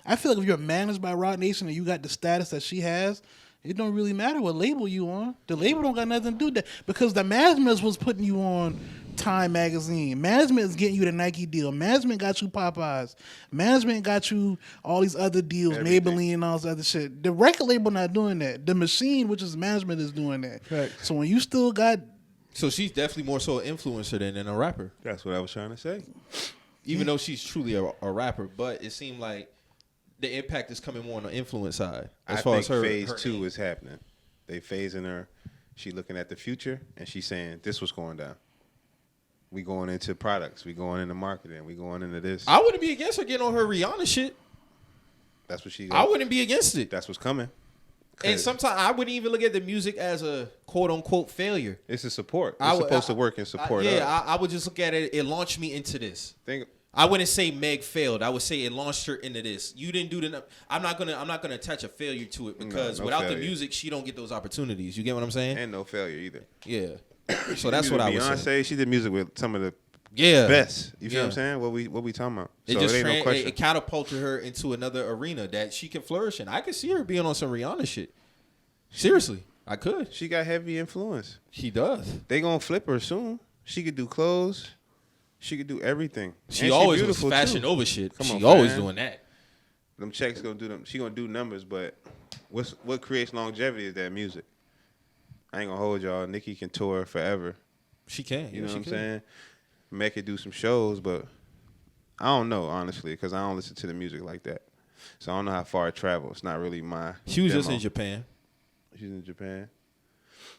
I feel like if you're managed by Roc Nation and you got the status that she has, it don't really matter what label you on. The label don't got nothing to do with that because the management was putting you on Time magazine. Management is getting you the Nike deal. Management got you Popeyes. Management got you all these other deals, everything. Maybelline and all this other shit. The record label not doing that. The machine, which is management, is doing that. Right. So when you still got... So she's definitely more so an influencer than a rapper. That's what I was trying to say. Even though she's truly a rapper, but it seemed like the impact is coming more on the influence side. I think phase 2 is happening. They phasing her. She looking at the future, and she's saying, this was going down. We going into products. We going into marketing. We going into this. I wouldn't be against her getting on her Rihanna shit. That's what she got. I wouldn't be against it. That's what's coming. And sometimes I wouldn't even look at the music as a quote-unquote failure. It's a support. It's supposed to work in support. I would just look at it. It launched me into this. I wouldn't say Meg failed. I would say it launched her into this. You didn't do the. I'm not gonna attach a failure to it because without the music, she don't get those opportunities. You get what I'm saying? And no failure either. Yeah. So that's what I would say. Beyonce, she did music with some of the best. You feel what I'm saying? What we talking about? It so just it ain't no question. It catapulted her into another arena that she can flourish in. I could see her being on some Rihanna shit. Seriously, I could. She got heavy influence. She does. They gonna flip her soon. She could do clothes. She could do everything. She always was fashion over shit. She always doing that. Them checks gonna do them. She gonna do numbers, but what creates longevity is that music. I ain't gonna hold y'all. Nicki can tour forever. She can. You know what I'm saying? Meg could do some shows, but I don't know honestly because I don't listen to the music like that. So I don't know how far it travels. It's not really my. She was just in Japan. She's in Japan.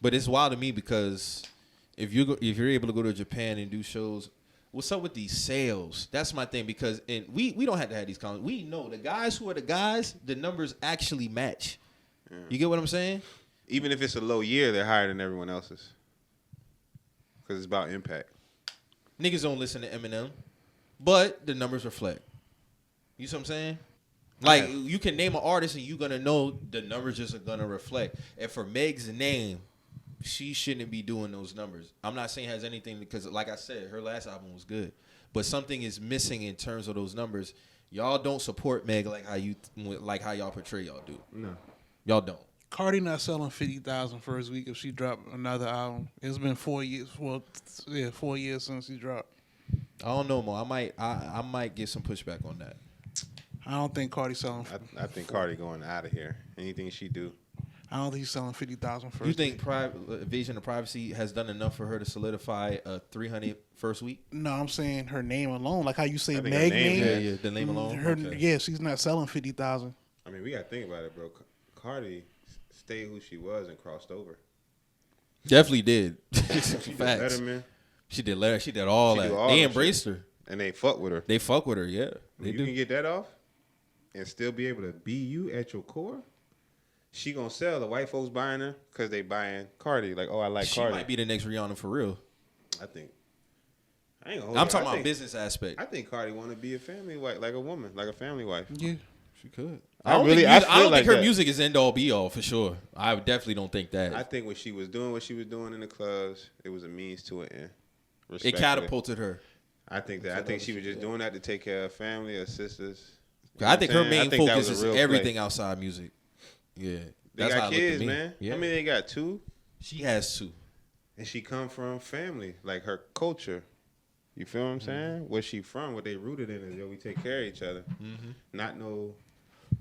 But it's wild to me because if you're able to go to Japan and do shows, what's up with these sales? That's my thing because we don't have to have these comments. We know the guys who are the guys, the numbers actually match. Yeah. You get what I'm saying? Even if it's a low year, they're higher than everyone else's. Because it's about impact. Niggas don't listen to Eminem, but the numbers reflect. You see what I'm saying? Like, you can name an artist and you're going to know the numbers just are going to reflect. And for Meg's name, she shouldn't be doing those numbers. I'm not saying it has anything because, like I said, her last album was good. But something is missing in terms of those numbers. Y'all don't support Meg like how y'all portray y'all do. No. Y'all don't. Cardi not selling 50,000 first week if she dropped another album. It's been 4 years. Well, 4 years since she dropped. I don't know, Mo. I might get some pushback on that. I don't think Cardi selling. I think Cardi going out of here. Anything she do. I don't think she's selling 50,000 first. You think invasion of privacy has done enough for her to solidify a 300 first week? No, I'm saying her name alone. Like how you say Meg name. Yeah, the name alone. Yeah, she's not selling 50,000. I mean, we got to think about it, bro. Cardi stayed who she was and crossed over. Definitely did. She did Letterman. She did Letterman. She did all that. They embraced her. And they fuck with her. They fuck with her, yeah. You can get that off and still be able to be you at your core. She gonna sell. The white folks buying her because they buying Cardi. Like, oh, I like Cardi. She might be the next Rihanna for real. I think. I'm talking about business aspect. I think Cardi want to be a family wife, like a woman, like a family wife. Yeah, she could. I don't think her music is end all be all for sure. I definitely don't think that. I think when she was doing what she was doing in the clubs, it was a means to an end. It catapulted her. I think that. I think she was just doing that to take care of her family, her sisters, I think her main think that focus was is a real everything play. outside music. Yeah, They that's how got it looked to kids, me. man. Yeah. I mean, they got 2. She has 2. And she come from family, like her culture. You feel what I'm saying? Where she from, what they rooted in is, yo, we take care of each other. Not know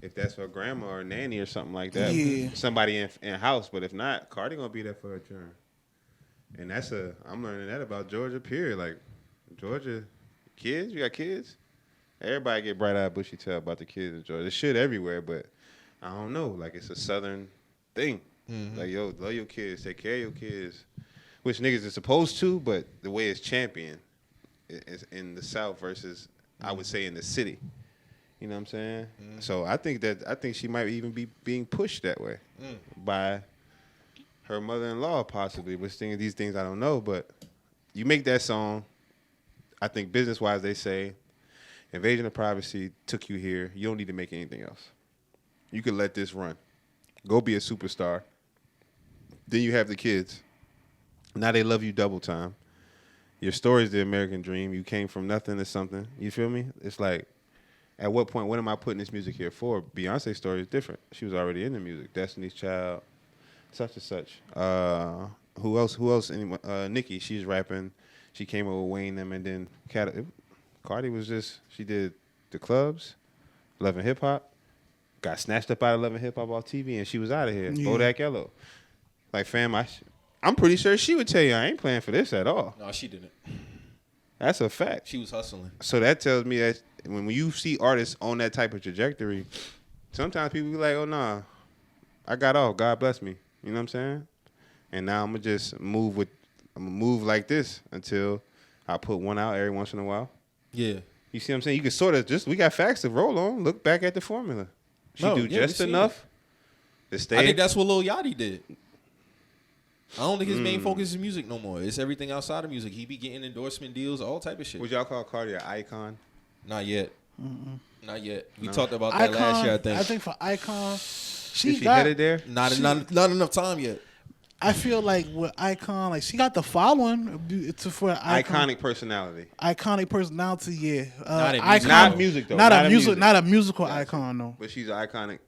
if that's her grandma or nanny or something like that. Yeah. Somebody in house, but if not, Cardi gonna be there for her turn. And I'm learning that about Georgia, period. Like, Georgia, kids, you got kids? Everybody get bright-eyed, bushy-tailed about the kids in Georgia. There's shit everywhere, but I don't know. Like, it's a southern thing. Like, yo, love your kids, take care of your kids. Which niggas is supposed to, but the way it's championed is in the South versus, I would say, in the city. You know what I'm saying? So I think she might even be being pushed that way by her mother-in-law, possibly. These things I don't know, but you make that song. I think business-wise, they say, invasion of privacy took you here. You don't need to make anything else. You can let this run. Go be a superstar. Then you have the kids. Now they love you double time. Your story's the American dream. You came from nothing to something. You feel me? It's like, at what point, what am I putting this music here for? Beyonce's story is different. She was already in the music. Destiny's Child, such and such. Who else? Nicki, she's rapping. She came over with Wayne them, and then Cardi was just, she did the clubs, Love and Hip Hop, got snatched up out of Love and Hip Hop off TV, and she was out of here. Yeah. Bodak Yellow. Like, fam, I'm pretty sure she would tell you I ain't playing for this at all. No, she didn't. That's a fact. She was hustling. So that tells me that when you see artists on that type of trajectory, sometimes people be like, oh, nah, I got off. God bless me. You know what I'm saying? And now I'm going to just move like this until I put one out every once in a while. Yeah. You see what I'm saying? You can sort of we got facts to roll on. Look back at the formula. She do just enough to stay. I think that's what Lil Yachty did. I don't think his main focus is music no more. It's everything outside of music. He be getting endorsement deals, all type of shit. Would y'all call Cardi an icon? Not yet. Not yet. We talked about that last year, I think. I think for Icon, Is she headed there? Not enough time yet. I feel like with Icon, like she got the following for Iconic personality. Iconic personality, yeah. Not in music. Icon, Not music, though. Not a musical icon, though. But she's an iconic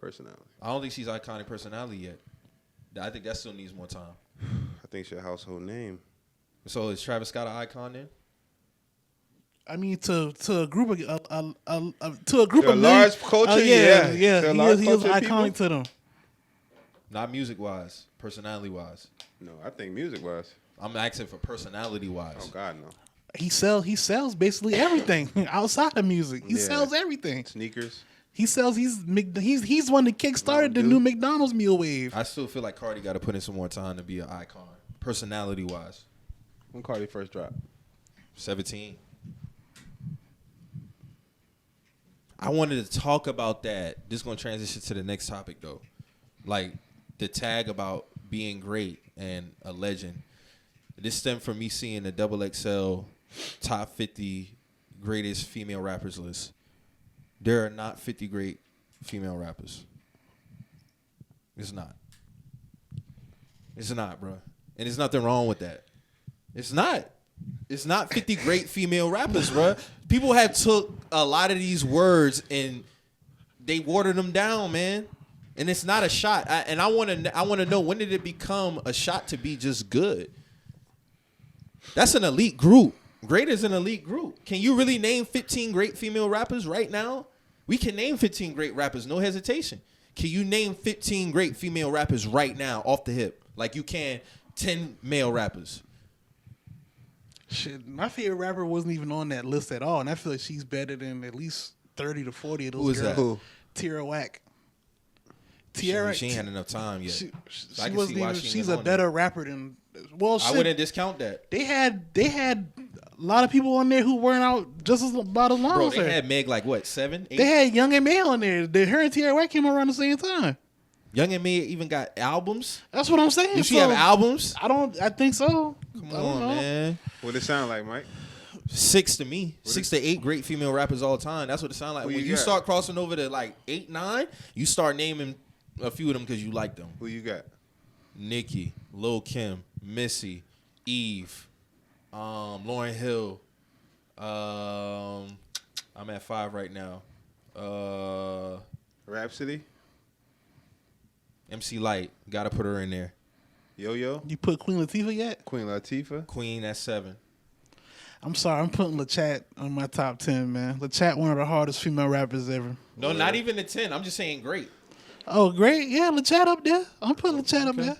personality. I don't think she's iconic personality yet. I think that still needs more time. I think she's a household name. So is Travis Scott an icon then? I mean, to a group of large culture, yeah. To a large He is culture of iconic people? to them. Not music wise, personality wise. No, I think music-wise. I'm asking for personality wise. Oh, God, no. He sells basically everything outside of music. He Yeah. sells everything. Sneakers. He sells. He's one that kickstarted the new McDonald's meal wave. I still feel like Cardi got to put in some more time to be an icon, personality wise. When Cardi first dropped? 17. I wanted to talk about that. This is going to transition to the next topic, though. Like, the tag about being great and a legend. This stemmed from me seeing the XXL top 50 greatest female rappers list. There are not 50 great female rappers. It's not. It's not, bro. And there's nothing wrong with that. It's not. It's not 50 great female rappers, bro. People have took a lot of these words and they watered them down, man. And it's not a shot. I want to know, when did it become a shot to be just good? That's an elite group. Great is an elite group. Can you really name 15 great female rappers right now? We can name 15 great rappers, no hesitation. Can you name 15 great female rappers right now off the hip? Like you can 10 male rappers. Shit, my favorite rapper wasn't even on that list at all, and I feel like she's better than at least 30 to 40 of those Who is girls. that? Who? Tierra Whack. She ain't had enough time yet. She I can wasn't see why even. she She's ain't a on better there. rapper than. Well, I shit, wouldn't discount that. They had a lot of people on there who weren't out just about as long Bro, as they her. had Meg like what, 7, 8? They had Young and May on there. Her and Tierra Whack came around the same time. Young and Me even got albums. That's what I'm saying. Do she have albums? I think so. Come I don't on, know. man. What it sound like, Mike? 6 to me. 6 to 8 great female rappers all the time. That's what it sounds like. Who When you you got? start crossing over to like 8, 9, you start naming a few of them because you like them. Who you got? Nicki, Lil Kim, Missy, Eve, Lauryn Hill. I'm at 5 right now. Rhapsody. MC Light, gotta put her in there. Yo-Yo. You put Queen Latifah yet? Queen Latifah. Queen at 7. I'm sorry, I'm putting LeChat on my top 10, man. LeChat, one of the hardest female rappers ever. No, not even the 10. I'm just saying great. Oh, great. Yeah, LeChat up there. I'm putting LeChat up there.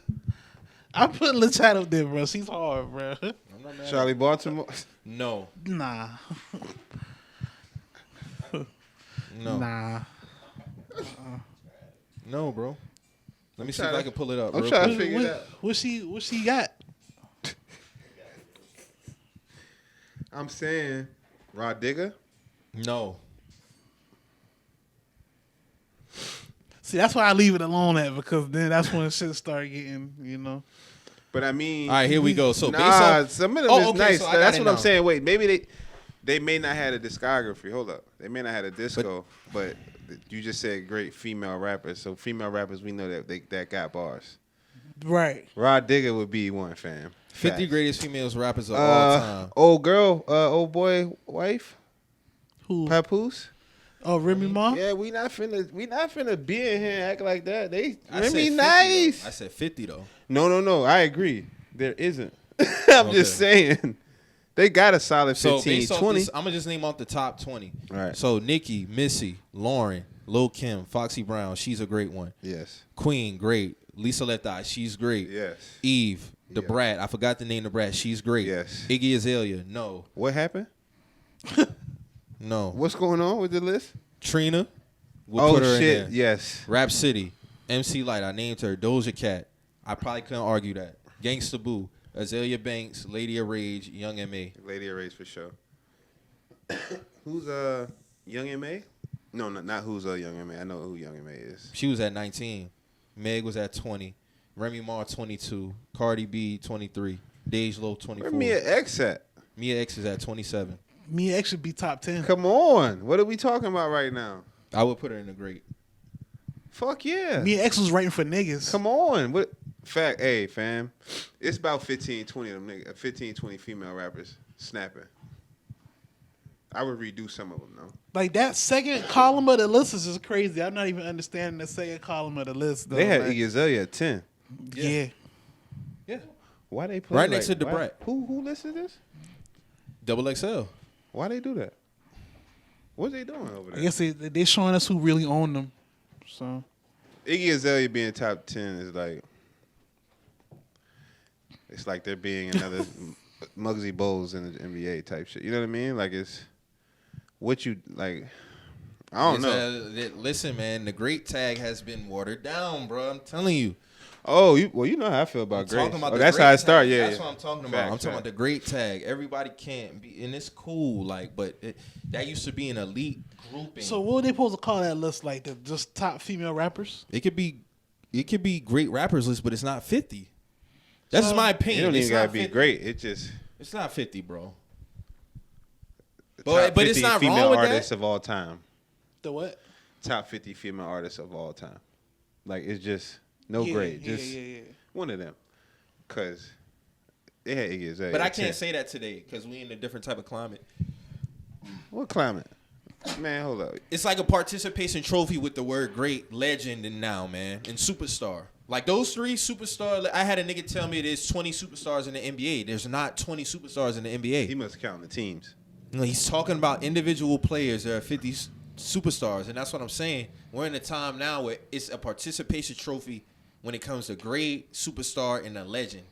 I'm putting LeChat up there, bro. She's hard, bro. I'm not mad Charlie Baltimore. No. Nah. No. Nah. No, bro. Let me see if I can pull it up. I'm real trying quick. to figure it out. What she got? I'm saying Rod Digger. No. See, that's why I leave it alone at, because then that's when shit start getting, you know. But I mean, All right, here we go. So based nah, on some of them is nice. so I got That's it what now. I'm saying. Wait, maybe they may not have a discography. Hold up, they may not have a disco, but you just said great female rappers. So female rappers, we know that got bars. Right. Rod Digger would be one, fam. 50 Facts. greatest females rappers of all time. Old girl, old boy, wife, Who? Papoose. Oh, Remy Ma? Yeah, we not finna be in here and act like that. They I said Remy 50 nice. though. I said 50 though. No. I agree. There isn't. I'm just saying. They got a solid So 15, based off 20. this, I'm gonna just name off the top 20. Right. So Nicki, Missy, Lauren, Lil Kim, Foxy Brown, she's a great one. Yes. Queen, great. Lisa Left Eye, she's great. Yes. Eve, the Yeah. Brat, I forgot the name the Brat, she's great. Yes. Iggy Azalea, no. What happened? No. What's going on with the list? Trina, we'll put her in there. Yes. Rap City, MC Light, I named her. Doja Cat, I probably couldn't argue that. Gangsta Boo, Azalea Banks, Lady of Rage, Young M.A. Lady of Race for sure. Who's Young M.A.? No, not who's Young M.A. I know who Young M.A. is. She was at 19. Meg was at 20. Remy Ma 22. Cardi B 23. Dej Low 24. Where Mia X at? Mia X is at 27. Mia X should be top 10. Come on. What are we talking about right now? I would put her in the great. Fuck yeah. Mia X was writing for niggas. Come on. What? Fact, hey, fam. It's about 15, 20 of them niggas, 15, 20 female rappers snapping. I would redo some of them, though. Like, that second column of the list is just crazy. I'm not even understanding the second column of the list, though. They had Like, Iggy Azalea at 10. Yeah. Yeah. Why they play Right next to the why- Brat. Who listed this? Double XL. Why they do that? What they doing over there? I guess they showing us who really owned them. So, Iggy Azalea being top 10 is like, it's like there being another Muggsy Bowles in the NBA type shit. You know what I mean? Like, it's what you like. I don't know. Listen, man, the great tag has been watered down, bro. I'm telling you. Oh, you know how I feel about I'm Grace. talking about Oh, the that's great how I start. tag. Yeah, That's yeah. what I'm talking about. Fact, I'm talking fact. about the great tag. Everybody can't be, and it's cool. Like, but that used to be an elite grouping. so what were they supposed to call that list? Like, the just top female rappers? It could be great rappers list, but it's not 50. That's just my It opinion. don't It's even gotta not be 50. great. It just It's not 50, bro. top But it's 50 not female wrong with artists that. of all time. The what? Top 50 female artists of all time. Like, it's just no Yeah, grade. yeah, Just yeah. one of them. Because they had Iggy Azalea. But I at can't 10. say that today because we in a different type of climate. What climate? Man, hold up. It's like a participation trophy with the word great, legend, and now, man, and superstar. Like those three superstars. I had a nigga tell me there's 20 superstars in the NBA. There's not 20 superstars in the NBA. He must count the teams. You know, he's talking about individual players. There are 50 superstars, and that's what I'm saying. We're in a time now where it's a participation trophy when it comes to great, superstar, and a legend.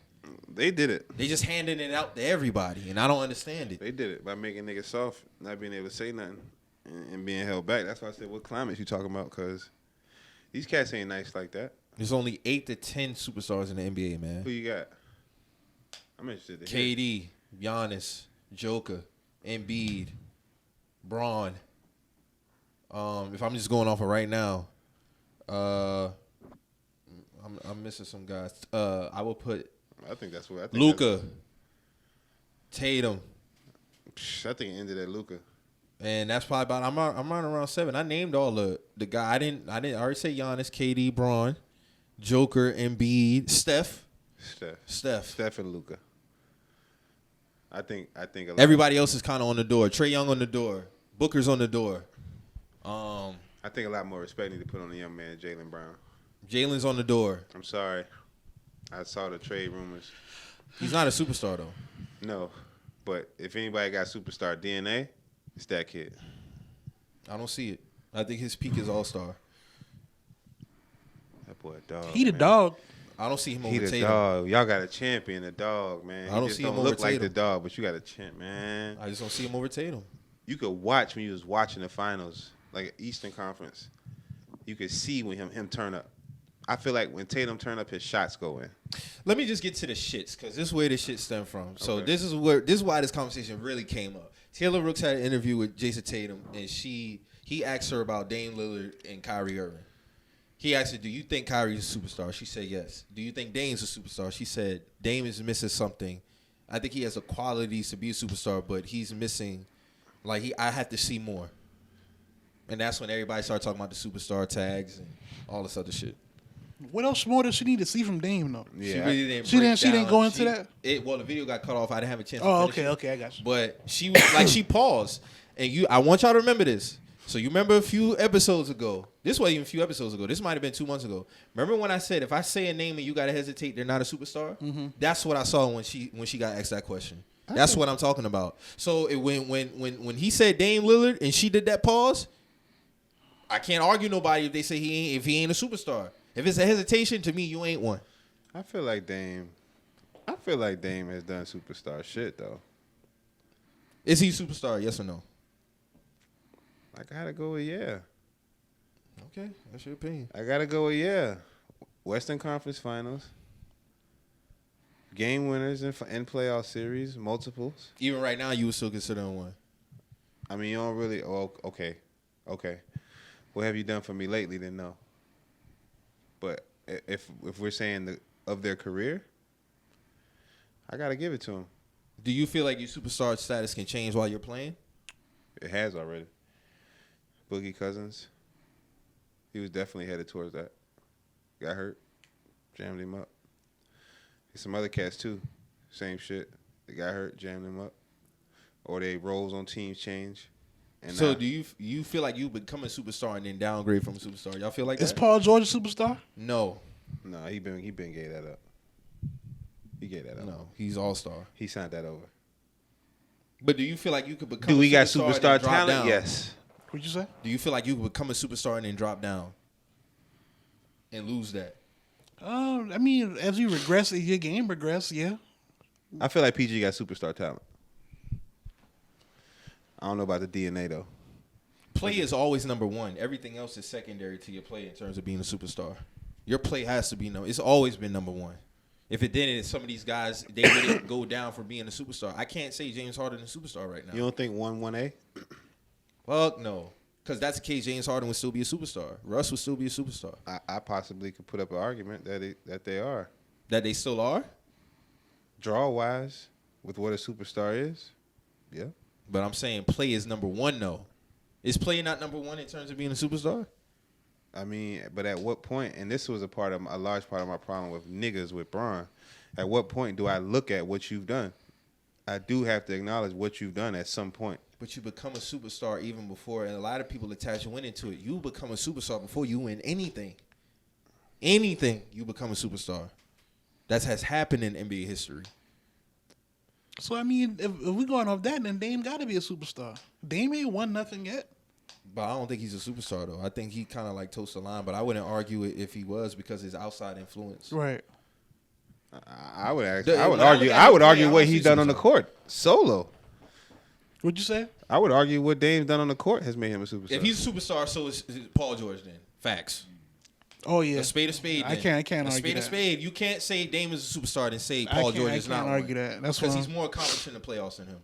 They did it. They just handing it out to everybody, and I don't understand it. They did it by making niggas soft, not being able to say nothing, and being held back. That's why I said, what climate you talking about? Because these cats ain't nice like that. There's only 8 to 10 superstars in the NBA, Who man. you got? I'm interested to hear. KD, Giannis, Joker, Embiid, Bron. If I'm just going off of right now, I'm missing some guys. I will put I think that's what I think. Luka, Tatum, I think it ended at Luka. and that's probably about. I'm right around 7. I named all the guy. I didn't. I already say Giannis, KD, Bron, Joker, Embiid, Steph, and Luka. I think. Everybody else is kind of on the door. Trae Young on the door. Booker's on the door. I think a lot more respect need to put on the young man, Jaylen Brown. Jalen's on the door. I'm sorry. I saw the trade rumors. He's not a superstar, though. No. But if anybody got superstar DNA, it's that kid. I don't see it. I think his peak is all-star. That boy a dog. He the man. dog. I don't see him over He the Tatum. dog. Y'all got a champion, a dog, man. I don't He just see him don't over look like the Tatum. dog, but you got a champ, man. I just don't see him over Tatum. You could watch when you was watching the finals, like Eastern Conference. You could see when him turn up. I feel like when Tatum turn up, his shots go in. Let me just get to the shits, because this is where this shit stem from. So Okay. this is why this conversation really came up. Taylor Rooks had an interview with Jason Tatum, and he asked her about Dame Lillard and Kyrie Irving. He asked her, do you think Kyrie's a superstar? She said yes. Do you think Dame's a superstar? She said Dame is missing something. I think he has the qualities to be a superstar, but he's missing, I have to see more. And that's when everybody started talking about the superstar tags and all this other shit. What else more does she need to see from Dame though? She really didn't. She break didn't down. go into that? Well, the video got cut off. I didn't have a chance. Oh, to finish okay, it. I got you. But she was she paused, and I want y'all to remember this. So you remember a few episodes ago. This wasn't even a few episodes ago. This might have been 2 months ago. Remember when I said if I say a name and you gotta hesitate, they're not a superstar? Mm-hmm. That's what I saw when she got asked that question. That's what I'm talking about. So when he said Dame Lillard and she did that pause, I can't argue nobody if they say he ain't a superstar. If it's a hesitation, to me, you ain't one. I feel like Dame has done superstar shit though. Is he a superstar? Yes or no? I gotta go with yeah. Okay, that's your opinion. I gotta go with yeah. Western Conference Finals, game winners in playoff series, multiples. Even right now, you would still consider him one. I mean, you don't really. Oh, okay. What have you done for me lately? Then no. But if we're saying of their career, I gotta give it to him. Do you feel like your superstar status can change while you're playing? It has already. Boogie Cousins, he was definitely headed towards that. Got hurt, jammed him up. There's some other cats too, same shit. They got hurt, jammed him up, or they roles on teams change. And so do you feel like you become a superstar and then downgrade from a superstar? Y'all feel like that? Is Paul George a superstar? No. No, he been gave that up. He gave that up. No, he's all-star. He signed that over. But do you feel like you could become Do we a got superstar superstar and then drop talent? down? Yes. What'd you say? Do you feel like you could become a superstar and then drop down and lose that? I mean, as you regress, as your game progress, yeah. I feel like PG got superstar talent. I don't know about the DNA though. Play is always number one. Everything else is secondary to your play in terms of being a superstar. Your play has to be it's always been number one. If it didn't, some of these guys, they wouldn't go down for being a superstar. I can't say James Harden is a superstar right now. You don't think 1-1A? Fuck no. Because that's the case, James Harden would still be a superstar. Russ would still be a superstar. I possibly could put up an argument that they are. That they still are? Draw wise, with what a superstar is, yeah. But I'm saying play is number one, though. Is play not number one in terms of being a superstar? I mean, but at what point, and this was a large part of my problem with niggas with Bron, at what point do I look at what you've done? I do have to acknowledge what you've done at some point. But you become a superstar even before, and a lot of people attach winning to it. You become a superstar before you win anything. Anything, you become a superstar. That has happened in NBA history. So, I mean, if we're going off that, then Dame got to be a superstar. Dame ain't won nothing yet. But I don't think he's a superstar, though. I think he kind of toes the line, but I wouldn't argue it if he was because his outside influence. Right. I would When I would argue I what don't he's see done on the superstar. court solo. What'd you say? I would argue what Dame's done on the court has made him a superstar. If he's a superstar, so is Paul George then. Facts. Oh, yeah. A spade. I can't A argue spade. that. A spade. You can't say Dame is a superstar and say Paul George is not. I can't argue that. That's because why he's more accomplished in the playoffs than him.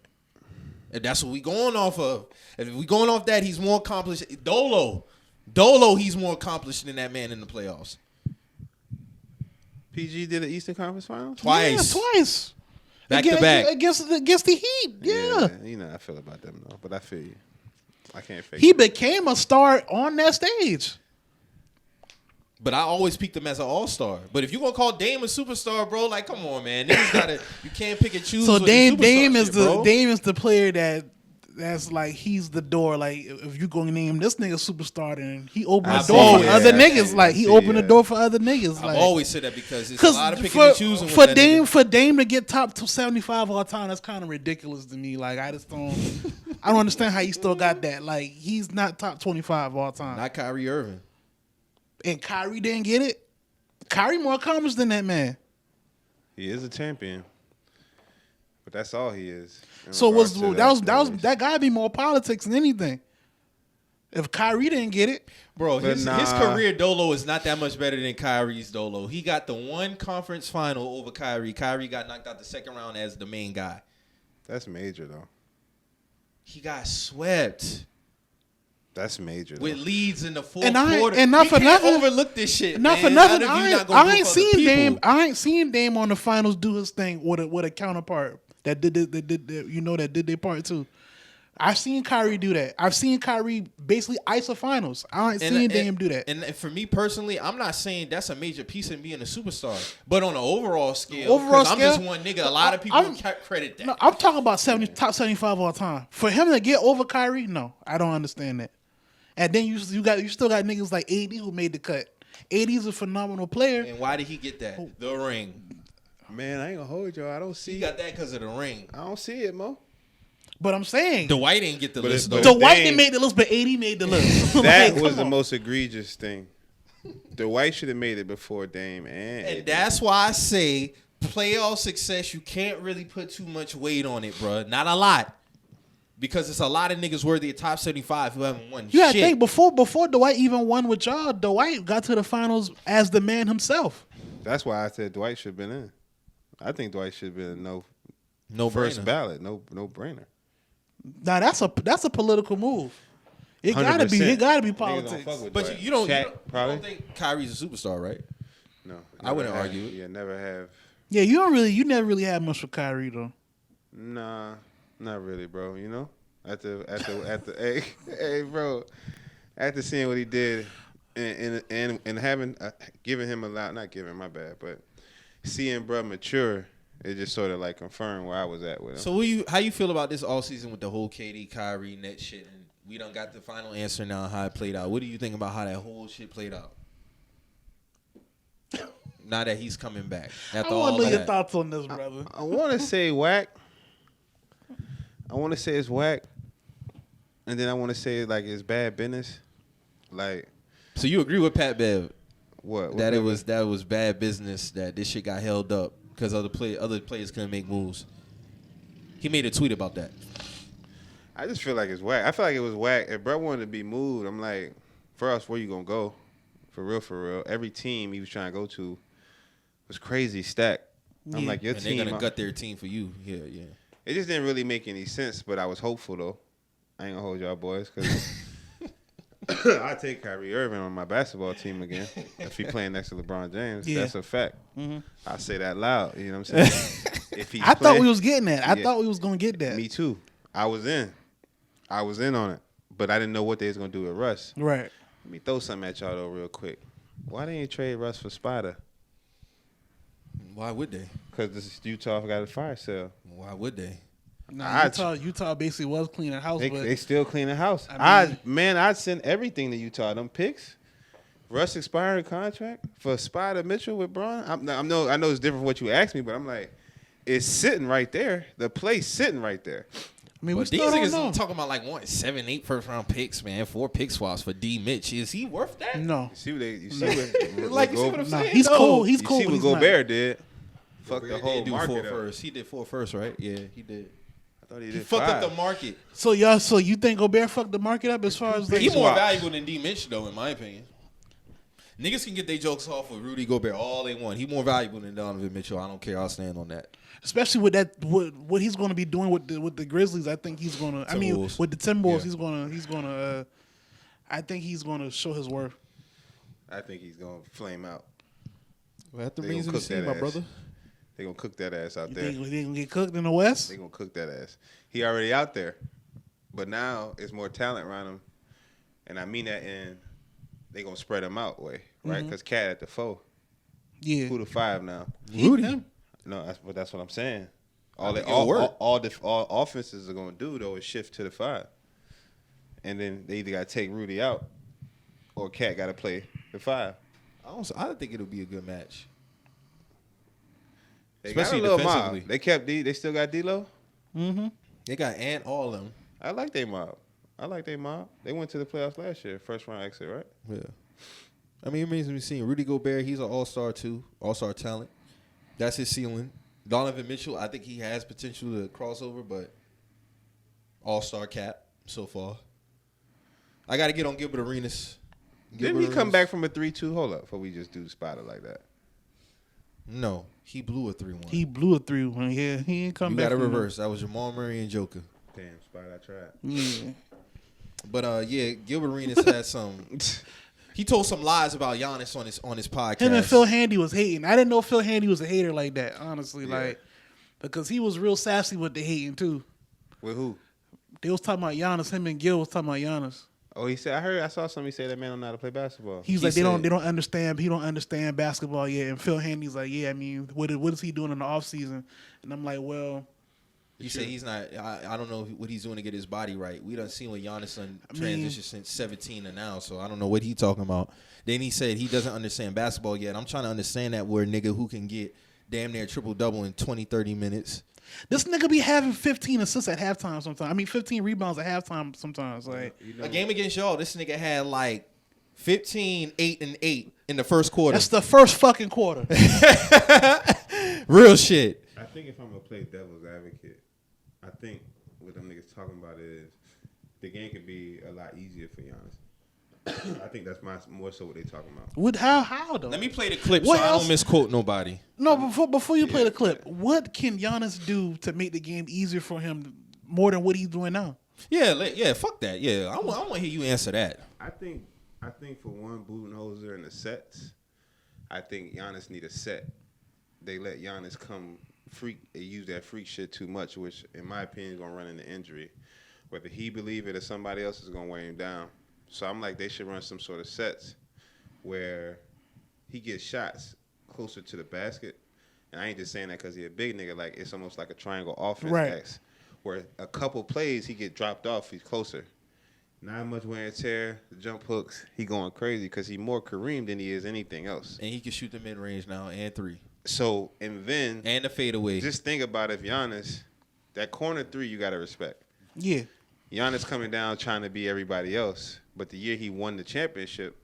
And that's what we going off of. If we going off that, he's more accomplished. Dolo, he's more accomplished than that man in the playoffs. PG did the Eastern Conference Finals? Twice. Yeah, twice. Back to back. Against the Heat. Yeah. You know how I feel about them, though. But I feel you. I can't fake He it. became a star on that stage. But I always picked him as an all-star. But if you gonna call Dame a superstar, bro, come on, man. Niggas gotta. You can't pick and choose. So with Dame the superstar is shit, the bro. Dame is the player that that's like he's the door. Like if you gonna name this nigga superstar, then he opened the door for other niggas. Like he opened the door for other niggas. I've like, always said that because it's a lot of picking and choosing. For Dame to get top 75 all time, that's kind of ridiculous to me. Like I just don't. I don't understand how you still got that. Like he's not top 25 all time. Not Kyrie Irving. And Kyrie didn't get it. Kyrie more accomplished than that man. He is a champion, but that's all he is. So that gotta be more politics than anything. If Kyrie didn't get it, bro, his career dolo is not that much better than Kyrie's dolo. He got the one conference final over Kyrie. Kyrie got knocked out the second round as the main guy. That's major though. He got swept. That's major. With leads in the fourth quarter. And not for nothing. Overlook this shit. Not for nothing. I ain't seen Dame. I ain't seen Dame on the finals do his thing with a counterpart that did their part too. I've seen Kyrie do that. I've seen Kyrie basically ice a finals. I ain't seen Dame do that. And for me personally, I'm not saying that's a major piece in being a superstar, but on an overall scale, I'm just one nigga. A lot of people credit that. No, I'm talking about top 75 all time. For him to get over Kyrie, no, I don't understand that. And then you still got niggas like AD who made the cut. AD's a phenomenal player. And why did he get that? The ring. Man, I ain't gonna hold y'all. I don't see. He got that because of the ring. I don't see it, Mo. But I'm saying Dwight didn't get the list. Dwight didn't make the list, but AD made the list. That was the most egregious thing. Dwight should have made it before Dame and that's why I say playoff success. You can't really put too much weight on it, bro. Not a lot. Because it's a lot of niggas worthy of top 75 who haven't won shit. You gotta think, before Dwight even won with y'all, Dwight got to the finals as the man himself. That's why I said Dwight should have been in. I think Dwight should have been no first ballot, no brainer. Now that's a political move. It gotta be politics. But you don't think Kyrie's a superstar, right? No, I wouldn't argue it. Yeah, never have. Yeah, you never really had much for Kyrie though. Nah. Not really, bro. You know, after hey, bro, after seeing what he did and having given him a lot, not giving my bad, but seeing bro mature, it just sort of like confirmed where I was at with him. So how you feel about this offseason with the whole KD, Kyrie, net shit, and we done got the final answer now how it played out. What do you think about how that whole shit played out? Now that he's coming back, I want to know your thoughts on this, brother. I want to say whack. I want to say it's whack, and then I want to say like it's bad business. Like, so you agree with Pat Bev? What that it was bad business that this shit got held up because other players couldn't make moves. He made a tweet about that. I just feel like it's whack. I feel like it was whack. If Brett wanted to be moved, I'm like, for us, where you gonna go? For real. Every team he was trying to go to was crazy stacked. I'm like, your team. They're gonna gut their team for you. Yeah. It just didn't really make any sense, but I was hopeful, though. I ain't going to hold y'all boys, because I take Kyrie Irving on my basketball team again if he playing next to LeBron James. Yeah. That's a fact. Mm-hmm. I say that loud, you know what I'm saying? If he's thought we was getting that. I thought we was going to get that. Me too. I was in on it, but I didn't know what they was going to do with Russ. Right. Let me throw something at y'all, though, real quick. Why didn't you trade Russ for Spider? Why would they? Because this Utah got a fire sale. Why would they? Nah, Utah basically was cleaning house. They still cleaning house. I'd send everything to Utah. Them picks. Russ expiring contract for Spider Mitchell with Bron. I know it's different from what you asked me, but I'm like, it's sitting right there. The play's sitting right there. I mean, these niggas talking about like 7, 8 first round picks, man. 4 pick swaps for D Mitch. Is he worth that? No. You see what I'm saying? He's cool. He's you cool. See what Gobert did. Fuck the whole did market 4 first. He did 4 first, right? Yeah, he did. I thought he did. Fucked up the market. So you think Gobert fucked the market up as far as he's more valuable than D Mitch though, in my opinion. Niggas can get their jokes off with Rudy Gobert all they want. He's more valuable than Donovan Mitchell. I don't care. I'll stand on that. Especially with that, what he's going to be doing with the Grizzlies, I think he's going to. I mean, with the Timberwolves, he's going to. I think he's going to show his worth. I think he's going to flame out. Well, that remains to be seen, my brother. They gonna cook that ass out there. They gonna get cooked in the West. They gonna cook that ass. He already out there, but now it's more talent around him, and I mean that in they gonna spread him out way, right? Because Cat at the 4. Yeah. Who the 5 now? Rudy. No, that's what I'm saying. All offenses are going to do though is shift to the 5, and then they either got to take Rudy out, or Cat got to play the 5. I don't think it'll be a good match. They Especially got a little defensively. mob. They kept D. They still got D-Lo. They got Ant, all of them. I like they mob. They went to the playoffs last year, first round exit, right? Yeah. I mean, it means we've seen Rudy Gobert. He's an all-star too, all-star talent. That's his ceiling. Donovan Mitchell, I think he has potential to cross over, but all-star cap so far. I got to get on Gilbert Arenas. Didn't he come back from a 3-2? Hold up, before we just do the spotter like that. No, he blew a 3-1. He blew a 3-1. Yeah, he ain't come You back. got to from reverse. That was Jamal Murray and Joker. Damn, spot I tried. Yeah. But Gilbert Arenas had some. He told some lies about Giannis on his podcast. Him and Phil Handy was hating. I didn't know Phil Handy was a hater like that, honestly. Like, because he was real sassy with the hating too. With who? They was talking about Giannis. Him and Gil was talking about Giannis. Oh, he said. I saw somebody say that man don't know how to play basketball. He's like, they don't understand. He don't understand basketball yet. And Phil Handy's like, yeah, I mean, what is he doing in the offseason? And I'm like, well. He said he's not. I don't know what he's doing to get his body right. We done seen what Giannis done transition since 17 to now, so I don't know what he talking about. Then he said he doesn't understand basketball yet. I'm trying to understand that where a nigga who can get damn near triple-double in 20, 30 minutes. This nigga be having 15 assists at halftime sometimes. I mean, 15 rebounds at halftime sometimes. Like a game against y'all, this nigga had like 15, 8, and 8 in the first quarter. That's the first fucking quarter. Real shit. I think if I'm gonna play devil's advocate, I think what them niggas talking about is the game could be a lot easier for Giannis. I think that's more so what they talking about. How though? Let me play the clip What so I else? don't misquote nobody. No, before you play the clip, what can Giannis do to make the game easier for him more than what he's doing now? Yeah, fuck that. Yeah, I want to hear you answer that. I think for one, Budenholzer and the sets, I think Giannis need a set. They let Giannis come freak. They use that freak shit too much, which in my opinion is gonna run into injury. Whether he believe it or somebody else is gonna weigh him down. So I'm like, they should run some sort of sets where he gets shots closer to the basket. And I ain't just saying that because he a big nigga. Like, it's almost like a triangle offense. Right. Where a couple plays, he get dropped off, he's closer. Not much wear and tear, the jump hooks, he going crazy because he more Kareem than he is anything else. And he can shoot the mid-range now and 3. So, and then. And the fadeaway. Just think about if Giannis, that corner 3 you got to respect. Yeah. Giannis coming down trying to be everybody else. But the year he won the championship,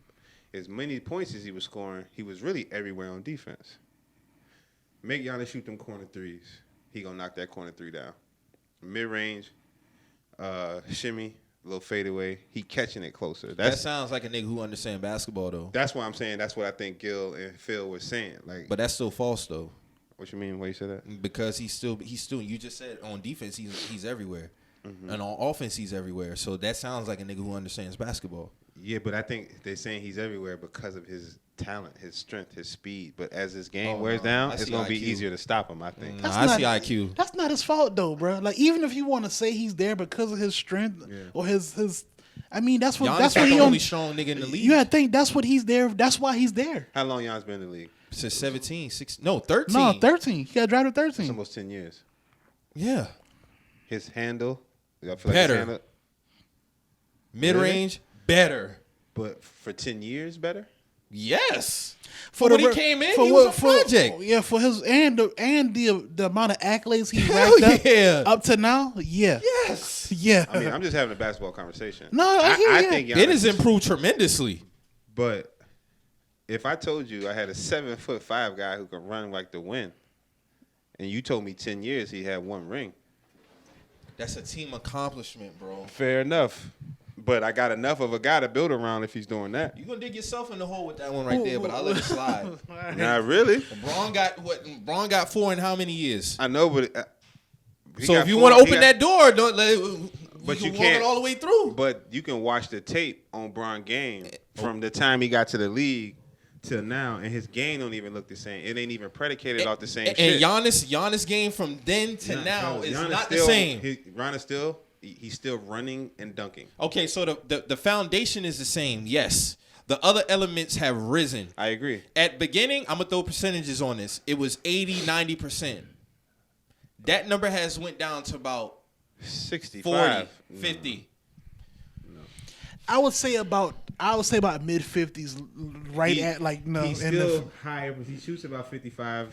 as many points as he was scoring, he was really everywhere on defense. Make Giannis shoot them corner 3s. He going to knock that corner 3 down. Mid-range, shimmy, little fadeaway. He catching it closer. That sounds like a nigga who understand basketball, though. That's why I'm saying that's what I think Gil and Phil was saying. Like, but that's still false, though. What you mean? Why you said that? Because he's still. You just said on defense he's everywhere, and on offense he's everywhere. So that sounds like a nigga who understands basketball. Yeah, but I think they're saying he's everywhere because of his talent, his strength, his speed. But as his game wears down, it's gonna be easier to stop him. I think. I see IQ. That's not his fault though, bro. Like even if you want to say he's there because of his strength or his, I mean that's what Giannis that's what the he only strong nigga in the league. You gotta think that's what he's there. That's why he's there. How long Giannis been in the league? Since 17, 16, no 13. No, 13. He got drafted 13. It's almost 10 years. Yeah. His handle, I feel better. Like his handle, mid-range, better. But for 10 years, better. Yes. For when he came in, he was a project. Yeah, for his and the amount of accolades he racked up up to now. Yeah. Yes. Yeah. I mean, I'm just having a basketball conversation. No, I think it has improved tremendously. But if I told you I had a 7'5" guy who could run like the wind, and you told me 10 years he had 1 ring, that's a team accomplishment, bro. Fair enough. But I got enough of a guy to build around if he's doing that. You're going to dig yourself in the hole with that one right there, but I'll let it slide. Not really. Bron got 4 in how many years? I know, but so if you want to open that door, don't let it, but you can walk it all the way through. But you can watch the tape on Bron game from the time he got to the league till now, and his game don't even look the same. It ain't even predicated off the same shit. And Giannis game from then to now is Giannis not the same. He's still running and dunking. Okay, so the foundation is the same, yes. The other elements have risen. I agree. At beginning, I'm going to throw percentages on this. It was 80, 90%. That number has went down to about 65, 40, 50. I would say about mid 50s, right at like no. He's still higher, but he shoots about 55%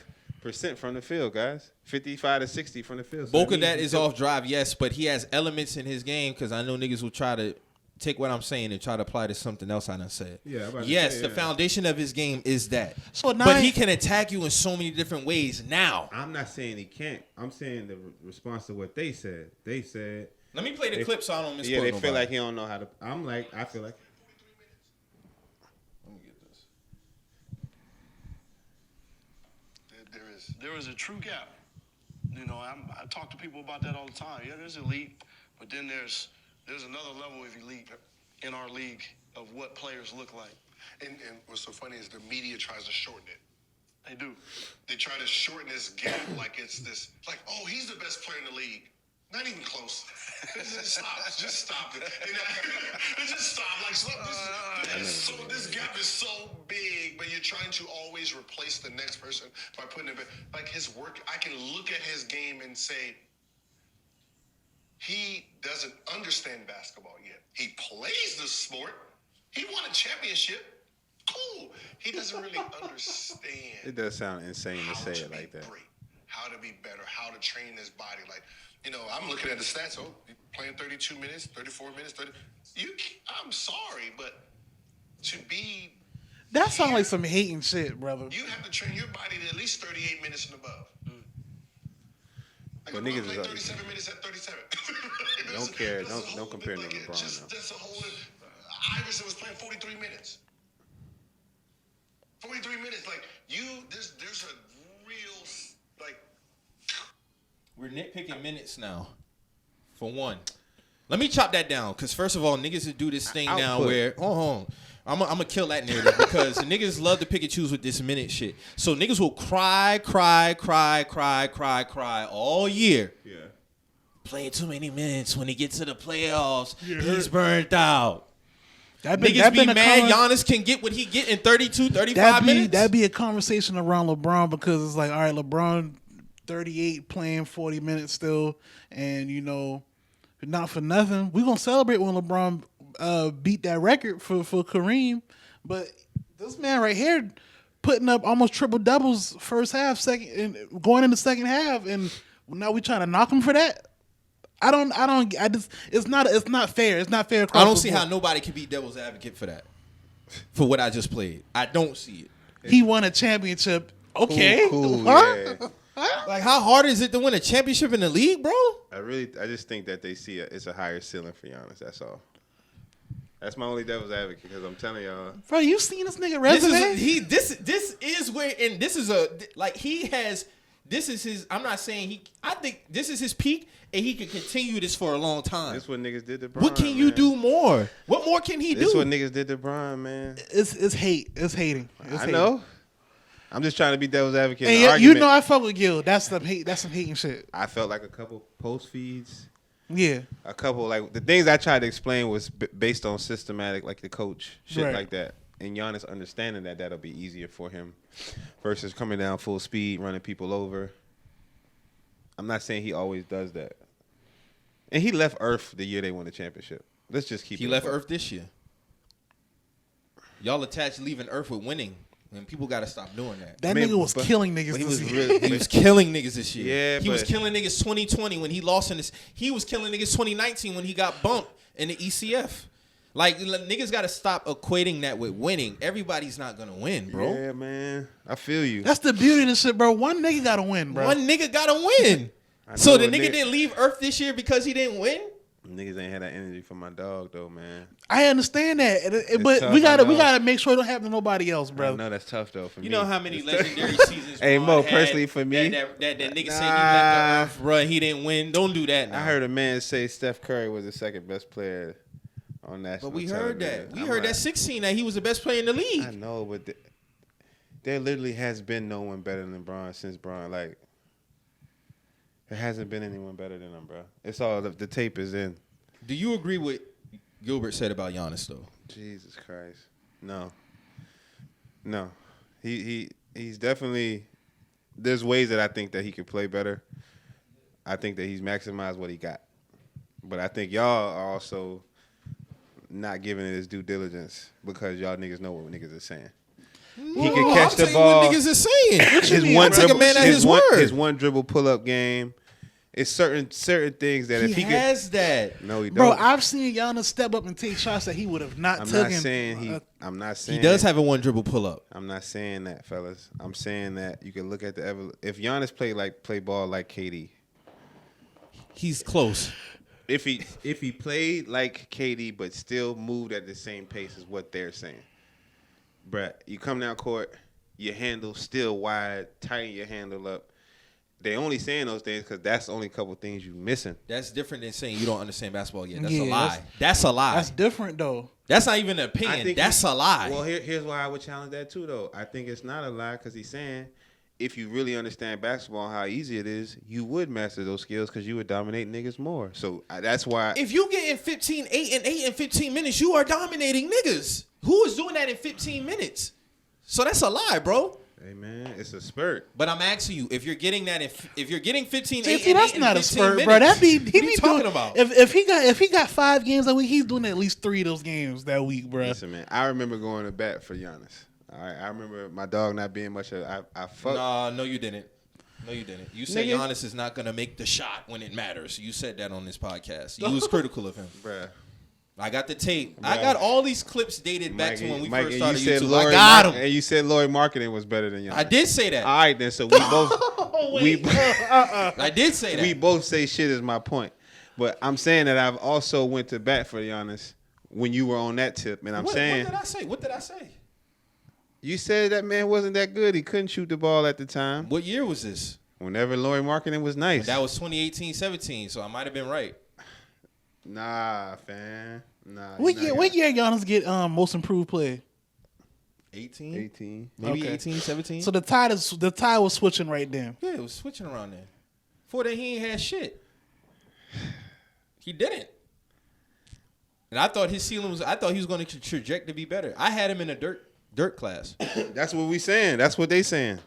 from the field, guys. 55 to 60 from the field. So Bulk of that is off drive, yes, but he has elements in his game because I know niggas will try to take what I'm saying and try to apply to something else I done said. Yeah, yes, the foundation of his game is that. So now but he can attack you in so many different ways now. I'm not saying he can't. I'm saying the response to what they said. They said. Let me play the clip so I don't misquote Yeah, they nobody. feel like he don't know how to. I feel like. Let me get this. There is a true gap. You know, I talk to people about that all the time. Yeah, there's elite, but then there's another level of elite in our league of what players look like. And what's so funny is the media tries to shorten it. They do. They try to shorten this gap like it's this, like, oh, he's the best player in the league. Not even close. Just stop it. Just stop. Like, this gap is so big, but you're trying to always replace the next person by putting it back. Like his work, I can look at his game and say, he doesn't understand basketball yet. He plays the sport. He won a championship. Cool. He doesn't really understand. It does sound insane to say it like that. Great. How to be better, how to train his body. Like, you know, I'm looking at the stats. Oh, playing 32 minutes, 34 minutes, 30. I'm sorry, but to be. That sounds like some hating shit, brother. You have to train your body to at least 38 minutes and above. Like, But LeBron niggas played is 37 minutes at 37. Don't care. That's a whole Don't compare thing, him to like, LeBron. That's a whole. Iverson was playing 43 minutes. 43 minutes. Like, there's a real, like. We're nitpicking minutes now. For one. Let me chop that down. Because first of all, niggas will do this thing now where, hold on. I'm going to kill that narrative because niggas love to pick and choose with this minute shit. So niggas will cry all year. Yeah. Playing too many minutes when he gets to the playoffs. He's burnt out. That Niggas be mad Giannis can get what he get in 32, 35 minutes. That'd be a conversation around LeBron because it's like, all right, LeBron 38 playing 40 minutes still, and you know, not for nothing, we're gonna celebrate when LeBron beat that record for Kareem. But this man right here putting up almost triple doubles first half, second, and going in the second half, and now we trying to knock him for that. It's not fair. It's not fair. I don't see how nobody can be devil's advocate for that. For what I just played, I don't see it. He won a championship. Okay, Cool, huh? yeah. Like, how hard is it to win a championship in the league, bro? I just think that they see it's a higher ceiling for Giannis. That's all. That's my only devil's advocate because I'm telling y'all. Bro, you seen this nigga resume? This is where, and this is a, like, he has, this is his, I'm not saying I think this is his peak and he can continue this for a long time. This what niggas did to Bron. What can you do more? What more can he do? This what niggas did to Bron, man. It's hate. It's hating. I know. I'm just trying to be devil's advocate. And you know I fuck with Gil. That's some hate. That's some hating shit. I felt like a couple post feeds. Yeah. A couple, like, the things I tried to explain was based on systematic, like the coach, shit Right. like that. And Giannis understanding that that'll be easier for him versus coming down full speed, running people over. I'm not saying he always does that. And he left Earth the year they won the championship. Let's just keep it. He left Earth this year. Y'all attached leaving Earth with winning. And people got to stop doing that. That nigga was killing niggas he this was year. really, He was killing niggas this year. Yeah, he was but- killing niggas 2020 when he lost in this. He was killing niggas 2019 when he got bumped in the ECF. Like, niggas got to stop equating that with winning. Everybody's not going to win, bro. Yeah, man. I feel you. That's the beauty of this shit, bro. One nigga gotta win, bro. One nigga got to win. I So know the a nigga didn't leave Earth this year because he didn't win? Niggas ain't had that energy for my dog, though, man. I understand that, but tough, we I know. gotta make sure it don't happen to nobody else, bro. I know that's tough, though, for me. You know how many legendary seasons Hey, Bron Mo, had personally for me- that nigga said he left the Earth, bro, he didn't win. Don't do that now. I heard a man say Steph Curry was the second best player on national But we television. heard that. We I'm heard like, that 16 that he was the best player in the league. I know, but there literally has been no one better than Bron since Bron. Like, there hasn't been anyone better than him, bro. It's all, the tape is in. Do you agree with Gilbert said about Giannis, though? Jesus Christ. No. He's definitely, there's ways that I think that he could play better. I think that he's maximized what he got. But I think y'all are also not giving it his due diligence because y'all niggas know what niggas are saying. He can catch the ball. What niggas is saying? Take a man at his word. His one dribble pull up game. It's certain things that if he has that. No, he don't. Bro, I've seen Giannis step up and take shots that he would have not taken. I'm not saying he does have a one dribble pull up. I'm not saying that, fellas. I'm saying that you can look at if Giannis play ball like KD, he's close. If he played like KD but still moved at the same pace as what they're saying, bruh, you come down court, your handle still wide, tighten your handle up. They only saying those things because that's the only couple things you missing. That's different than saying you don't understand basketball yet. That's a lie. That's a lie. That's different though. That's not even an opinion. That's a lie. Well, here's why I would challenge that too, though. I think it's not a lie because he's saying if you really understand basketball and how easy it is, you would master those skills because you would dominate niggas more. So that's why. If you get in 8 in 15 minutes, you are dominating niggas. Who is doing that in 15 minutes? So that's a lie, bro. Hey man, it's a spurt. But I'm asking you, if you're getting that, if you're getting 15, that's not a spurt, minutes, bro. That he be talking about. If he got 5 games a week, he's doing at least 3 of those games that week, bro. Listen, man, I remember going to bat for Giannis. All right, I remember my dog not being much of. I fucked. No, you didn't. No, you didn't. You said Giannis is not gonna make the shot when it matters. You said that on this podcast. You was critical of him, bruh. I got the tape. Bruh. I got all these clips dated back to when we first started YouTube. I got him. And you said Lillard marketing was better than Giannis. I did say that. All right, then. So we both. I did say that. We both say shit is my point, but I'm saying that I've also went to bat for Giannis when you were on that tip, and saying. What did I say? You said that man wasn't that good. He couldn't shoot the ball at the time. What year was this? Whenever Lillard marketing was nice. That was 2018-17, so I might have been right. Nah, fam. Nah. What year Giannis get most improved player? 18. Maybe 18, 17. So the tide was switching right then. Yeah, it was switching around then. Before that, he ain't had shit. He didn't. And I thought his ceiling was. I thought he was going to traject to be better. I had him in a dirt class. That's what we saying. That's what they saying.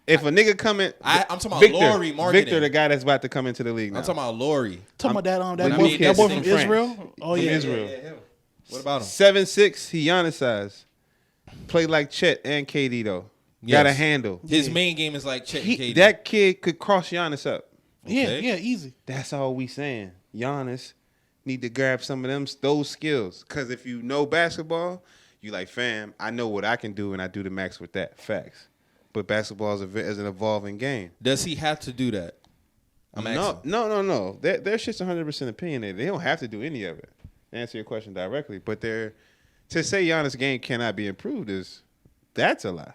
If a nigga coming, I'm talking about Laurie marketing. Victor, the guy that's about to come into the league now. I'm talking about Laurie. Talking about that boy from Israel. Oh yeah, Israel. Yeah. What about him? 7'6", he Giannis size. Play like Chet and KD though. Yes. Got a handle. His main game is like Chet and KD. That kid could cross Giannis up. Okay. Yeah, easy. That's all we saying. Giannis need to grab some of those skills. Cause if you know basketball, you like, fam, I know what I can do and I do the max with that. Facts. But basketball is an evolving game. Does he have to do that? No. Their shit's 100% opinionated. They don't have to do any of it. To answer your question directly, but to say Giannis' game cannot be improved that's a lie.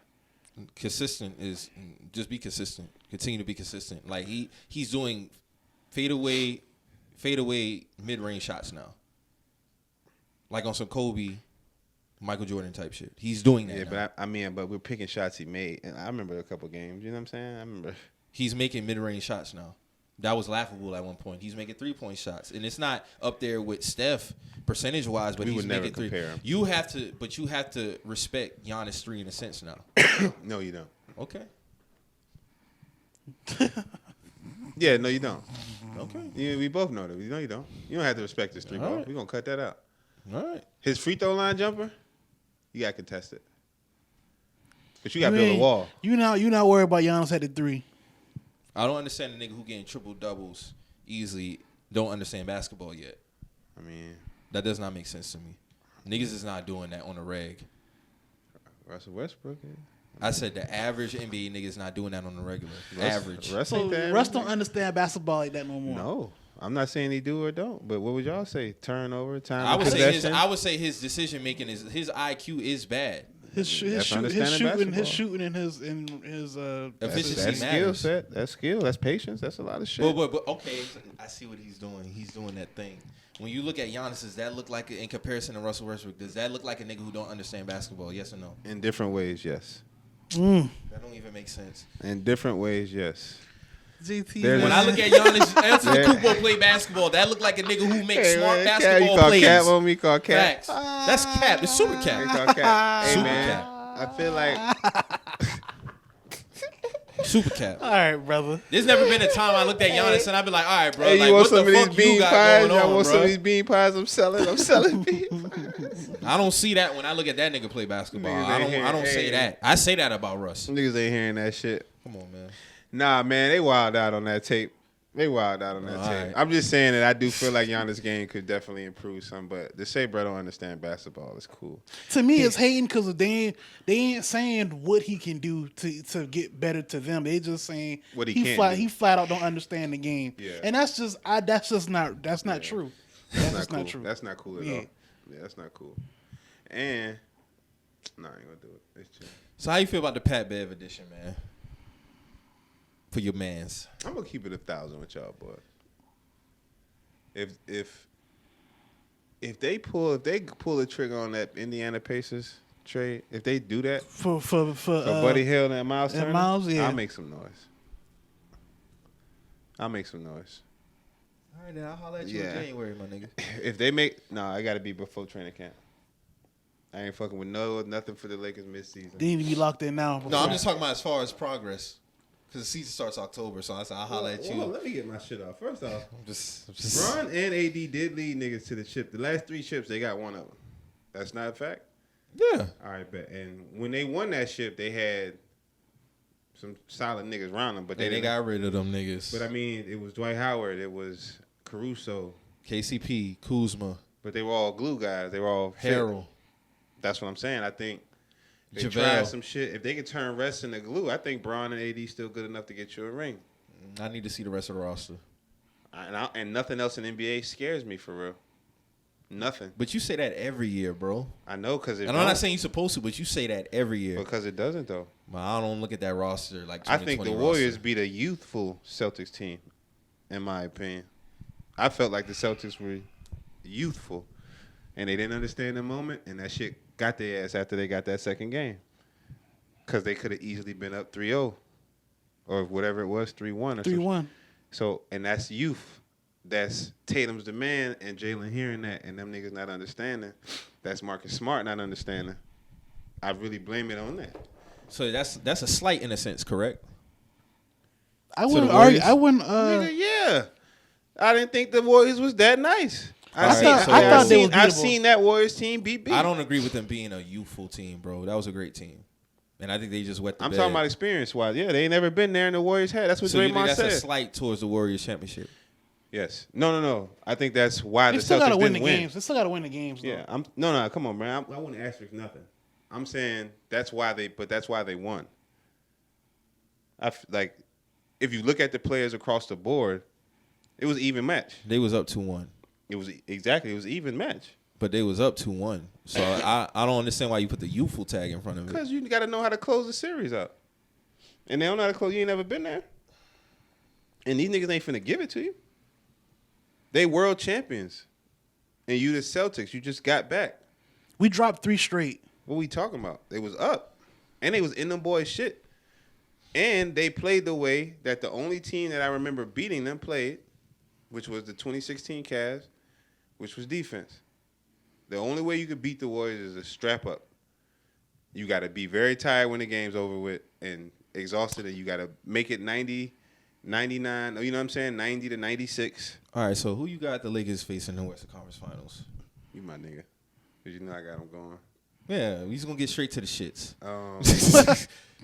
Consistent is just be consistent. Continue to be consistent. Like he's doing fadeaway mid-range shots now. Like on some Kobe, Michael Jordan type shit. He's doing that. Yeah, now. but we're picking shots he made, and I remember a couple games. You know what I'm saying? I remember he's making mid-range shots now. That was laughable at one point. He's making 3-point shots, and it's not up there with Steph percentage-wise, but he's making 3. Him. You have to respect Giannis 3 in a sense now. No, you don't. Okay. Yeah, no, you don't. Okay. We both know that. No, you don't. You don't have to respect his 3 ball. Right. We're gonna cut that out. All right. His free throw line jumper, you gotta contest it. But you gotta build a wall. You not worried about Giannis at the 3. I don't understand the nigga who getting triple doubles easily don't understand basketball yet. I mean, that does not make sense to me. Niggas is not doing that on a reg. Russell Westbrook. Yeah. I said the average NBA nigga is not doing that on the regular. Average. Russ don't understand basketball like that no more. No, I'm not saying he do or don't. But what would y'all say? Turnover, time, I would possession? I would say his decision making his IQ is bad. His shooting and his efficiency skill set. That's skill. That's patience. That's a lot of shit. But okay, I see what he's doing. He's doing that thing. When you look at Giannis, does that look like, in comparison to Russell Westbrook, does that look like a nigga who don't understand basketball? Yes or no? In different ways, yes. That don't even make sense. In different ways, yes. GT, when I look at Giannis Antetokounmpo play basketball, that look like a nigga who makes smart basketball plays. You call cap on me? Call cap. Facts. That's cap. It's super cap. Call cap. Hey super man, cap. I feel like Super cap. All right, brother. There's never been a time I looked at Giannis and I'd be like, all right, bro, Hey, like, you want what some the of these fuck you bean got pies? going Y'all on, want some of bro? these bean pies? I'm selling bean pies. I don't see that when I look at that nigga play basketball. I don't say that. I say that about Russ. Niggas ain't hearing that shit. Come on, man. Nah, man, they wild out on that tape. They wild out on that tape. right. I'm just saying that I do feel like Giannis' game could definitely improve some, but to say bro don't understand basketball is cool. To me, it's hating because they ain't saying what he can do to get better to them. They just saying What he can't do. He flat out don't understand the game. Yeah. And that's not true. That's That's not cool. true. That's not cool at Yeah. all. Yeah, that's not cool. And no, I ain't gonna do it. It's chill. So how you feel about the Pat Bev edition, man? For your mans. I'm gonna keep it 1,000 with y'all, boy. If they pull the trigger on that Indiana Pacers trade, if they do that For Buddy Hield and Miles Turner, Miles, yeah. I'll make some noise. All right, then I'll holler at you in January, my nigga. If they make I gotta be before training camp. I ain't fucking with nothing for the Lakers midseason. They need to be locked in now. No, I'm just talking about as far as progress. Because the season starts October, so I said I'll holler at you. Well, let me get my shit off. First off, I'm just Bron and AD did lead niggas to the chip. The last 3 chips, they got one of them. That's not a fact? Yeah. All right, bet. And when they won that chip, they had some solid niggas around them. But they got rid of them niggas. But I mean, it was Dwight Howard. It was Caruso. KCP, Kuzma. But they were all glue guys. They were all fit. Harrell. That's what I'm saying. I think they JaVale. tried some shit. If they could turn rest into glue, I think Bron and AD still good enough to get you a ring. I need to see the rest of the roster. And nothing else in NBA scares me for real. Nothing. But you say that every year, bro. I know because And I'm not saying you're supposed to, but you say that every year. because it doesn't though. But I don't look at that roster like I think the 2020 Warriors roster. beat a youthful Celtics team, in my opinion. I felt like the Celtics were youthful, and they didn't understand the moment, and that shit got their ass after they got that second game. Because they could have easily been up 3-0, or whatever it was, 3-1 or 3-1. So, and that's youth. That's Tatum's the man, and Jalen hearing that, and them niggas not understanding. That's Marcus Smart not understanding. I really blame it on that. So that's a slight in a sense, correct? I wouldn't argue. Warriors? I wouldn't. Nigga, yeah. I didn't think the Warriors was that nice. I thought they was beatable. I've seen that Warriors team beat. I don't agree with them being a youthful team, bro. That was a great team. And I think they just wet the I'm bed. talking about experience-wise. Yeah, they ain't never been there, and the Warriors had. That's what So you think Draymond that's said. a slight towards the Warriors championship? Yes. No. I think that's why They the still gotta Celtics win the didn't win. games. They still gotta win the games. Though. Yeah. No. Come on, man. I wouldn't asterisk nothing. I'm saying that's why they won. Like, if you look at the players across the board, it was an even match. They was up 2-1. It was an even match. But they was up 2-1. So I don't understand why you put the youthful tag in front of it. Because you got to know how to close the series out. And they don't know how to close. You ain't never been there. And these niggas ain't finna give it to you. They world champions. And you the Celtics. You just got back. We dropped 3 straight. What we talking about? They was up. And they was in them boys' shit. And they played the way that the only team that I remember beating them played, which was the 2016 Cavs, which was defense. The only way you could beat the Warriors is a strap up. You got to be very tired when the game's over with and exhausted, and you got to make it 90, 99, you know what I'm saying, 90 to 96. All right, so who you got the Lakers facing in the Western Conference Finals? You my nigga. Because you know I got them going. Yeah, we just going to get straight to the shits.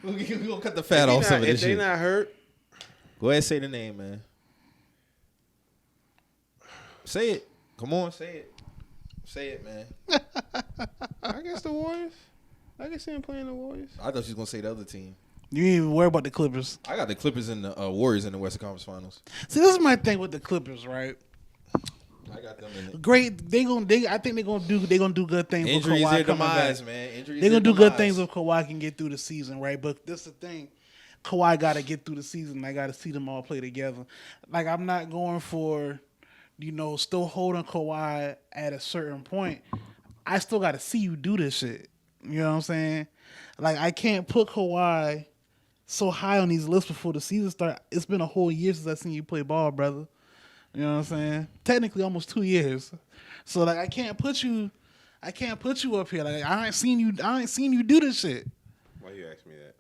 We're going to cut the If fat off some of this If they shit. not hurt, Go ahead and say the name, man. Say it. Come on, say it. Say it, man. I guess the Warriors. I can see him playing the Warriors. I thought you was going to say the other team. You ain't even worry about the Clippers. I got the Clippers and the Warriors in the Western Conference Finals. See, this is my thing with the Clippers, right? I got them in it. Great. I think they're gonna do good things. Injuries with their Kawhi coming demise, back. man. Injuries They're gonna their do good demise. things if Kawhi can get through the season, right? But this is the thing. Kawhi got to get through the season. I got to see them all play together. Like, I'm not going for, still holding Kawhi at a certain point. I still got to see you do this shit. You know what I'm saying? Like, I can't put Kawhi so high on these lists before the season starts. It's been a whole year since I seen you play ball, brother. You know what I'm saying? Technically, almost 2 years. So, like, I can't put you up here. Like, I ain't seen you do this shit. Why you ask me that?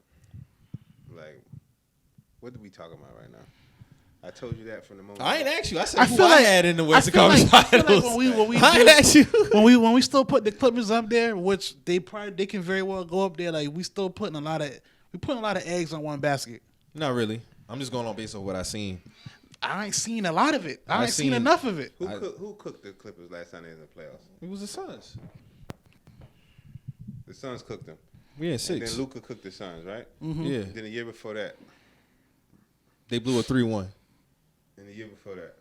Like, What are we talking about right now? I told you that from the moment. I ain't asked you. I said I who feel I like- had in the I Western feel Conference like Finals. when we I ain't asked you. when we still put the Clippers up there, which they can very well go up there. Like we still putting a lot of eggs on one basket. Not really. I'm just going on based on what I seen. I ain't seen a lot of it. I ain't seen seen- enough of it. Who cooked the Clippers last time they was in the playoffs? It was the Suns. The Suns cooked them. We had And 6. then Luka cooked the Suns, right? Yeah. Then the year before that. They blew a 3-1. And the year before that.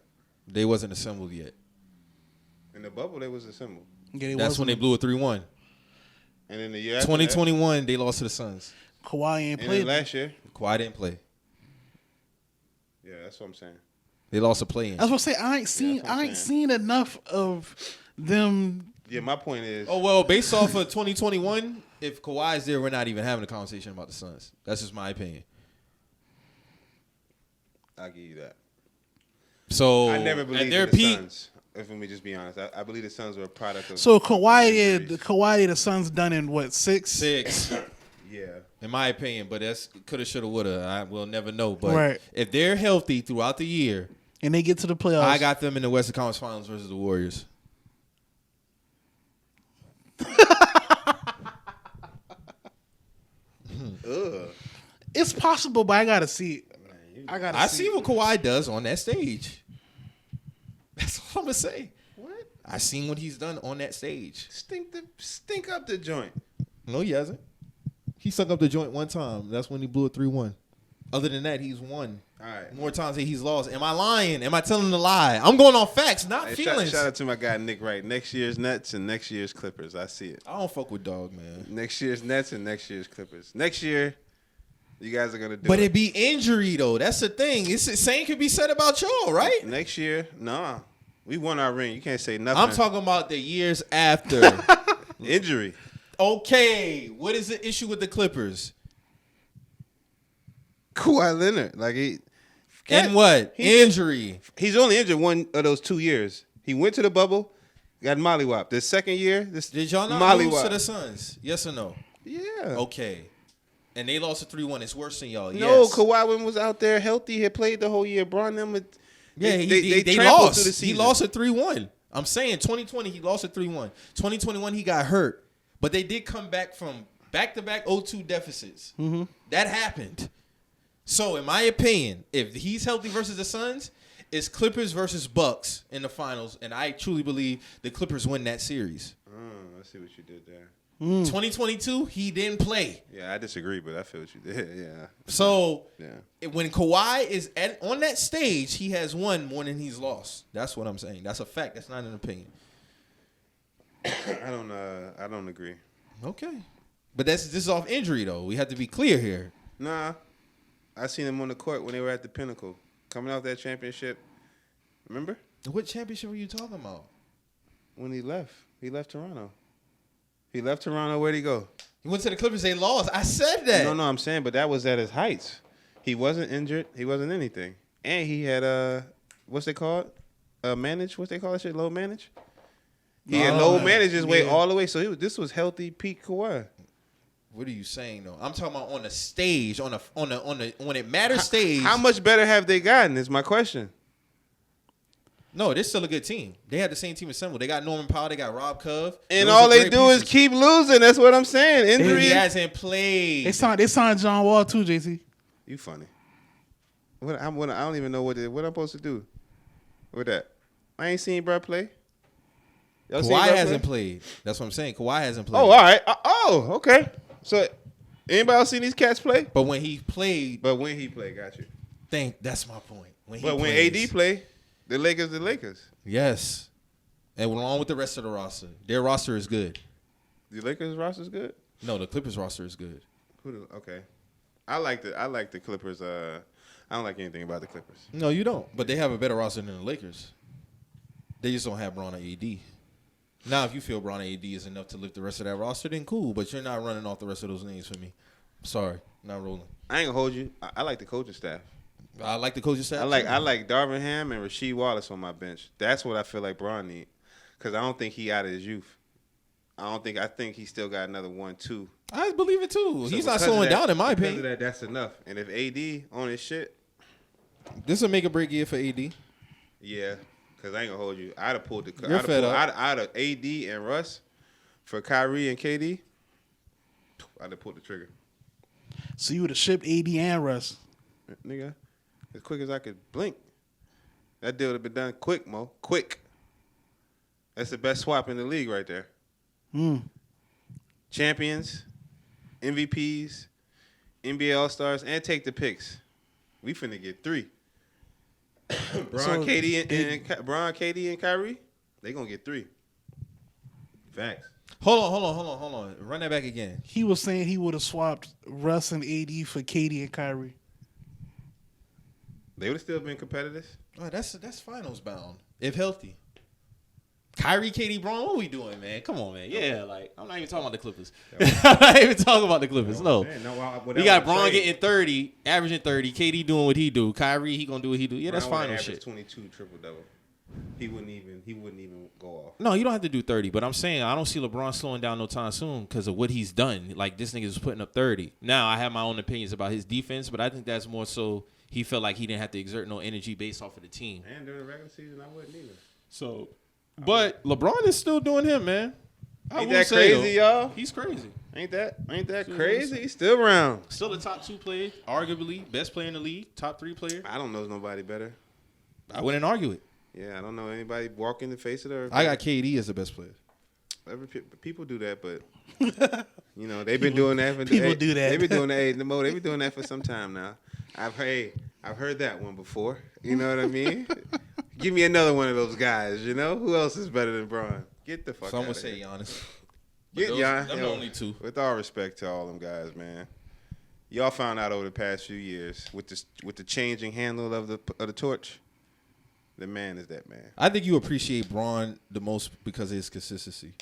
They wasn't assembled yet. In the bubble, they was assembled. Yeah, That's when they blew a 3-1. And then the year after 2021, they lost to the Suns. Kawhi ain't that, and played. then last year. Kawhi didn't play. Yeah, that's what I'm saying. They lost a play-in. That's what I'm saying. I ain't that's what I'm seen enough of them. Yeah, my point is. Oh, well, based off of 2021, if Kawhi's there, we're not even having a conversation about the Suns. That's just my opinion. I'll give you that. So, I never at believed their in the peak, Suns. If let me just be honest, I believe the Suns were a product of. So Kawhi, injuries. the Suns done in what 6? 6, Yeah. in my opinion, but that's coulda, shoulda, woulda. I will never know. But Right. if they're healthy throughout the year, And they get to the playoffs. I got them in the Western Conference Finals versus the Warriors. Ugh. It's possible, but I gotta see it. I see what Kawhi does on that stage. That's all I'm gonna say. What? I seen what he's done on that stage. Stink up the joint. No, he hasn't. He sucked up the joint one time. That's when he blew a 3-1. Other than that, he's won. All right. More times than he's lost. Am I lying? Am I telling a lie? I'm going on facts, not Hey, feelings. shout out to my guy Nick Wright. Next year's Nets and next year's Clippers. I see it. I don't fuck with dog, man. Next year's Nets and next year's Clippers. Next year, you guys are gonna do But it. it be injury though. That's the thing. It's the same could be said about y'all, right? Next year, nah. We won our ring. You can't say nothing. I'm talking about the years after. injury. Okay, what is the issue with the Clippers? Kawhi Leonard, like And what? Injury. he's only injured one of those 2 years. He went to the bubble, got mollywopped. The second year, Did y'all not lose to the Suns? Yes or no? Yeah. Okay. And they lost a 3-1. It's worse than y'all. No, Yes. Kawhi when was out there healthy, had played the whole year. Bron them. Yeah, they they trampled lost. through the He season. lost a 3-1. I'm saying 2020, he lost a 3-1. 2021, he got hurt. But they did come back from back-to-back 0-2 deficits. Mm-hmm. That happened. So, in my opinion, if he's healthy versus the Suns, it's Clippers versus Bucks in the finals. And I truly believe the Clippers win that series. I see what you did there. 2022, he didn't play. Yeah, I disagree, but I feel what you did. Yeah. So, Yeah. when Kawhi is on that stage, he has won more than he's lost. That's what I'm saying. That's a fact. That's not an opinion. I don't agree. Okay. But this is off injury, though. We have to be clear here. Nah. I seen him on the court when they were at the Pinnacle. Coming off that championship. Remember? What championship are you talking about? When he left. He left Toronto. He left Toronto. Where'd he go? He went to the Clippers. They lost. I said that. No, I'm saying, but that was at his heights. He wasn't injured. He wasn't anything. And he had what's they called? Manage? What's they call that shit? Low manage? He had low manage his way all the way. So this was healthy peak Kawhi. What are you saying though? I'm talking about on the stage, on the when it matters stage. How much better have they gotten? Is my question. No, they're still a good team. They had the same team assembled. They got Norman Powell. They got Rob Cove. And Those all are they great do is pieces. keep losing. That's what I'm saying. Injury. He hasn't played. They signed John Wall too, JT. You funny. I don't even know what I'm supposed to do with that. I ain't seen bro play. Y'all seen Kawhi Bro hasn't play? played. That's what I'm saying. Kawhi hasn't played. Oh, all right. Okay. So, anybody else seen these cats play? But when he played, But when he played, got you. that's my point. When AD play, the Lakers. Yes. And along with the rest of the roster. Their roster is good. The Lakers roster's good. No, the Clippers roster is good. Okay. I like the Clippers. I don't like anything about the Clippers. No, you don't. But they have a better roster than the Lakers. They just don't have Bron or AD. Now, if you feel Bron and AD is enough to lift the rest of that roster, then cool. But you're not running off the rest of those names for me. Sorry, not rolling. I ain't gonna hold you. I like the coaching staff. I like the coaching staff. I like Darvin Ham and Rasheed Wallace on my bench. That's what I feel like Bron need. Because I don't think he out of his youth. I think he still got another 1-2 I believe it too. So He's not because slowing of that- down in my because of opinion. that, that's enough. And if AD on his shit, This will make a break year for AD. yeah, because I ain't gonna hold you. I'd have pulled the. You're fed up. I'd have AD and Russ for Kyrie and KD. I'd have pulled the trigger, So you would have shipped AD and Russ. nigga, as quick as I could blink. That deal would have been done quick, Mo. Quick. That's the best swap in the league right there. Champions, MVPs, NBA All-Stars, and take the picks. We finna get 3. Bron, KD, and Kyrie, they gonna get 3. Facts. Hold on. Run that back again. He was saying he would have swapped Russ and AD for KD and Kyrie. They would have still been competitors. Oh, that's finals bound if healthy. Kyrie, KD, Bron, what we doing, man? Come on, man. Yeah, like I'm not even talking about the Clippers. I'm not even talking about the Clippers. No. Man, We got Bron getting 30, averaging 30. KD doing what he do. Kyrie, he gonna do what he do. Yeah, that's final shit. 22 triple-double. He wouldn't even go off. No, you don't have to do 30. But I'm saying I don't see LeBron slowing down no time soon because of what he's done. Like this nigga's putting up 30. Now I have my own opinions about his defense, but I think that's more so he felt like he didn't have to exert no energy based off of the team. And during the regular season, I wouldn't either. So, but LeBron is still doing him, man. Ain't that crazy, y'all? He's crazy. Ain't that crazy? He's still around. Still the top 2 player, arguably best player in the league, top 3 player. I don't know nobody better. I wouldn't argue it. Yeah, I don't know anybody walking the face of the earth. I got KD as the best player. People do that, but you know they've been doing that. People do that. They've been doing that. They've been doing that for some time now. I've heard that one before. You know what I mean? Give me another one of those guys. You know who else is better than Bron? Get the fuck. Some out would of say here. Giannis. Get Giannis. I'm the only 2. With all respect to all them guys, man. Y'all found out over the past few years with the changing handle of the torch. The man is that man. I think you appreciate Bron the most because of his consistency.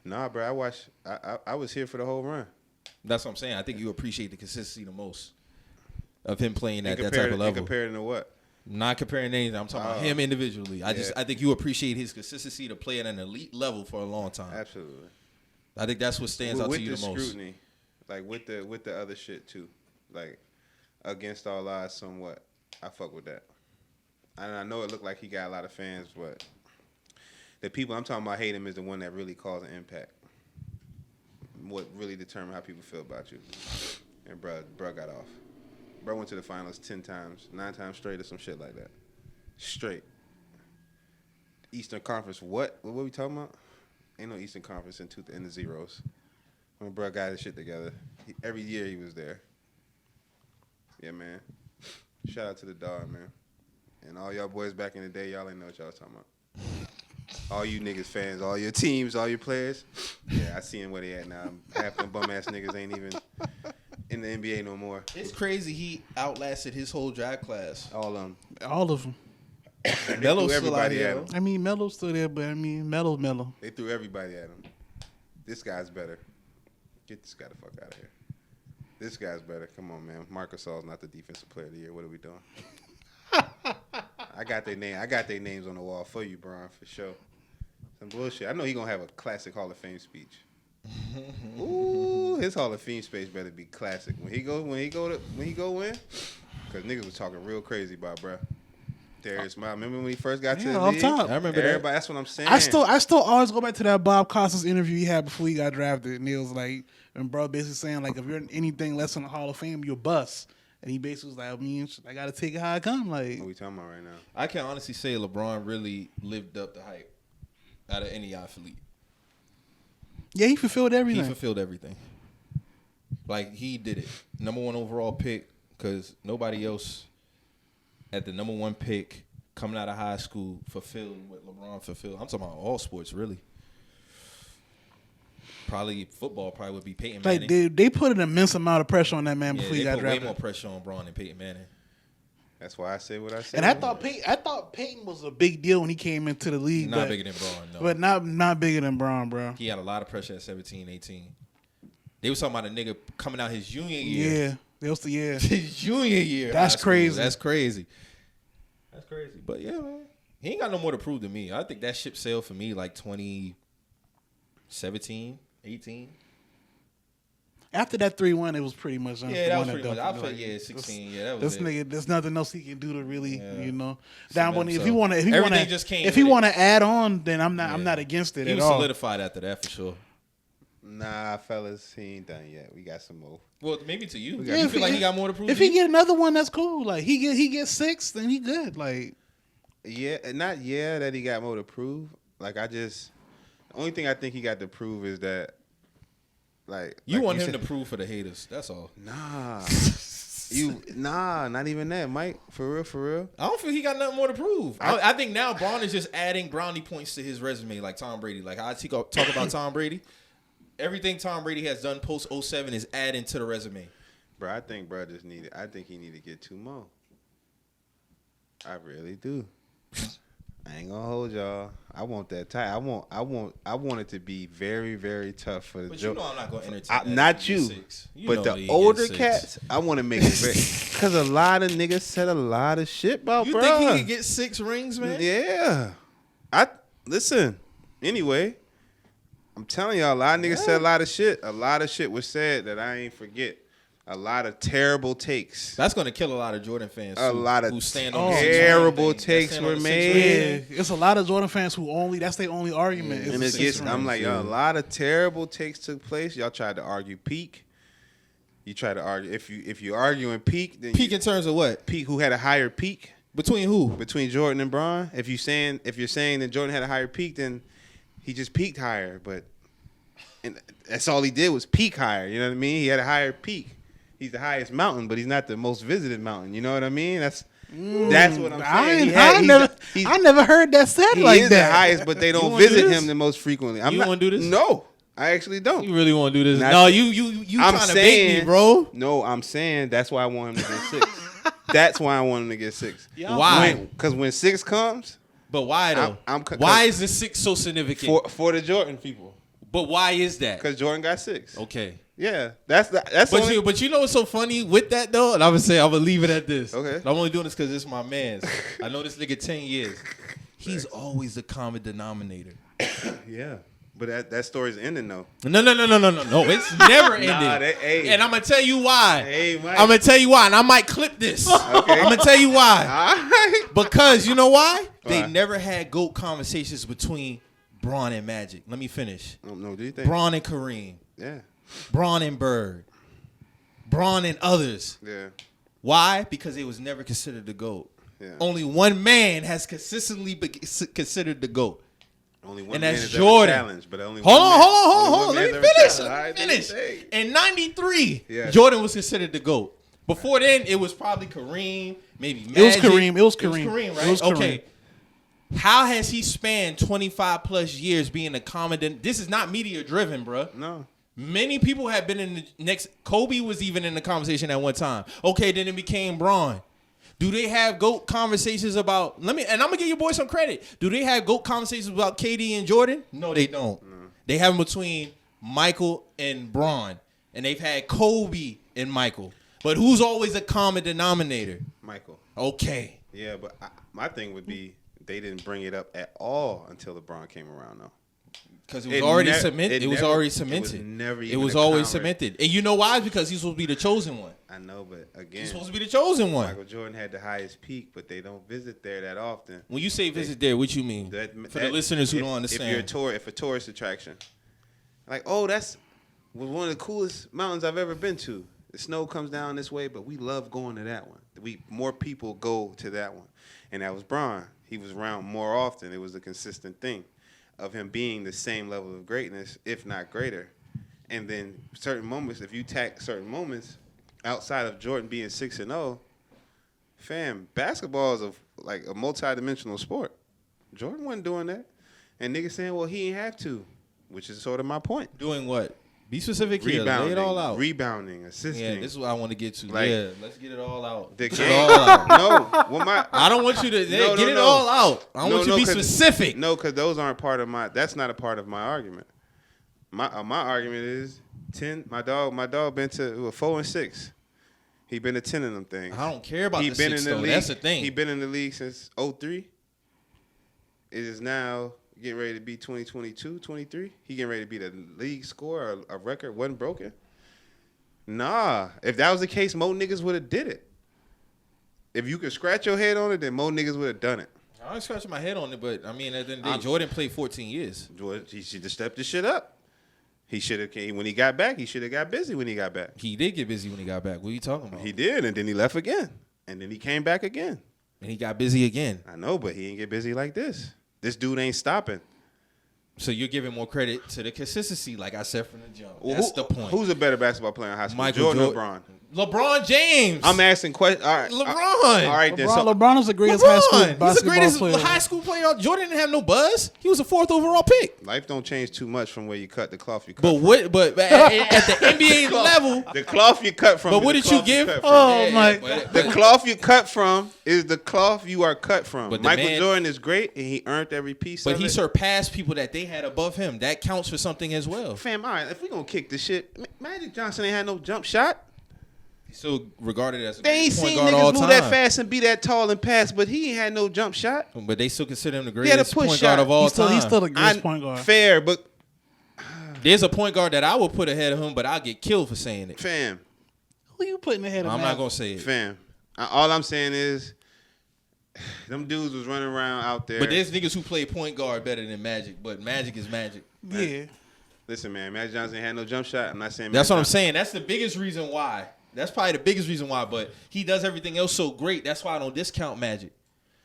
Nah, bro. I was here for the whole run. That's what I'm saying. I think you appreciate the consistency the most of him playing at that type Compared of level. Compared to what? Not comparing anything. I'm talking about him individually. I think you appreciate his consistency to play at an elite level for a long time. Absolutely. I think that's what stands out to you the most. With the scrutiny, like with the other shit too, like against all odds, somewhat. I fuck with that. And I know it looked like he got a lot of fans, but the people I'm talking about hate him is the one that really caused an impact. What really determined how people feel about you. And bruh got off. Bruh went to the finals 10 times, 9 times straight or some shit like that. Straight. Eastern Conference, what? What we talking about? Ain't no Eastern Conference in the zeros. When bruh got his shit together, every year he was there. Yeah, man. Shout out to the dog, man. And all y'all boys back in the day, y'all ain't know what y'all was talking about. All you niggas fans, all your teams, all your players. Yeah, I see him where they at now. Half them bum ass niggas ain't even in the NBA no more. It's crazy. He outlasted his whole draft class. All of them. All of them. Melo's still out everybody here. at him. I mean, Melo's still there, but I mean, Melo. They threw everybody at him. This guy's better. Get this guy the fuck out of here. This guy's better. Come on, man. Marc Gasol's not the defensive player of the year. What are we doing? I got their names on the wall for you, Bron, for sure. Some bullshit. I know he gonna have a classic Hall of Fame speech. Ooh, his Hall of Fame speech better be classic. When he go in, because niggas was talking real crazy about bruh. Darius Miles. Remember when he first got to the off league? top. I remember Everybody, that. that's what I'm saying. I still always go back to that Bob Costas interview he had before he got drafted, and it was like, and bro basically saying like, if you're anything less than the Hall of Fame, you're bust. And he basically was like, I mean, I gotta take it how it come. Like, What we talking about right now? I can honestly say LeBron really lived up the hype out of any athlete. yeah, he fulfilled everything. He fulfilled everything. Like, he did it. Number 1 overall pick, because nobody else at the number 1 pick coming out of high school fulfilled what LeBron fulfilled. I'm talking about all sports, really. Probably football would be Peyton Manning. Like they put an immense amount of pressure on that man before he got they put way drafted. more pressure on Braun than Peyton Manning. That's why I say what I said. And I thought Peyton was a big deal when he came into the league. Not bigger than Braun, no. But not bigger than Bron, bro. He had a lot of pressure at 17, 18. They was talking about a nigga coming out his junior year. Yeah. They was His junior year. That's high school. crazy. That's crazy. That's crazy. But yeah, man. He ain't got no more to prove to me. I think that ship sailed for me like 2017, 18. After that 3-1, it was pretty much. Yeah, that was pretty much. I felt 16. Yeah, that was this nigga. There's nothing else he can do to really, Down Bunny. If he want to, if he with want to add on, then I'm not against it he at was all. solidified after that for sure. Nah, fellas, he ain't done yet. We got some more. Well, maybe to you. Yeah, you feel like he got more to prove? If he get another one, that's cool. Like he gets 6, then he good. Like not that he got more to prove. Like the only thing I think he got to prove is that, you want him to prove for the haters. That's all. Nah, not even that, Mike. For real. I don't feel he got nothing more to prove. I think now Bron is just adding brownie points to his resume, like Tom Brady. Like I talk about Tom Brady. Everything Tom Brady has done post 07 is adding to the resume. Bro, I think he need to get 2 more. I really do. I ain't gonna hold y'all. I want that tight. I want it to be very, very tough for the But Joe. you know I'm not gonna entertain that. Not you. But the older cats, I want to make it very, because a lot of niggas said a lot of shit about you bro. You think he could get 6 rings, man? Yeah. Listen. Anyway, I'm telling y'all, a lot of niggas said a lot of shit. A lot of shit was said that I ain't forget. A lot of terrible takes. That's going to kill a lot of Jordan fans. Who stand on terrible takes were made. Yeah, it's a lot of Jordan fans who that's their only argument. And I'm like, a lot of terrible takes took place. Y'all tried to argue peak. You try to argue if you arguing peak, then peak in terms of what? Peak who had a higher peak between who? Between Jordan and Bron. If you're saying that Jordan had a higher peak, then he just peaked higher. And that's all he did was peak higher. You know what I mean? He had a higher peak. He's the highest mountain, but he's not the most visited mountain. You know what I mean? That's what I'm saying. I never heard that said like that. He is the highest, but they don't visit him the most frequently. You want to do this? No, I actually don't. You really want to do this? No, you trying to bait me, bro. No, I'm saying that's why I want him to get 6. That's why I want him to get 6. Why? Because when 6 comes. But why though? Why is the 6 so significant? For the Jordan people. But why is that? Because Jordan got 6. Okay. Yeah, that's. But you know what's so funny with that though, and I'm gonna leave it at this. Okay. I'm only doing this because it's my man's. I know this nigga 10 years. He's always the common denominator. Yeah, but that story's ending though. No. It's never ending. And I'm gonna tell you why. Hey, Mike. I'm gonna tell you why, and I might clip this. Okay. I'm gonna tell you why. All right. Because you know why? They never had GOAT conversations between Bron and Magic. Let me finish. No, do you think? Bron and Kareem. Yeah. Bron and Bird. Bron and others. Yeah. Why? Because they was never considered the GOAT. Yeah. Only one man has consistently been considered the GOAT. Only one and man that's is Jordan. Challenged, but only hold one on. Let me finish. In '93, Jordan was considered the GOAT. Before then, it was probably Kareem, maybe Magic. It was Kareem, right? It was Kareem. Okay. How has he spanned 25 plus years being a common? This is not media driven, bro. No. Many people have been in the next. Kobe was even in the conversation at one time. Okay, then it became Bron. Do they have GOAT conversations about? And I'm gonna give your boy some credit. Do they have GOAT conversations about KD and Jordan? No, they don't. They have them between Michael and Bron, and they've had Kobe and Michael. But who's always a common denominator? Michael. Okay. Yeah, but my thing would be they didn't bring it up at all until LeBron came around, though. Because it was already cemented. It was already cemented. It was always cemented. And you know why? It's because he's supposed to be the chosen one. I know, but again, he's supposed to be the chosen one. Michael Jordan had the highest peak, but they don't visit there that often. When you say visit there, what you mean? For the listeners who don't understand. If a tourist attraction, like, oh, that's one of the coolest mountains I've ever been to. The snow comes down this way, but we love going to that one. More people go to that one, and that was Bron. He was around more often. It was a consistent thing of him being the same level of greatness, if not greater. And then certain moments, if you tack certain moments outside of Jordan being 6-0, fam, basketball is a multi-dimensional sport. Jordan wasn't doing that. And niggas saying, well, he ain't have to, which is sort of my point. Doing what? Be specific here. Lay it all out. Rebounding, assisting. Yeah, this is what I want to get to. Let's get it all out. The game. I don't want you to get it all out. I want you to be specific. No, because those aren't part of my. That's not a part of my argument. My argument is 10. My dog been to 4 and 6. He been to 10 of them things. I don't care about the 6 though. That's the thing. He been in the league since 03. It is now getting ready to be 2022, 23. He getting ready to be the league scorer. A record wasn't broken. Nah, if that was the case, more niggas would have did it. If you could scratch your head on it, then more niggas would have done it. I ain't scratching my head on it, but I mean, at the end of the day, Jordan played 14 years. Jordan, he should have stepped this shit up. He should have came when he got back. He should have got busy when he got back. He did get busy when he got back. What are you talking about? He did, and then he left again, and then he came back again. And he got busy again. I know, but he ain't get busy like this. This dude ain't stopping. So you're giving more credit to the consistency, like I said from the jump. That's the point. Who's a better basketball player in high school, Michael Jordan or LeBron? LeBron James. I'm asking questions. All right, LeBron. All right, then. LeBron is the greatest high school basketball He's the greatest player. high school player. Jordan didn't have no buzz. He was a 4th overall pick. Life don't change too much from where you cut the cloth you cut. But from. what? But at the NBA level, the cloth you cut from. But what did you give? The cloth you cut from is the cloth you are cut from. But Michael Jordan is great, and he earned every piece. But of he it. surpassed people that they had above him. That counts for something as well. Fam, all right, if we gonna kick this shit, Magic Johnson ain't had no jump shot. He's still regarded as a They ain't point seen guard all niggas move time. that fast and be that tall and pass, but he ain't had no jump shot. But they still consider him the He had a greatest push point shot. guard of all time. He's still the greatest point guard. Fair, but There's a point guard that I would put ahead of him, but I'll get killed for saying it. fam, Who you putting ahead of? I'm not gonna say it. fam. All I'm saying is, them dudes was running around out there. But there's niggas who play point guard better than Magic. But Magic is Magic. Yeah. Listen, man, Magic Johnson ain't had no jump shot. I'm not saying That's Magic what I'm Johnson- saying. That's the biggest reason why. That's probably the biggest reason why. But he does everything else so great. That's why I don't discount Magic.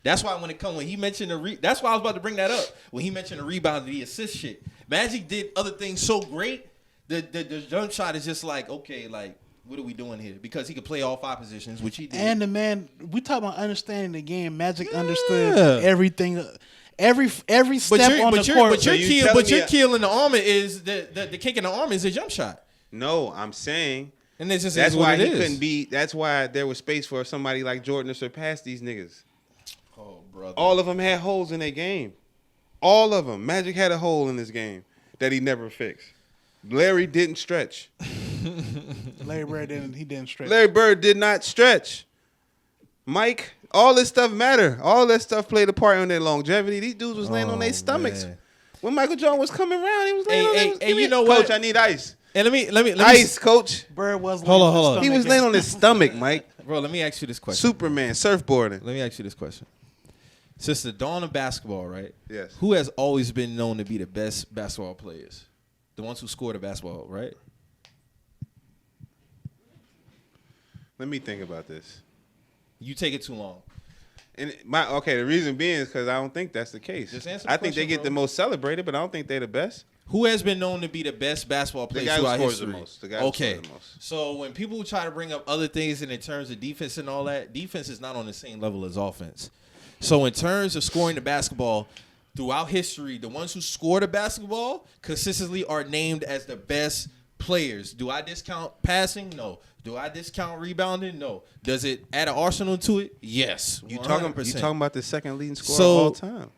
That's why when he mentioned that's why I was about to bring that up. When he mentioned the rebound and the assist shit. Magic did other things so great. The jump shot is just like, okay, like, what are we doing here? Because he could play all 5 positions, which he did. And the man, we talk about understanding the game. Magic understood everything. Every step on the court. But your keel in the armor is the kick in the armor is a jump shot. No, I'm saying. And it's just that's why what he it is. couldn't be. That's why there was space for somebody like Jordan to surpass these niggas. Oh, brother. All of them had holes in their game. All of them. Magic had a hole in his game that he never fixed. Larry didn't stretch. Larry Bird didn't stretch. Larry Bird did not stretch. Mike, all this stuff matter. All that stuff played a part in their longevity. These dudes was laying on their stomachs. Man. When Michael Jordan was coming around, he was laying on his Hey, you know what? Coach, I need ice. And let me Ice, coach. Bird was Hold on. He was laying on his stomach, Mike. Bro, let me ask you this question. Superman, surfboarding. Let me ask you this question. Since the dawn of basketball, right? Yes. Who has always been known to be the best basketball players? The ones who score the basketball, right? Let me think about this. You take it too long. And the reason being is because I don't think that's the case. Just answer the I think they question, get bro. the most celebrated, but I don't think they're the best. Who has been known to be the best basketball player guy who throughout scores history? the most. The guy who Okay. scores the most. So when people try to bring up other things in terms of defense and all that, defense is not on the same level as offense. So in terms of scoring the basketball throughout history, the ones who score the basketball consistently are named as the best players. Do I discount passing? No. Do I discount rebounding? No. Does it add an arsenal to it? Yes. You talking 100%. about the second leading scorer So- of all time.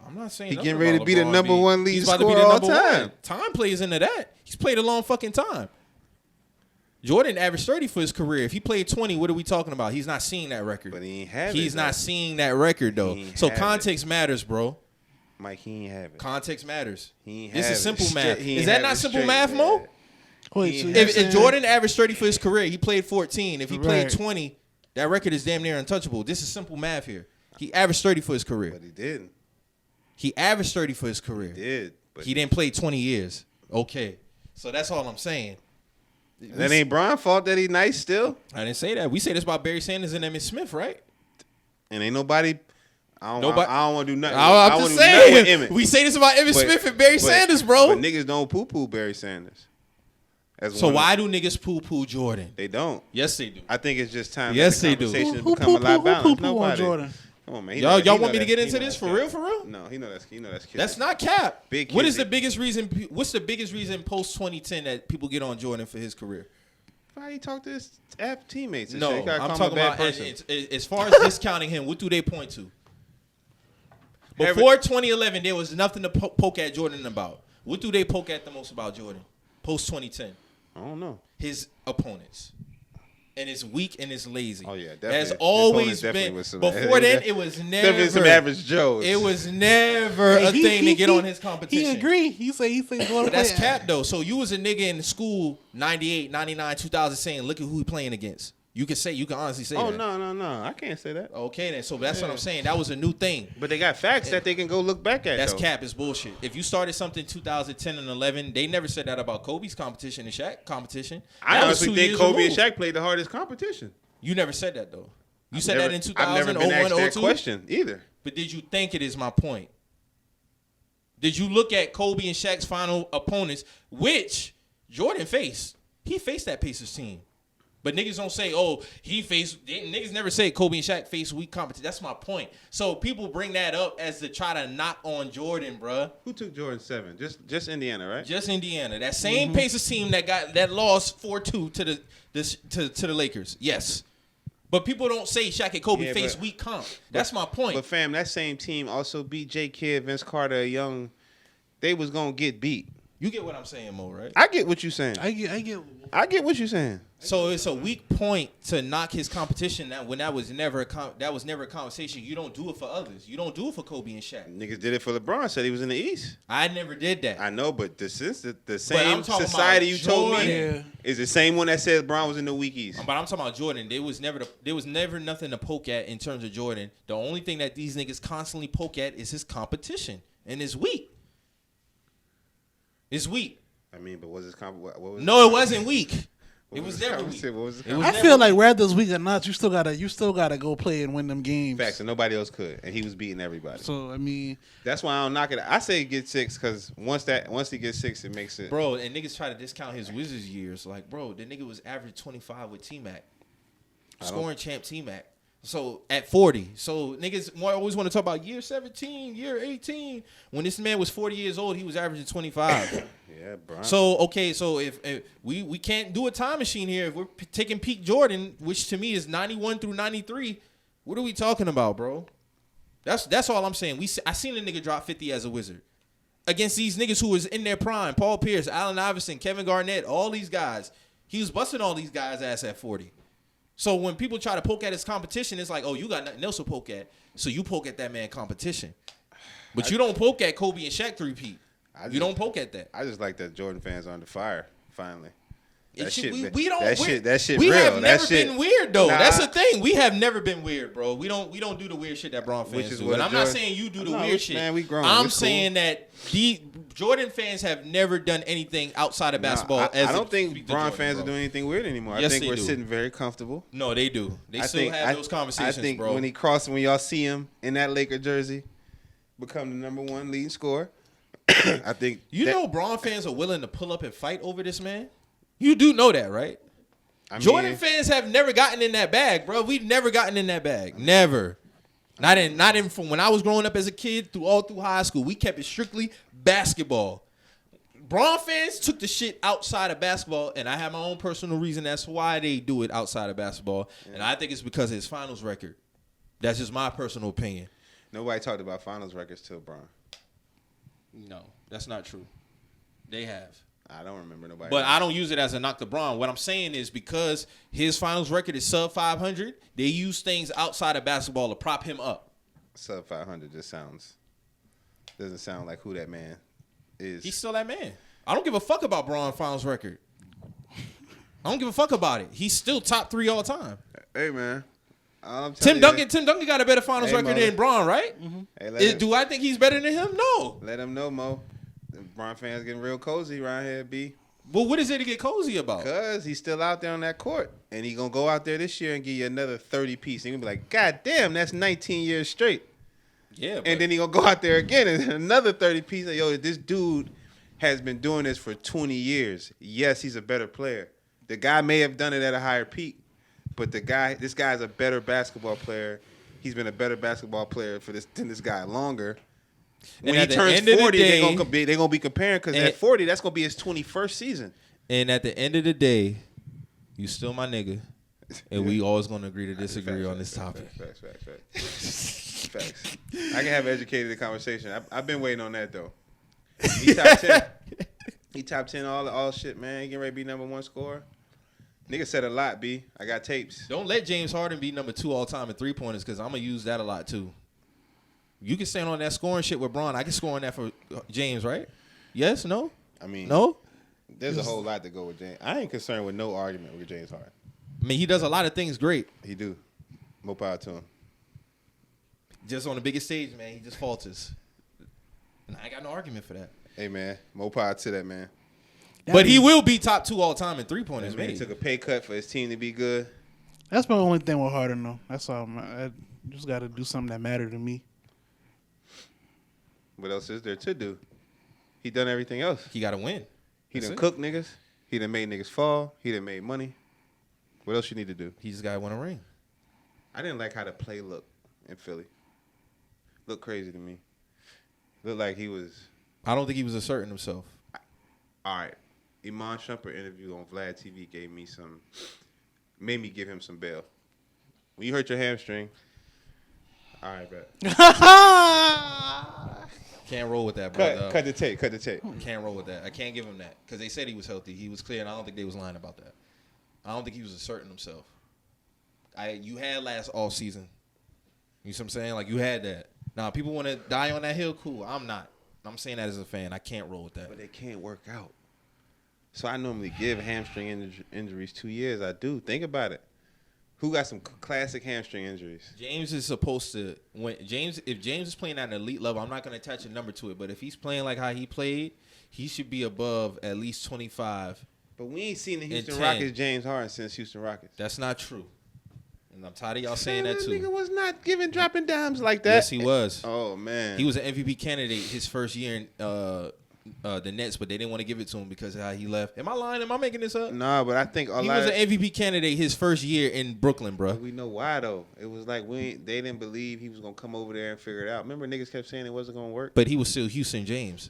I'm not saying He nothing getting ready about to be the LeBron number being- one leading He's about to be scorer the all number time. one. Time plays into that. He's played a long fucking time. Jordan averaged 30 for his career. If he played 20, what are we talking about? He's not seeing that record. But he ain't have it, He's though. not seeing that record, though. He ain't So have context matters, bro. Mike, he ain't have it. Context matters. He ain't This have is it. simple Straight- math. he ain't Is that have not it simple straight, math, man. Mo? Wait, so If Jordan averaged 30 for his career, he played 14. If he played Right. 20, that record is damn near untouchable. This is simple math here. He averaged 30 for his career. But he didn't. He averaged 30 for his career. He did. But He didn't play 20 years. Okay. So that's all I'm saying. that ain't Bron's fault that he nice still. I didn't say that. We say this about Barry Sanders and Emmitt Smith, right? And ain't nobody. I don't want to do nothing. I'm I just wanna do nothing with saying. Emmett. We say this about Emmitt But- Smith and Barry but- Sanders, bro. But niggas don't poo-poo Barry Sanders. So why do niggas poo-poo Jordan? They don't. Yes, they do. I think it's just time. Yes, that the they do. conversation Who become a lot balanced. on Nobody. Jordan? Come on, man. Y'all He want me to get he into know this that's for real, cap. for real? No, he know that's kid. That's not cap. Big What kid. is the biggest reason? What's the biggest reason post 2010 that people get on Jordan for his career? Why he talk to his teammates? And No, shit? He gotta I'm call him a talking bad about person. as far as discounting him. What do they point to? Before 2011, there was nothing to poke at Jordan about. What do they poke at the most about Jordan? Post 2010, I don't know. his opponents. and it's weak and it's lazy. Oh yeah, definitely. That's always been. Before then, it was never some average Joes. It was never a thing to get on his competition. He agree. He say but that's cap though. So you was a nigga in school 98, 99, 2000 saying, look at who he playing against. You can honestly say that. Oh, no. I can't say that. Okay, then. So that's what I'm saying. That was a new thing. But they got facts that they can go look back at. That's though. cap. It's bullshit. If you started something 2010 and 11, they never said that about Kobe's competition and Shaq competition. I honestly think Kobe and Shaq played the hardest competition. You never said that, though. You said that in 2000, I've never been asked 01, that 02? question either. But did you think it is my point? Did you look at Kobe and Shaq's final opponents, which Jordan faced? He faced that Pacers team. But niggas don't say, oh, niggas never say Kobe and Shaq face weak competition. That's my point. So people bring that up as to try to knock on Jordan, bruh. Who took Jordan 7? Just Indiana, right? Just Indiana. That same Pacers team that lost 4-2 to the Lakers. Yes. But people don't say Shaq and Kobe face weak comp. That's my point. But fam, that same team also beat J. Kidd, Vince Carter, Young. They was gonna get beat. You get what I'm saying, Mo, right? I get what you're saying. I get what you're saying. So it's a weak point to knock his competition when that was never a conversation. You don't do it for others. You don't do it for Kobe and Shaq. Niggas did it for LeBron. Said he was in the East. I never did that. I know, but the same society you told me is the same one that said LeBron was in the weak East. But I'm talking about Jordan. There was never nothing to poke at in terms of Jordan. The only thing that these niggas constantly poke at is his competition, and it's weak. It's weak. I mean, but was his No, it wasn't weak. It was never weak. I feel like whether it's weak or not, you still gotta go play and win them games. Facts, and nobody else could, and he was beating everybody. So I mean, that's why I don't knock it. I say get 6 because once he gets 6, it makes it. Bro, and niggas try to discount his Wizards years. Like, bro, the nigga was average 25 with T-Mac, scoring champ T-Mac. So at 40, so niggas always want to talk about year 17, year 18. When this man was 40 years old, he was averaging 25. Yeah, bro. So okay, so if we can't do a time machine here, if we're taking peak Jordan, which to me is 91 through 93, what are we talking about, bro? That's all I'm saying. I seen a nigga drop 50 as a Wizard against these niggas who was in their prime: Paul Pierce, Allen Iverson, Kevin Garnett, all these guys. He was busting all these guys' ass at 40. So when people try to poke at his competition, it's like, oh, you got nothing else to poke at. So you poke at that man competition. But you don't poke at Kobe and Shaq three-peat. You don't poke at that. I just like that Jordan fans are under fire, finally. That shit we real. have never been weird, though. Nah, that's the thing. We have never been weird, bro. We don't do the weird shit that Bron fans do. And I'm not saying you do the weird shit. Man, we grown. I'm saying that the Jordan fans have never done anything outside of basketball. I don't think Bron fans are doing anything weird anymore. Yes, I think we're sitting very comfortable. No, they do. They still have those conversations, I think bro. when y'all see him in that Laker jersey, become the number 1 leading scorer. I think Bron fans are willing to pull up and fight over this man. You do know that, right? Jordan fans have never gotten in that bag, bro. We've never gotten in that bag. Never. Not in from when I was growing up as a kid all through high school. We kept it strictly basketball. Bron fans took the shit outside of basketball, and I have my own personal reason that's why they do it outside of basketball. Yeah. And I think it's because of his finals record. That's just my personal opinion. Nobody talked about finals records till Bron. No, that's not true. They have. I don't remember nobody. But I don't use it as a knock to Bron. What I'm saying is because his finals record is sub 500, they use things outside of basketball to prop him up. Sub 500 doesn't sound like who that man is. He's still that man. I don't give a fuck about Bron finals record. I don't give a fuck about it. He's still top 3 all time. Hey, man. Tim Duncan got a better finals record than Bron, right? Mm-hmm. Hey, do I think he's better than him? No. Let him know, Mo. Bron fans getting real cozy around here, B. Well, what is it to get cozy about? Because he's still out there on that court. And he's going to go out there this year and give you another 30 piece. And you're going to be like, God damn, that's 19 years straight. Yeah. And then he's going to go out there again and another 30 piece. Like, yo, this dude has been doing this for 20 years. Yes, he's a better player. The guy may have done it at a higher peak. But this guy's a better basketball player. He's been a better basketball player than this guy longer. When he turns 40, they're gonna be comparing because at 40, that's gonna be his 21st season. And at the end of the day, you still my nigga, and we always gonna agree to disagree on this topic. Facts. I can have an educated conversation. I've been waiting on that though. He top 10. He top 10 all shit, man. He getting ready to be number 1 scorer. Nigga said a lot, B. I got tapes. Don't let James Harden be number 2 all time in 3-pointers because I'm gonna use that a lot too. You can stand on that scoring shit with Bron. I can score on that for James, right? Yes, no. I mean, no. There's a whole lot to go with James. I ain't concerned with no argument with James Harden. I mean, he does a lot of things great. He do. More power to him. Just on the biggest stage, man, he just falters. And I ain't got no argument for that. Hey, man, more power to that, man. But he will be top 2 all time in 3-pointers, man. He took a pay cut for his team to be good. That's my only thing with Harden, though. That's all. I just got to do something that matters to me. What else is there to do? He done everything else. He got to win. He done cooked niggas. He done made niggas fall. He done made money. What else you need to do? He just got to win a ring. I didn't like how the play looked in Philly. Looked crazy to me. Looked like he was. I don't think he was asserting himself. All right. Iman Shumpert interview on Vlad TV made me give him some bail. When you hurt your hamstring, all right, bet. Can't roll with that, bro. Cut the tape. Can't roll with that. I can't give him that because they said he was healthy. He was clear, and I don't think they was lying about that. I don't think he was asserting himself. You had last offseason. You know what I'm saying? Like, you had that. Now, people want to die on that hill. Cool. I'm not. I'm saying that as a fan. I can't roll with that. But they can't work out. So I normally give hamstring injuries 2 years. I do. Think about it. Who got some classic hamstring injuries? James is supposed to if James is playing at an elite level, I'm not going to attach a number to it. But if he's playing like how he played, he should be above at least 25. But we ain't seen the Houston Rockets James Harden since Houston Rockets. That's not true. And I'm tired of y'all saying that too. That nigga was not dropping dimes like that. Yes, he was. Oh, man. He was an MVP candidate his first year in the Nets, but they didn't want to give it to him because of how he left. Am I lying? Am I making this up? Nah, but I think he was an MVP candidate his first year in Brooklyn, bro. We know why though. It was like they didn't believe he was gonna come over there and figure it out. Remember, niggas kept saying it wasn't gonna work. But he was still Houston James.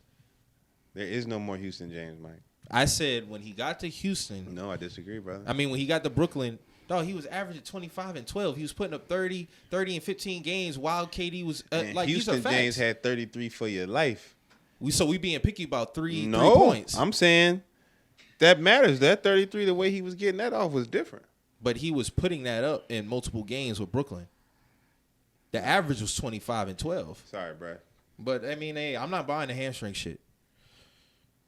There is no more Houston James, Mike. I said when he got to Houston. No, I disagree, brother. I mean, when he got to Brooklyn, dog, he was averaging 25 and 12. He was putting up 30 and 15 games while KD was like Houston these are facts. James had 33 for your life. We being picky about three points. I'm saying that matters. That 33, the way he was getting that off was different. But he was putting that up in multiple games with Brooklyn. The average was 25 and 12. Sorry, Brad. But, I mean, hey, I'm not buying the hamstring shit.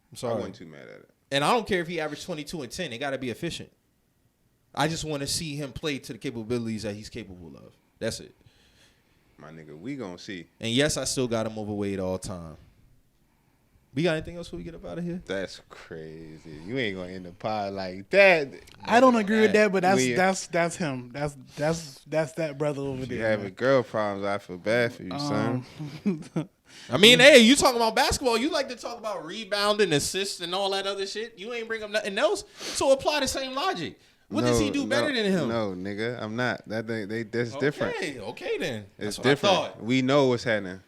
I'm sorry. I wasn't too mad at it. And I don't care if he averaged 22 and 10. It got to be efficient. I just want to see him play to the capabilities that he's capable of. That's it. My nigga, we gonna see. And, yes, I still got him overweight all time. We got anything else before we get up out of here? That's crazy. You ain't gonna end the pod like that. I don't agree with that, but that's him. That's that brother over there. You having girl problems? I feel bad for you, son. I mean, hey, you talking about basketball? You like to talk about rebounding, assists, and all that other shit. You ain't bring up nothing else. So apply the same logic. What does he do better than him? No, nigga, I'm not. That's different. Okay, then. It's That's different. What I thought. We know what's happening.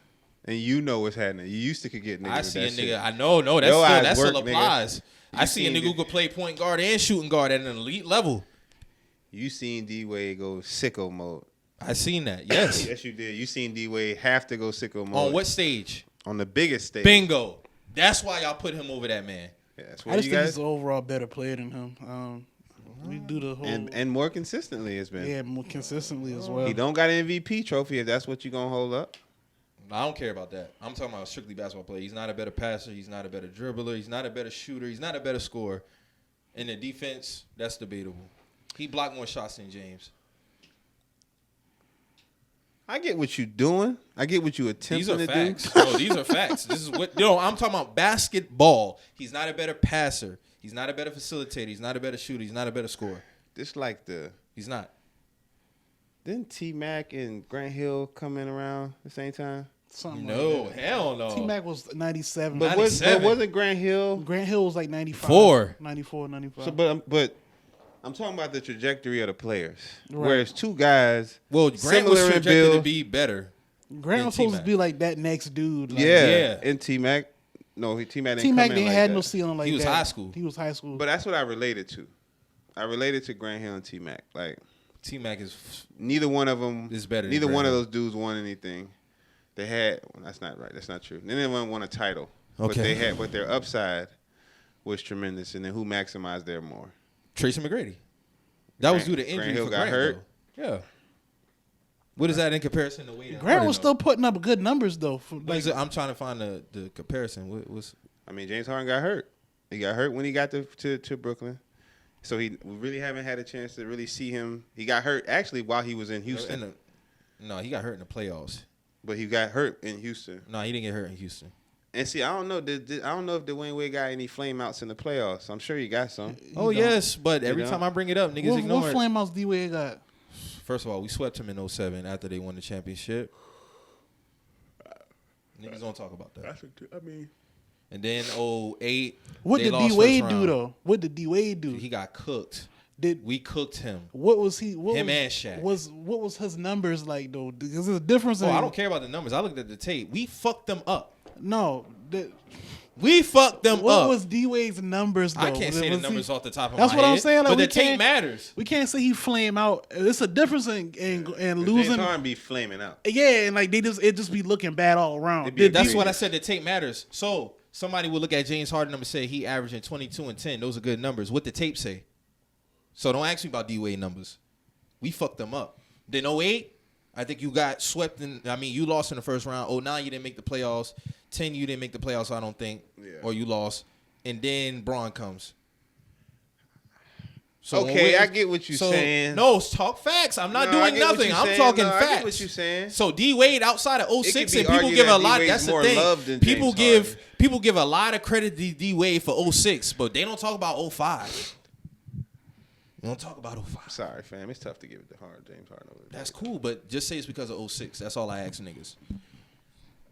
And you know what's happening. You used to could get niggas. I see with a that nigga. shit. I know. No, that still applies. I see a nigga who D- could play point guard and shooting guard at an elite level. You seen D-Wade go sicko mode. I seen that. Yes. Yes, you did. You seen D-Wade have to go sicko mode. On what stage? On the biggest stage. Bingo. That's why y'all put him over that man. Yeah, that's I what just you think guys. he's an overall better player than him. We do the whole And more consistently it's been. more consistently as well. He don't got an MVP trophy if that's what you gonna hold up. I don't care about that. I'm talking about a strictly basketball player. He's not a better passer. He's not a better dribbler. He's not a better shooter. He's not a better scorer. In the defense, that's debatable. He blocked more shots than James. I get what you doing. I get what you attempting to facts. do. No, these are facts. This is what I'm talking about basketball. He's not a better passer. He's not a better facilitator. He's not a better shooter. He's not a better scorer. This like He's not. Didn't T-Mac and Grant Hill come in around the same time? Something No, like that. hell no. T-Mac was 97. But 97. wasn't Grant Hill? Grant Hill was like 95. 94, 95. So, but I'm talking about the trajectory of the players. Right. Whereas two guys, Well, Grant similar was in projected build, to be better. Grant was supposed to T-Mac. be like that next dude. Like, yeah, and T-Mac. No, T-Mac didn't T-Mac come in didn't like have that. no ceiling like that. He was high school. He was high school. But that's what I related to. I related to Grant Hill and T-Mac. Like T-Mac is neither one of them is better. Neither than one of Grant. those dudes won anything. They had. Well, that's not right. That's not true. None of them won a title. But Okay. But their upside was tremendous. And then who maximized their more? Tracy McGrady. That was due to injury. Grant Hill for got Grant, hurt. Though. Yeah. What is that in comparison to Wade? Grant was still putting up good numbers though. I'm trying to find the comparison. What was? I mean, James Harden got hurt. He got hurt when he got to Brooklyn. So we really haven't had a chance to really see him. He got hurt actually while he was in Houston. No, he got hurt in the playoffs. But he got hurt in Houston. No, he didn't get hurt in Houston. And see, I don't know. I don't know if Dwayne Wade got any flame outs in the playoffs. I'm sure he got some. Yes, but every time I bring it up, niggas ignore it. What flame outs D-Wade got? First of all, we swept him in 2007 after they won the championship. Niggas don't talk about that. I mean, and then 2008. What did D-Wade do though? What did D-Wade do? He got cooked. We cooked him? What was he? And Shaq. What was his numbers like though? Because there's a difference. I don't care about the numbers. I looked at the tape. We fucked them up. No, we fucked them up. What was D-Wade's numbers though? I can't say the numbers off the top of my head. That's what I'm saying. Like, but the tape matters. We can't say he flame out. It's a difference in losing. James Harden be flaming out. Yeah, and like it just be looking bad all around. That's what I said. The tape matters. So somebody would look at James Harden and say he averaging 22 and 10. Those are good numbers. What the tape say? So don't ask me about D-Wade numbers. We fucked them up. Then 2008, I think you got swept in. I mean, you lost in the first round. 2009, you didn't make the playoffs. 2010, you didn't make the playoffs, I don't think. Yeah. Or you lost. And then Bron comes. So okay, I get what you're saying. No, talk facts. I'm not doing nothing. I'm talking facts. I get what you're saying. So D-Wade outside of 06, and people give a lot. That's the thing. People give a lot of credit to D-Wade for 06, but they don't talk about 05. We don't talk about 05. Sorry, fam. It's tough to give it to James Harden. That's cool, but just say it's because of 06. That's all I ask niggas.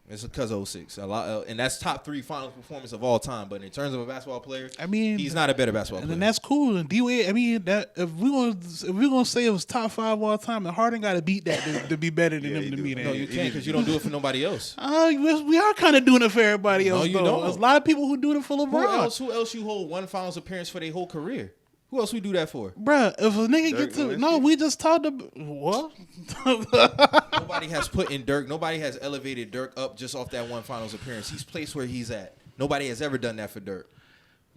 It's because of 06. And that's top 3 finals performance of all time. But in terms of a basketball player, I mean, he's not a better basketball player. And that's cool. And D-Wade, I mean, that if we're gonna say it was top 5 all time, then Harden got to beat that to be better than him to me. No, you can't because you don't do it for nobody else. We are kind of doing it for everybody else. No, you don't. There's a lot of people who do it for LeBron. Who else you hold one finals appearance for their whole career? Who else we do that for? Bruh, if a nigga get to... No, we just talked about... What? Nobody has put in Dirk. Nobody has elevated Dirk up just off that one finals appearance. He's placed where he's at. Nobody has ever done that for Dirk.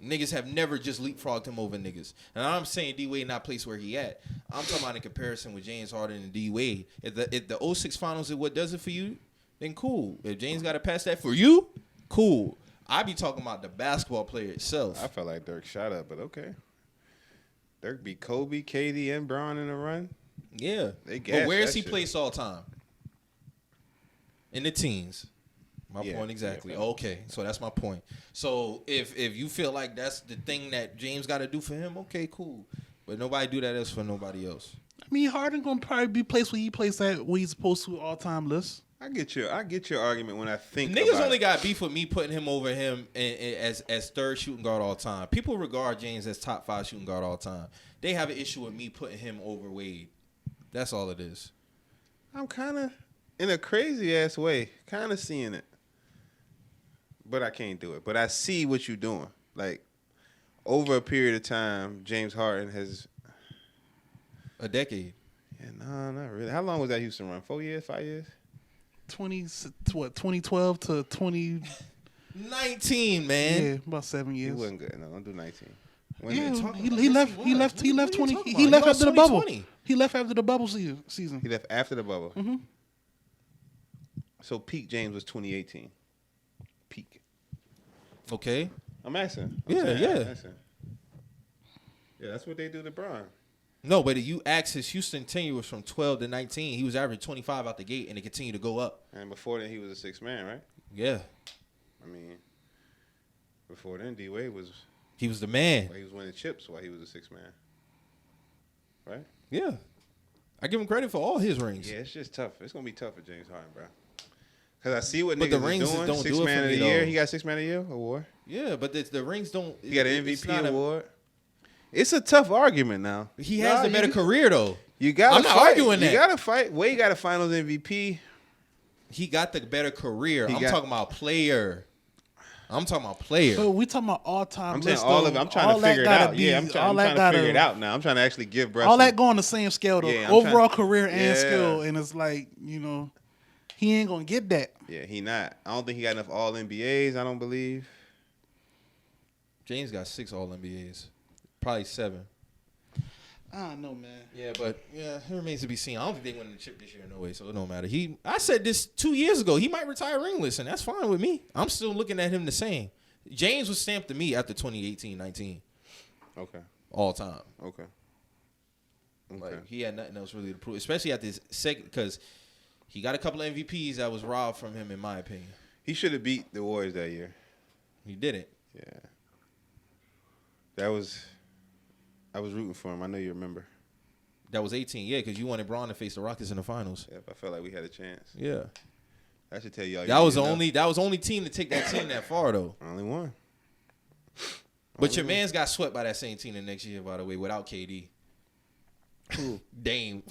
Niggas have never just leapfrogged him over niggas. And I'm saying D-Wade not placed where he at. I'm talking about in comparison with James Harden and D-Wade. If the 06 finals is what does it for you, then cool. If James got to pass that for you, cool. I be talking about the basketball player itself. I felt like Dirk shot up, but okay. Dirk beat Kobe, KD, and Bron in a run. Yeah. But where is he placed all time? In the teens. My point exactly. Okay, so that's my point. So if you feel like that's the thing that James got to do for him, okay, cool. But nobody do that else for nobody else. I mean, Harden gonna probably be placed where he placed at where he's supposed to all time list. I get your argument when I think niggas only got beef with me putting him over him as third shooting guard all time. People regard James as top 5 shooting guard all time. They have an issue with me putting him over Wade. That's all it is. I'm kind of, in a crazy ass way, kind of seeing it. But I can't do it. But I see what you're doing. Like, over a period of time, James Harden has... A decade. Yeah, no, not really. How long was that Houston run? 4 years, 5 years? 2012 to 2019, man. Yeah, about 7 years. He wasn't good. No, don't do 19. Yeah, he left 20. He left after the bubble. He left after the bubble season. He left after the bubble. Mm-hmm. So peak James was 2018. Peak. Okay. I'm asking. I'm asking. Yeah, that's what they do to Bron. No, but you ask his Houston tenure was from 12 to 19. He was averaging 25 out the gate, and it continued to go up. And before then, he was a 6th man, right? Yeah. I mean, before then, D-Wade was... He was the man. He was winning chips while he was a 6th man. Right? Yeah. I give him credit for all his rings. Yeah, it's just tough. It's going to be tough for James Harden, bro. Because I see what but niggas the rings is doing. Don't 6th do man it of the for year. Though. He got 6th man of the year award. Yeah, but the rings don't. He got an MVP award. It's a tough argument now. He has the better career, though. You got. I'm not arguing that. You got to fight. Wade got a Finals MVP. He got the better career. I'm talking about player. So we talking about all time. I'm saying all of it. I'm trying to figure it out. I'm trying to figure it out now. I'm trying to actually give Bruce all that go on the same scale though. Yeah, overall career and skill, and it's like he ain't gonna get that. Yeah, he not. I don't think he got enough All NBAs. I don't believe. James got 6 All NBAs, probably 7. I don't know, man. Yeah, but it remains to be seen. I don't think they win the chip this year no way, so it don't matter. I said this 2 years ago. He might retire ringless, and that's fine with me. I'm still looking at him the same. James was stamped to me after 2018-19. Okay. All time. Okay. Like, he had nothing else really to prove, especially at this second, because he got a couple of MVPs that was robbed from him, in my opinion. He should have beat the Warriors that year. He didn't. Yeah. I was rooting for him. I know you remember. That was 18, yeah, because you wanted Bron to face the Rockets in the finals. Yeah, I felt like we had a chance. Yeah. I should tell y'all. That was the only team to take that team that far, though. Only one. But your man's got swept by that same team the next year, by the way, without KD. Who? Dame.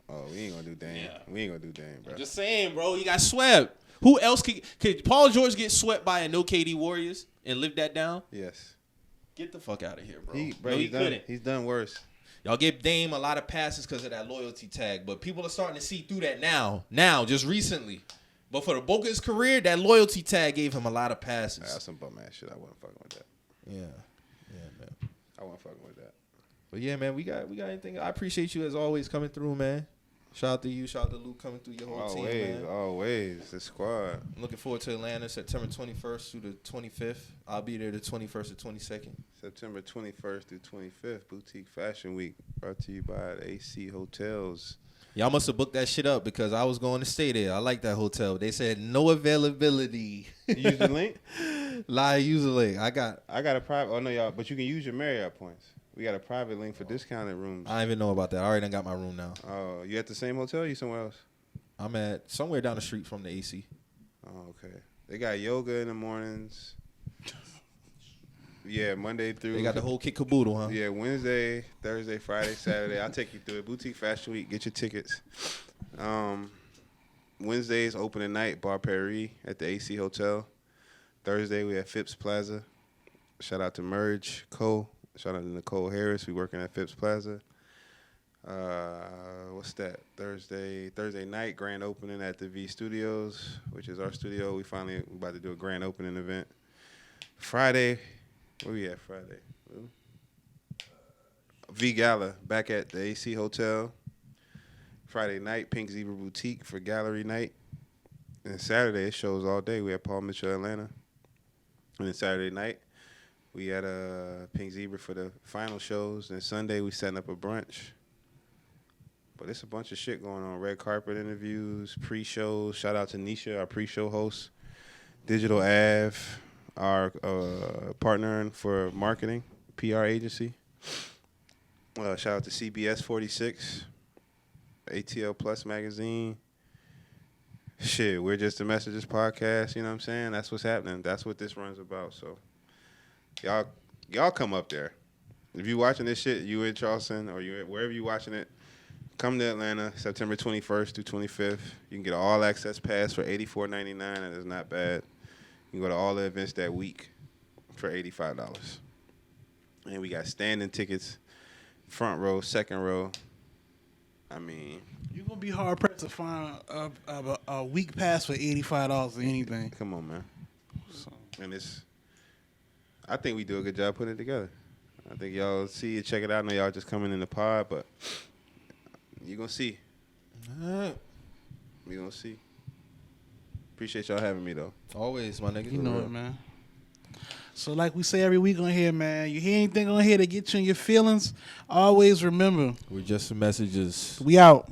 Oh, we ain't gonna do Dame. Yeah. We ain't gonna do Dame, bro. I'm just saying, bro. He got swept. Who else could Paul George get swept by a no KD Warriors and live that down? Yes. Get the fuck out of here, bro. He couldn't. He's done worse. Y'all give Dame a lot of passes because of that loyalty tag, but people are starting to see through that now, just recently. But for the bulk of his career, that loyalty tag gave him a lot of passes. That's some bum ass shit. I wasn't fucking with that. Yeah, man. I wasn't fucking with that. But yeah, man, we got anything. I appreciate you as always coming through, man. Shout out to you. Shout out to Luke coming through your whole team, man. Always. The squad. I'm looking forward to Atlanta, September 21st through the 25th. I'll be there the 21st to 22nd. September 21st through 25th, Boutique Fashion Week, brought to you by the AC Hotels. Y'all must have booked that shit up because I was going to stay there. I like that hotel. They said no availability. You use the link? Use the link. I got a private. Oh no, y'all. But you can use your Marriott points. We got a private link for discounted rooms. I didn't even know about that. I already done got my room now. Oh, you at the same hotel or you somewhere else? I'm at somewhere down the street from the AC. Oh, okay. They got yoga in the mornings. Yeah, Monday through. They got the whole kit caboodle, huh? Yeah, Wednesday, Thursday, Friday, Saturday. I'll take you through it. Boutique Fashion Week. Get your tickets. Wednesdays, open at night, Bar Paris at the AC Hotel. Thursday, we at Phipps Plaza. Shout out to Merge Co. Shout out to Nicole Harris. We working at Phipps Plaza. What's that? Thursday night, grand opening at the V Studios, which is our studio. We about to do a grand opening event. Friday, where we at Friday? V Gala, back at the AC Hotel. Friday night, Pink Zebra Boutique for gallery night. And Saturday, it shows all day. We at Paul Mitchell, Atlanta. And then Saturday night, we had a Pink Zebra for the final shows. And Sunday, we setting up a brunch. But it's a bunch of shit going on. Red carpet interviews, pre-shows. Shout out to Nisha, our pre-show host. Digital Ave, our partner for marketing, PR agency. Shout out to CBS 46, ATL Plus magazine. Shit, we're just the Messages podcast. You know what I'm saying? That's what's happening. That's what this run's about. So y'all come up there. If you watching this shit, you in Charleston or you wherever you watching it, come to Atlanta, September 21st through 25th. You can get an all-access pass for $84.99, and it's not bad. You can go to all the events that week for $85. And we got standing tickets, front row, second row. I mean, you're going to be hard-pressed to find a week pass for $85 or anything. Come on, man. And I think we do a good job putting it together. I think y'all see it, check it out. I know y'all just coming in the pod, but you're going to see. You're going to see. Appreciate y'all having me, though. Always, my nigga. You know it, man. So like we say every week on here, man, you hear anything on here to get you in your feelings, always remember. We're just some messages. We out.